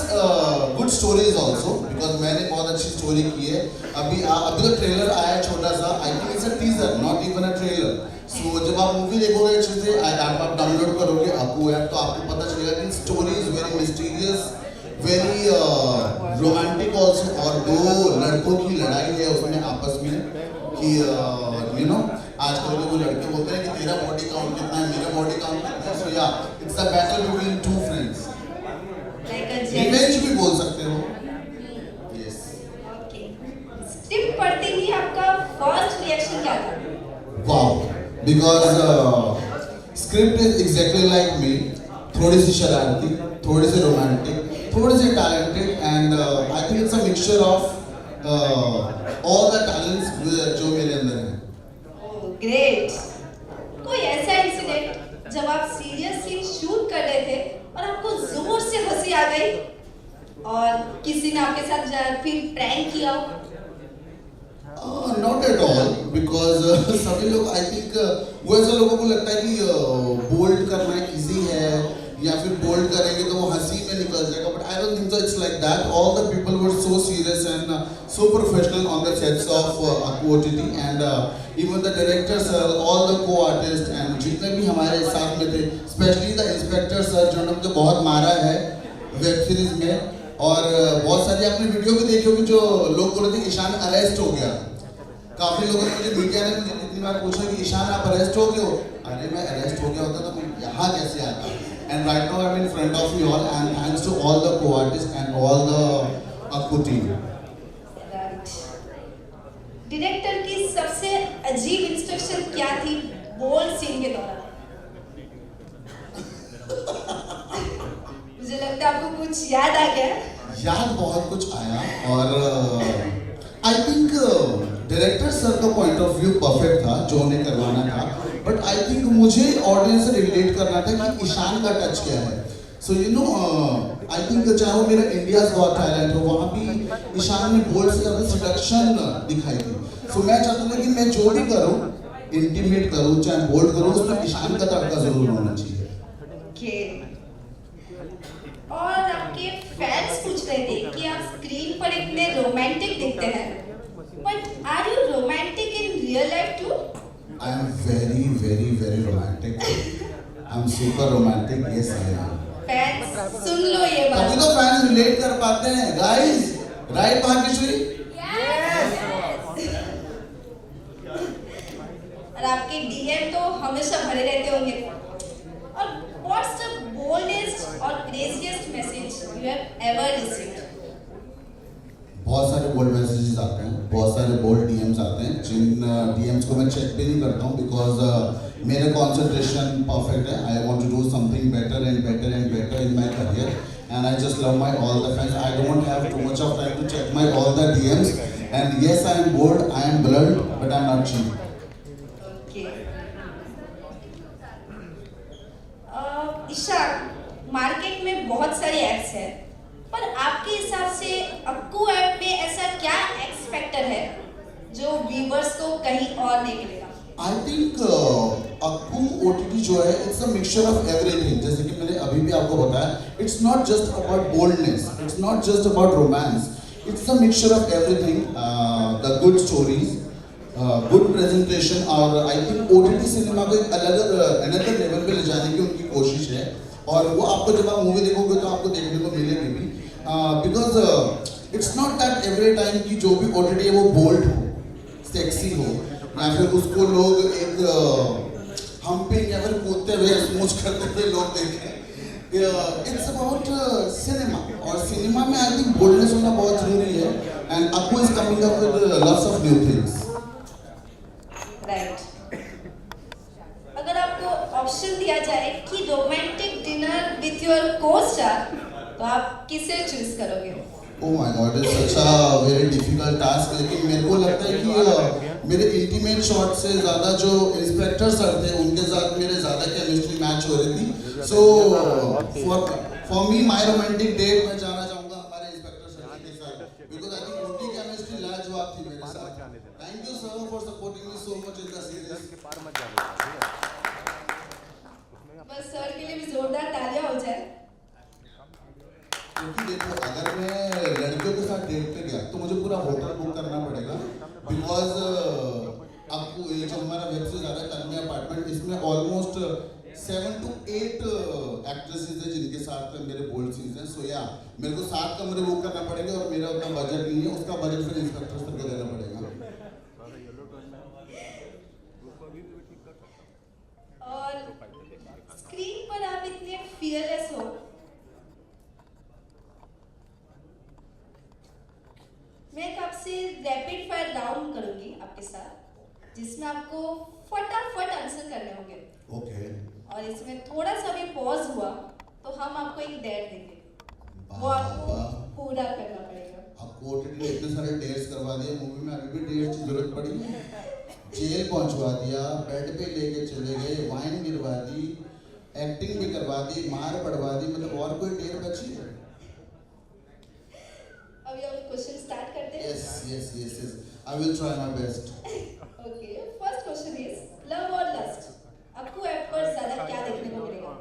good stories also, because मैंने बहुत अच्छी स्टोरी की है. अभी तो ट्रेलर आया छोटा सा. I think it's a teaser, not even a trailer. So जब आप मूवी देखोगे अच्छे से, आप डाउनलोड करोगे Akku ऐप, तो आपको पता चलेगा कि story is very mysterious, very romantic also. और दो लड़कों की लड़ाई है उसमें आपस में कि यू नो आजकल के वो लड़के बोलते हैं कि तेरा बॉडी काउंट कितना है, मेरा बॉडी काउंट कितना है. सो या it's a battle between two friends. Revenge भी बोल सकते हो. यस. स्क्रिप्ट पढ़ते ही आपका फर्स्ट रिएक्शन क्या था? Wow, because script is exactly like me. थोड़ी सी शरारती, थोड़ी सी रोमांटिक, थोड़ी सी talented, and I think it's a mixture of all the talents जो मेरे अंदर है. ग्रेट. कोई ऐसा इंसिडेंट जब आप सीरियस सीन शूट कर रहे थे और आपको जोर से हंसी आ गई और किसी ने आपके साथ फिर प्रैंक किया हो? नॉट एट ऑल, बिकॉज सभी लोग आई थिंक वो ऐसे लोगों को लगता है कि बोल्ड करना इजी है या फिर बोल्ड करेंगे तो वो हंसी में निकल जाएगा. But I don't think so. It's like that. All the people were so serious and so professional on the sets of Akku OTT, and even the directors, all the co-artists, and जितने भी हमारे साथ में थे, especially the inspector sir जिन्होंने मुझे बहुत मारा है वेब सीरीज में. और बहुत सारी आपने वीडियो भी देखी होगी जो लोग बोल रहे थे ईशान अरेस्ट हो गया. काफी लोगों ने मुझे, मीडिया ने मुझे कितनी बार पूछा कि ईशान आप अरेस्ट हो गए हो. अरे मैं अरेस्ट हो गया होता तो मैं यहाँ कैसे आता. And right now I'm in front of you all, and thanks to all the co-artists and all the Akku team. Director की सबसे अजीब इंस्ट्रक्शन क्या थी बोल्ड सीन के दौरान? मुझे लगता है आपको कुछ याद आ गया. याद बहुत कुछ आया, और आई थिंक डायरेक्टर सर का पॉइंट ऑफ व्यू परफेक्ट था जो उन्हें करवाना था. बट आई थिंक मुझे ऑडियंस से रिलेट करना था कि ईशान का टच क्या है. So you know I think चाहे वो मेरा इंडियाज गॉट टैलेंट हो, वहाँ भी ईशान ने बोल्ड से ज़्यादा सिडक्शन दिखाई थी. सो मैं चाहता था कि मैं जो भी करूँ, इंटीमेट करूँ चाहे बोल्ड करूँ, उसमें ईशान का तड़का जरूर होना चाहिए. और आपके फैंस पूछ रहे थे कि आप स्क्रीन पर इतने रोमांटिक दिखते हैं, but are you romantic in real life too? I am very, very, very romantic. I am super romantic. Yes, I am. Fans सुन लो ये बात. तभी तो फैंस रिलेट कर पाते हैं, guys. Right, भाग्यश्री? Yes. और आपके डीएम तो हमेशा भरे रहते होंगे. और what's the boldest or craziest message you have ever received? बहुत सारे बोल्ड मैसेजेस आते हैं, बहुत सारे बोल्ड डीएम्स आते हैं, जिन डीएम्स को मैं चेक भी नहीं करता हूँ, बिकॉज मेरा कॉन्सेंट्रेशन परफेक्ट है. I want to do something better and better and better in my career, and I just love my all the fans. I don't have too much of time to check my all the DMs, and yes I am bold, I am blood, but I am not cheap. Ishan, market में बहुत सारे apps हैं, पर आपके हिसाब से Akku app में ऐसा क्या एक्स फैक्टर है जो व्यूअर्स को कहीं और नहीं मिलेगा? आई थिंक Akku OTT जो है, it's a mixture of everything. जैसे कि मैंने अभी भी आपको बताया, it's not just about boldness, it's not just about romance, It's a mixture of everything, the good stories, good presentation, और I think OTT सिनेमा को एक अलग another level पे ले जाने की उनकी कोशिश है, और वो आपको जब आप मूवी देखोगे तो आपको देखने को मिलेगी भी, because it's not that every time कि जो भी OTT है वो bold हो, sexy हो, या फिर उसको लोग एक हम्पिंग या फिर कूदते हुए स्मूच करते हुए लोग देखें. It's about cinema, और सिनेमा में I think boldness होना बहुत जरूरी है, and Akku is coming up with lots of new things. Right. अगर आपको ऑप्शन दिया जाए कि romantic dinner with your co-star, तो आप किसे चूज करोगे? Oh my God, it's such a very difficult task. लेकिन मेरे को लगता है कि मेरे इंटीमेट शॉट से ज़्यादा जो इंस्पेक्टर सर थे उनके साथ मेरे ज़्यादा केमिस्ट्री मैच हो रही थी. So for me, my romantic date मैं जाना चाहूँगा हमारे इंस्पेक्टर सर के साथ, because I think उनकी केमिस्ट्री लाजवाब थी मेरे साथ. Thank you sir for supporting me so much in the series. बस सर के लिए भी जोरदार तालियां हो जाए. क्योंकि देखो अगर मैं लड़कियों के साथ डेट पे गया तो मुझे पूरा होटल बुक करना पड़ेगा, बिकॉज आपको ये जो हमारा वेब सीरीज आ रहा है तन्मय अपार्टमेंट, इसमें ऑलमोस्ट 7 to 8 एक्ट्रेसेस हैं जिनके साथ मेरे बोल्ड सीन्स हैं. सो या मेरे को 7 कमरे बुक करना पड़ेगा और मेरा उतना बजट नहीं है, उसका बजट फिर इंस्पेक्टर सर को देना पड़ेगा. और स्क्रीन पर आप इतने फियरलेस हो, मैं एक आपसे रैपिड फायर राउंड करूंगी आपके साथ, जिसमें आपको फटाफट आंसर करने होंगे. ओके. और इसमें थोड़ा सा भी पॉज हुआ तो हम आपको एक डेट देंगे, वो आपको पूरा करना पड़ेगा. आपको OTT ने इतने सारे डेट्स करवा दिए, मूवी में अभी भी डेट्स की जरूरत पड़ी, जेल पहुंचवा दिया, बेड पे लेके चले गए, वाइन गिरवा दी, एक्टिंग भी करवा दी, मार पड़वा दी, मतलब और कोई डेट बची है? अभी हम क्वेश्चन स्टार्ट करते हैं. Yes. I will try my best. Okay, first question is love or lust? आपको ऐप पर ज़्यादा क्या देखने को मिलेगा?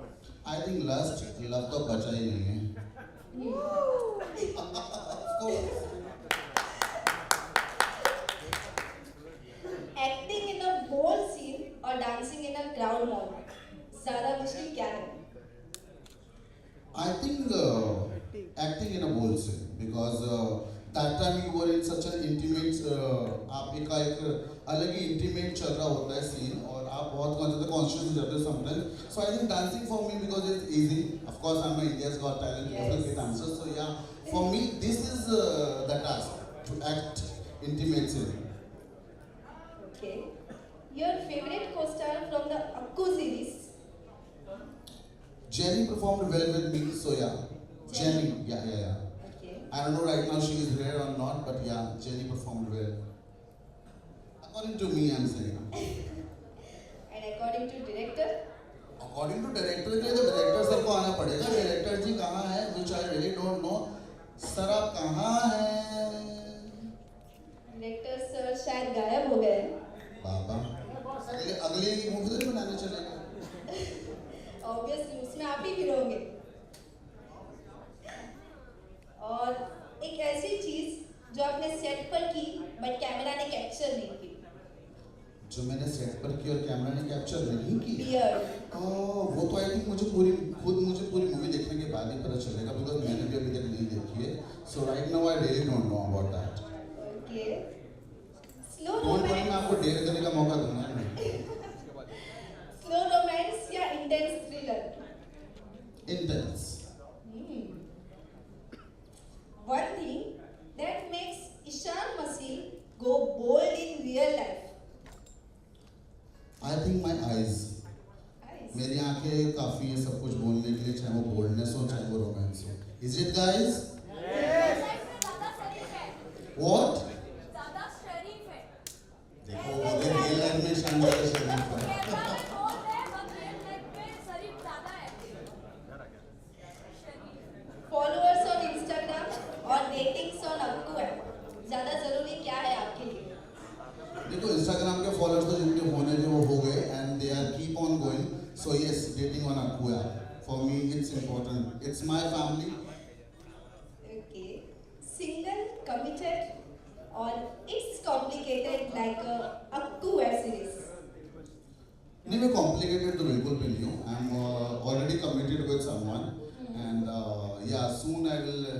I think lust, love तो बचा ही नहीं है. Acting in a bold scene और dancing in a crowd mall, ज़्यादा मुश्किल क्या है? I think acting in a bold scene, because that time you were in such an intimate, आपका एक अलग ही intimate चल रहा होता है scene, और आप बहुत conscious हो जाते हो sometimes. So I think dancing for me, because it's easy. Of course, I'm a India's Got Talent, you have to get answers. So yeah, for me this is the task, to act intimate scene. Okay, your favorite co-star from the Akku series? Jenny performed well with me, so yeah. Jenny, yeah. Okay. I don't know right now she is here or not, but yeah, Jenny performed well. According to me, I'm saying. And according to director? According to director, के लिए तो director sir को आना पड़ेगा. Director जी कहाँ हैं? Which I really don't know. Sir आप कहाँ हैं? Director सर शायद गायब हो गए. बाबा. अगली मूवी तो बनाने चलेगा. Obviously उसमें आप ही हीरो होंगे. और एक ऐसी चीज जो आपने सेट पर की बट कैमरा ने कैप्चर नहीं की. जो मैंने सेट पर की और कैमरा ने कैप्चर नहीं की? Beard. वो तो आई थिंक मुझे पूरी मूवी देखने के बाद ही पता चलेगा, बिकॉज मैंने भी अभी तक नहीं देखी है. So right now I really don't know about that. Okay. Slow romance मैं आपको डेयर करने का मौका दूंगा. स्लो रोमांस या intense thriller? Intense. One thing that makes Ishan Masil go bold in real life? I think my eyes. मेरी आंखें काफी है सब कुछ बोलने के लिए, चाहे वो बोल्डनेस हो चाहे वो रोमांस हो. Is it guys? Yes. What? देखो अगर रियल लाइफ में शान ज़्यादा शरीफ है. Followers on Instagram और ratings on Akku app, ज़्यादा जरूरी क्या है आपके लिए? देखो इंस्टाग्राम के फॉलोअर्स तो जिनके होने थे वो हो गए, and they are keep on going. So yes, dating on Akku app. For me, it's important. It's my family. Okay. Single, like Akku web series? नहीं मैं complicated तो बिल्कुल भी नहीं हूँ. I'm already committed with someone and yeah soon I will let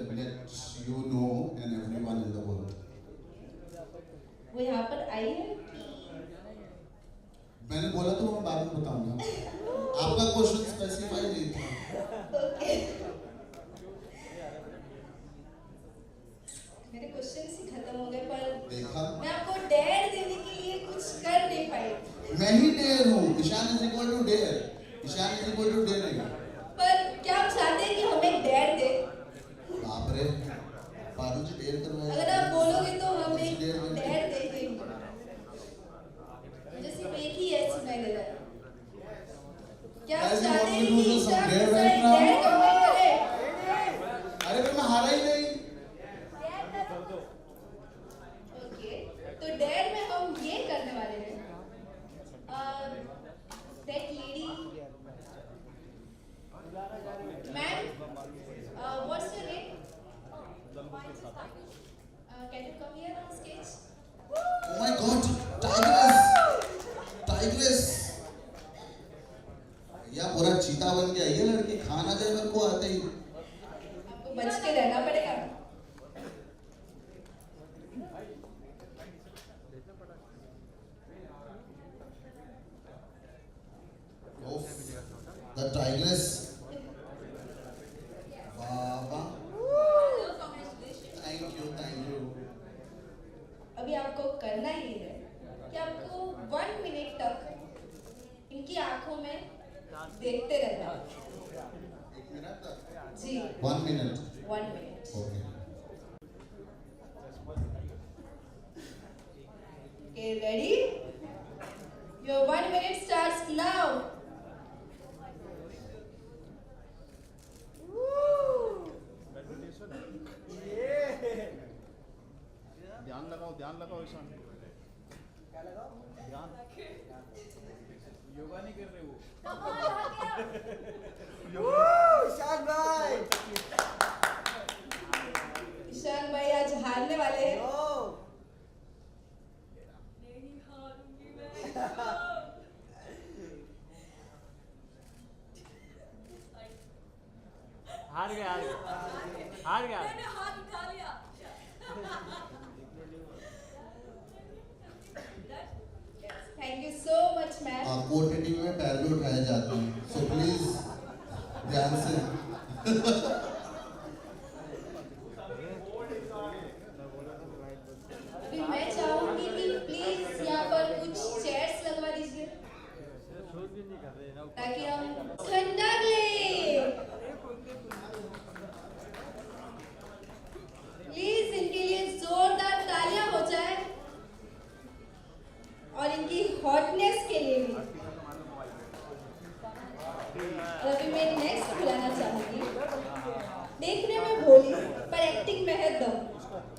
you know and everyone in the world. वो यहाँ पर आई है? मैंने बोला तो मैं बाद में बताऊंगा. आपका क्वेश्चन स्पेसिफाई नहीं था. Okay. मेरे क्वेश्चंस ही खत्म हो गए पर देखा? मैं आपको डेयर देने के लिए कुछ कर नहीं पाई. मैं ही डेयर हूँ. Ishan is equal to dare. Ishan is equal to daring. पर क्या आप चाहते हैं कि हमें डेयर दे? बाप रे. बादल जी डेयर करवाए. अगर आप बोलोगे तो हम एक डेयर दे देंगे. मुझे सिर्फ एक ही यस सुनाई दे रहा है. क्या आप चाहते हैं कि ईशान के साथ डेयर कंप्लीट करे? अरे मैं हारा ही नहीं. ओके तो डेयर में हम ये करने वाले हैं. That lady, ma'am, what's your name? Can you come here on stage? Oh my God, tigress, tigress. या पूरा चीता बन के आई है लड़की. खाना जाए मेरे को आते ही. आपको बच के रहना पड़ेगा. The tigress. Baba. Thank you. अभी आपको करना ये है कि आपको 1 मिनट तक इनकी आंखों में देखते रहना. 1 मिनट तक. जी. 1 minute. 1 minute. Okay. Okay, ready? Your 1 minute starts now. ध्यान लगाओ ईशान. क्या लगाओ? ध्यान. योगा नहीं कर रहे वो. ईशान भाई. ईशान भाई आज हारने वाले हैं. नहीं हारूंगी मैं. हार गया. मैंने हाथ उठा लिया. Thank you so much, ma'am. Court TV में पैर भी उठाए जाते हैं. So please ध्यान से. अभी मैं चाहूंगी कि प्लीज यहाँ पर कुछ चेयर्स लगवा दीजिए ताकि हम ठंडा ले. प्लीज इनके लिए जोरदार तालियां हो जाए और इनकी हॉटनेस के लिए भी. और अभी मैं नेक्स्ट बुलाना चाहूंगी. देखने में भोली पर एक्टिंग में है दम.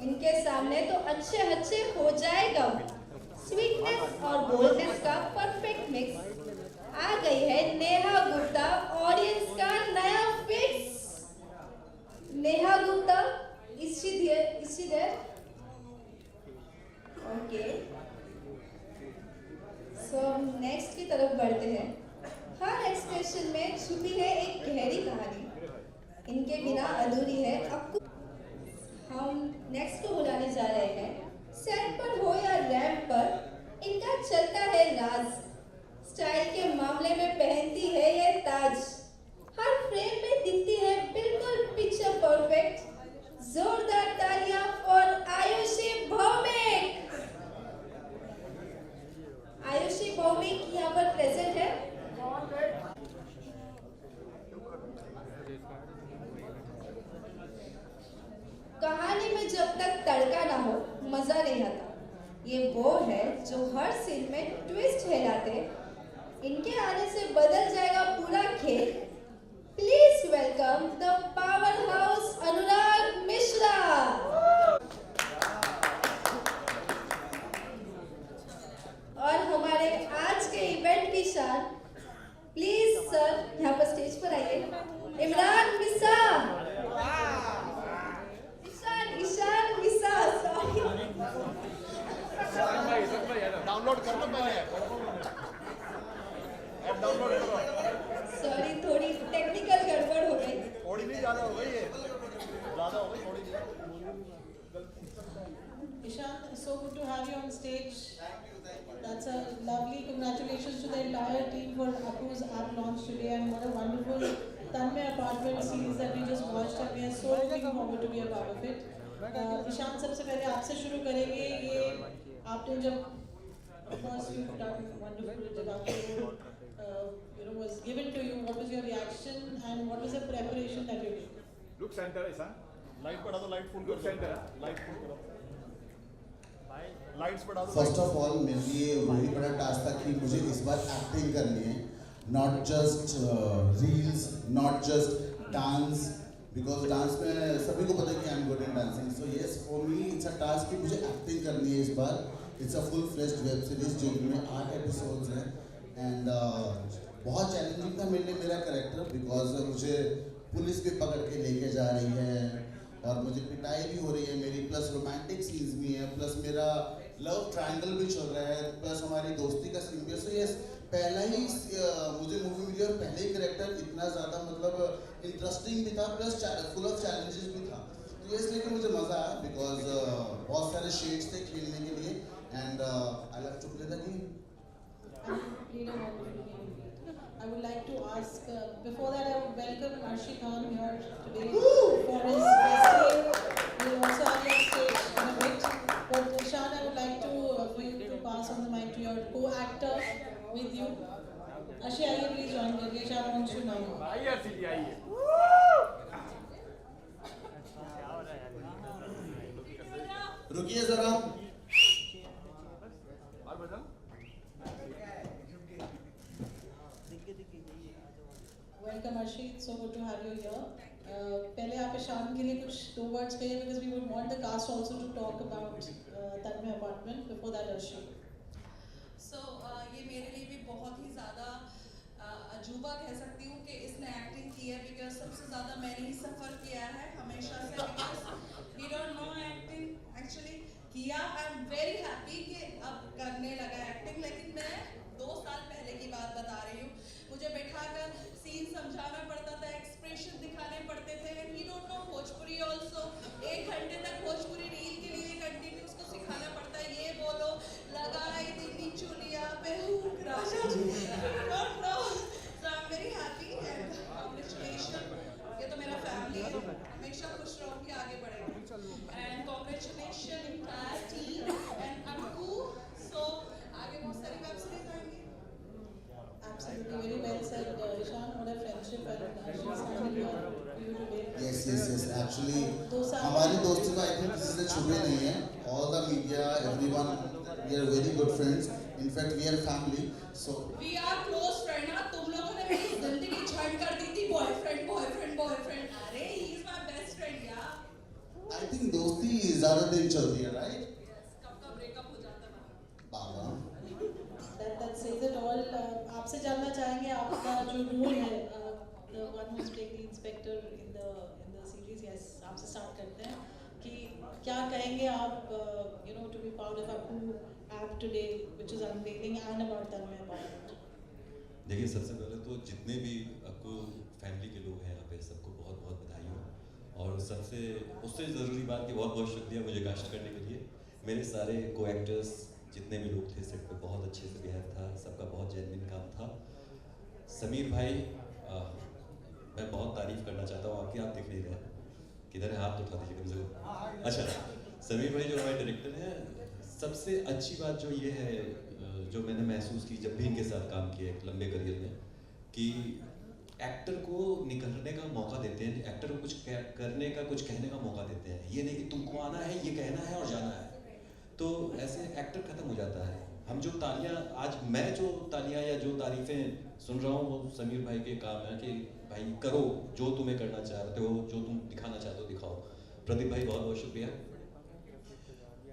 इनके सामने तो अच्छे हो जाएगा. स्वीटनेस और बोल्डनेस का परफेक्ट मिक्स. आ गई है नेहा गुप्ता, ऑडियंस का नया fix. Neha Gupta, is she there? Okay. So next की तरफ बढ़ते हैं. हर एक्सप्रेशन में छुपी है एक गहरी कहानी. इनके बिना अधूरी है अक्कू. हम नेक्स्ट को बुलाने जा रहे हैं. सेट पर हो या रैंप पर इनका चलता है राज. स्टाइल के मामले में पहनती है ये ताज. हर फ्रेम में दिखती है बिल्कुल पिक्चर परफेक्ट. जोरदार तालियां फॉर आयुषी भौमिक. आयुषी भौमिक यहाँ पर प्रेजेंट है. कहानी में जब तक तड़का ना हो मजा नहीं आता. ये वो है जो हर सीन में ट्विस्ट हिलाते. इनके आने से बदल जाएगा पूरा खेल. Please welcome the powerhouse Anurag Mishra. और हमारे आज के इवेंट की शान, प्लीज सर यहाँ पर स्टेज पर आइए. इमरान मिसा. ईशान मिसा. सॉरी. डाउनलोड कर लो पहले ऐप डाउनलोड करो। सॉरी, थोड़ी टेक्निकल गड़बड़ हो गई। थोड़ी नहीं ज़्यादा हो गई है, ज़्यादा हो गई थोड़ी नहीं। Ishan, it's so good to have you on stage. That's a lovely. Congratulations to the entire team for Aku's app launch today, and what a wonderful Tanmay apartment series that we just watched, and we are so looking forward to be a part of it. Ishan, सबसे पहले आपसे शुरू करेंगे। ये आपने जब of course you've done wonderful, जब आपको was given to you, what was your reaction and what was the preparation that you did? Look center है सा, लाइट बढ़ा दो, लाइट फुल करो, सेंटर है, लाइट फुल करो, लाइट्स बढ़ा दो। फर्स्ट ऑफ ऑल मेरे लिए वही बड़ा टास्क था कि मुझे इस बार एक्टिंग करनी है, not just reels, not just dance, because dance में सभी को पता है कि I am good in dancing, so yes for me it's a task कि मुझे एक्टिंग करनी है इस बार। It's a full fleshed web series जो में 8 एपिसोड्स हैं, एंड बहुत चैलेंजिंग था मेरे लिए मेरा कैरेक्टर, बिकॉज मुझे पुलिस भी पकड़ के लेके जा रही है और मुझे पिटाई भी हो रही है मेरी, प्लस रोमांटिक सीन्स भी हैं, प्लस मेरा लव ट्रायंगल भी चल रहा है, प्लस हमारी दोस्ती का सीन भी है। सो यस, पहला ही मुझे मूवी मिली और पहले ही कैरेक्टर इतना ज़्यादा मतलब इंटरेस्टिंग भी था, प्लस फुल ऑफ चैलेंजेस भी था। तो इसलिए कि मुझे मज़ा आया, बिकॉज बहुत सारे शेड्स थे खेलने के लिए, and I love to play the game. I would like to ask, before that I would welcome Arshi Khan here today for his festive. We will also have you on stage in a bit. But Ishan, I would like for you to pass on the mic to your co-actor with you. Arshi, आइए please join करिए, Ishan wants you now. आइए अर्शी जी आइए। रुकिए जरा। और बताओ। Welcome Arshi, it's so good to have you here. पहले आप ईशान के लिए कुछ 2 words कहिए, because we would want the cast also to talk about Tanmay apartment. Before that, Arshi. So ये मेरे लिए भी बहुत ही ज़्यादा अजूबा कह सकती हूँ कि इसने एक्टिंग की है, बिकॉज सबसे ज़्यादा मैंने ही सफ़र किया है हमेशा से, because we don't know acting actually किया। आई एम वेरी हैप्पी कि अब करने लगा एक्टिंग, लेकिन मैं 2 साल पहले की बात बता रही हूँ। मुझे बैठाकर सीन समझाना पड़ता था, एक्सप्रेशन दिखाने पड़ते थे, and we don't know Bhojpuri also. 1 घंटे तक भोजपुरी रील के लिए कंटिन्यू उसको सिखाना पड़ता है, ये बोलो लगाई दिल्ली चुलिया पे हुक राजा जी, don't know. So I am very happy and congratulation. ये तो मेरा फैमिली है, हमेशा खुश रहूंगी, आगे बढ़ेंगे। And congratulation entire team and Akku. So आगे बहुत सारी वेब सीरीज आएंगी। Absolutely, very well said, Ishan. What a friendship and she's standing here for you today. Yes. Actually, हमारी दोस्ती में आई थिंक किसी से छुपे नहीं है। All the media, everyone, we are very good friends. In fact, we are family. So We are close friend ना। तुम लोगों ने मेरी जिंदगी छंड कर दी थी, बॉयफ्रेंड। अरे he is my best friend यार। I think दोस्ती ज़्यादा दिन चलती है, right? कब का ब्रेकअप हो जाता है बाबा। That says it all. आपसे जानना चाहेंगे आपका जो रोल है, the one who's playing the inspector in the series. Yes, आपसे स्टार्ट करते हैं कि क्या कहेंगे आप, to be part of Aku app today, which is unveiling, and about Tanmay apartment. देखिए, सबसे पहले तो जितने भी आपको फैमिली के लोग हैं यहाँ पे सबको बहुत बहुत बधाई हो, और उससे ज़रूरी बात कि बहुत बहुत शुक्रिया मुझे कास्ट करने के लिए। मेरे सारे को एक्टर्स जितने भी लोग थे सेट पे बहुत अच्छे से बिहेव था, सबका बहुत जेन्युइन काम था। समीर भाई, मैं बहुत तारीफ़ करना चाहता हूँ आपकी, आप दिख नहीं रहे, किधर है, हाथ उठा दीजिए कम से कम। अच्छा, समीर भाई जो हमारे डायरेक्टर हैं, सबसे अच्छी बात जो ये है जो मैंने महसूस की जब भी इनके साथ काम किया एक लंबे करियर में, कि एक्टर को निकलने का मौका देते हैं, एक्टर को कुछ करने का, कुछ कहने का मौका देते हैं। ये नहीं कि तुमको आना है, ये कहना है और जाना है, तो ऐसे एक्टर ख़त्म हो जाता है। हम जो तालियां, आज मैं जो तालियां या जो तारीफ़ें सुन रहा हूँ वो समीर भाई के काम है कि भाई करो जो तुम्हें करना चाहते हो, जो तुम दिखाना चाहते हो दिखाओ। प्रदीप भाई बहुत बहुत शुक्रिया।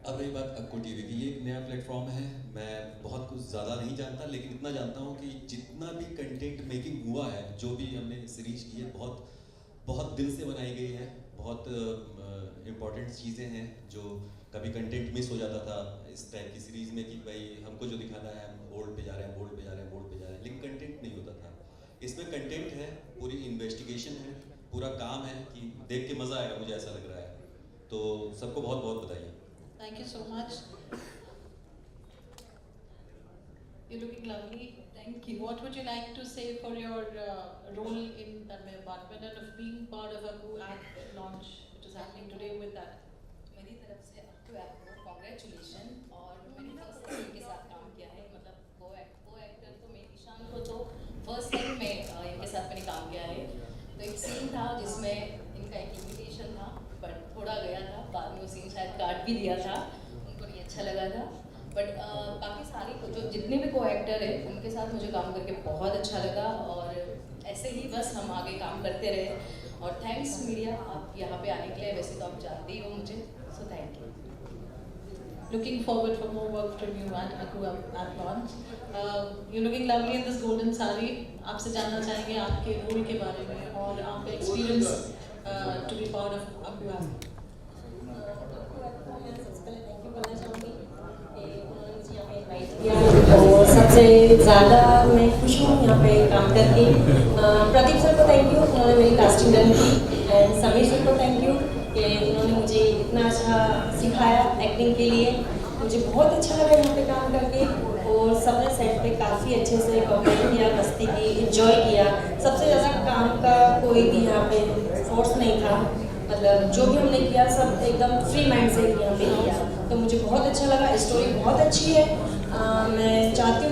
अब रही बात अक्कू टीवी की, ये एक नया प्लेटफॉर्म है, मैं बहुत कुछ ज़्यादा नहीं जानता, लेकिन इतना जानता हूँ कि जितना भी कंटेंट मेकिंग हुआ है, जो भी हमने सीरीज की है, बहुत बहुत दिल से बनाई गई है, बहुत इम्पॉर्टेंट चीज़ें हैं जो कभी कंटेंट मिस हो जाता था इस टाइप की सीरीज़ में कि भाई हमको जो दिखाना है हम बोर्ड पे जा रहे हैं, बोर्ड पे जा रहे हैं, बोर्ड पे जा रहे हैं, लेकिन कंटेंट नहीं होता था। इसमें कंटेंट है, पूरी इन्वेस्टिगेशन है, पूरा काम है कि देख के मज़ा आएगा, मुझे ऐसा लग रहा है। तो सबको बहुत बहुत बधाई। Thank you so much. You're looking lovely. Thank you. What would you like to say for your role in Tanmay Apartment and of being part of a cool app launch which is happening today with that? मेरी तरफ से आपको congratulation. और मैंने first time इनके साथ काम किया है, मतलब को एक्टर तो मैं ईशान को तो फर्स्ट टाइम में इनके साथ मैंने काम किया है। तो एक सीन था जिसमें इनका एक इन्विटेशन था बट थोड़ा गया था, बाद में वो सीन शायद काट भी दिया था, उनको नहीं अच्छा लगा था। बट बाकी सारी जो जितने भी को एक्टर है उनके साथ मुझे काम करके बहुत अच्छा लगा और ऐसे ही बस हम आगे काम करते रहे। और थैंक्स मीडिया, आप यहाँ पे आने के लिए, वैसे तो आप जानते ही हो मुझे, so thank you. Looking forward for more work from you at Aku at launch. You're looking lovely in this golden saree. आपसे जानना चाहेंगे आपके रोल के बारे में और आपका experience to be part of Aku app. तो सबसे ज़्यादा मैं खुश हूँ यहाँ पे काम करके। प्रदीप सर को थैंक यू, उन्होंने मेरी कास्टिंग डन की। एंड समीर सर को थैंक यू कि उन्होंने मुझे इतना अच्छा सिखाया एक्टिंग के लिए। मुझे बहुत अच्छा लगा यहाँ पे काम करके और सबने सेट पे काफ़ी अच्छे से कॉपरेट किया, मस्ती की, एंजॉय किया। सबसे ज़्यादा काम का कोई भी यहाँ पे फोर्स नहीं था, मतलब जो भी हमने किया सब एकदम फ्री माइंड से यहाँ पे किया। तो मुझे बहुत अच्छा लगा, स्टोरी बहुत अच्छी है। मैं चाहती हूँ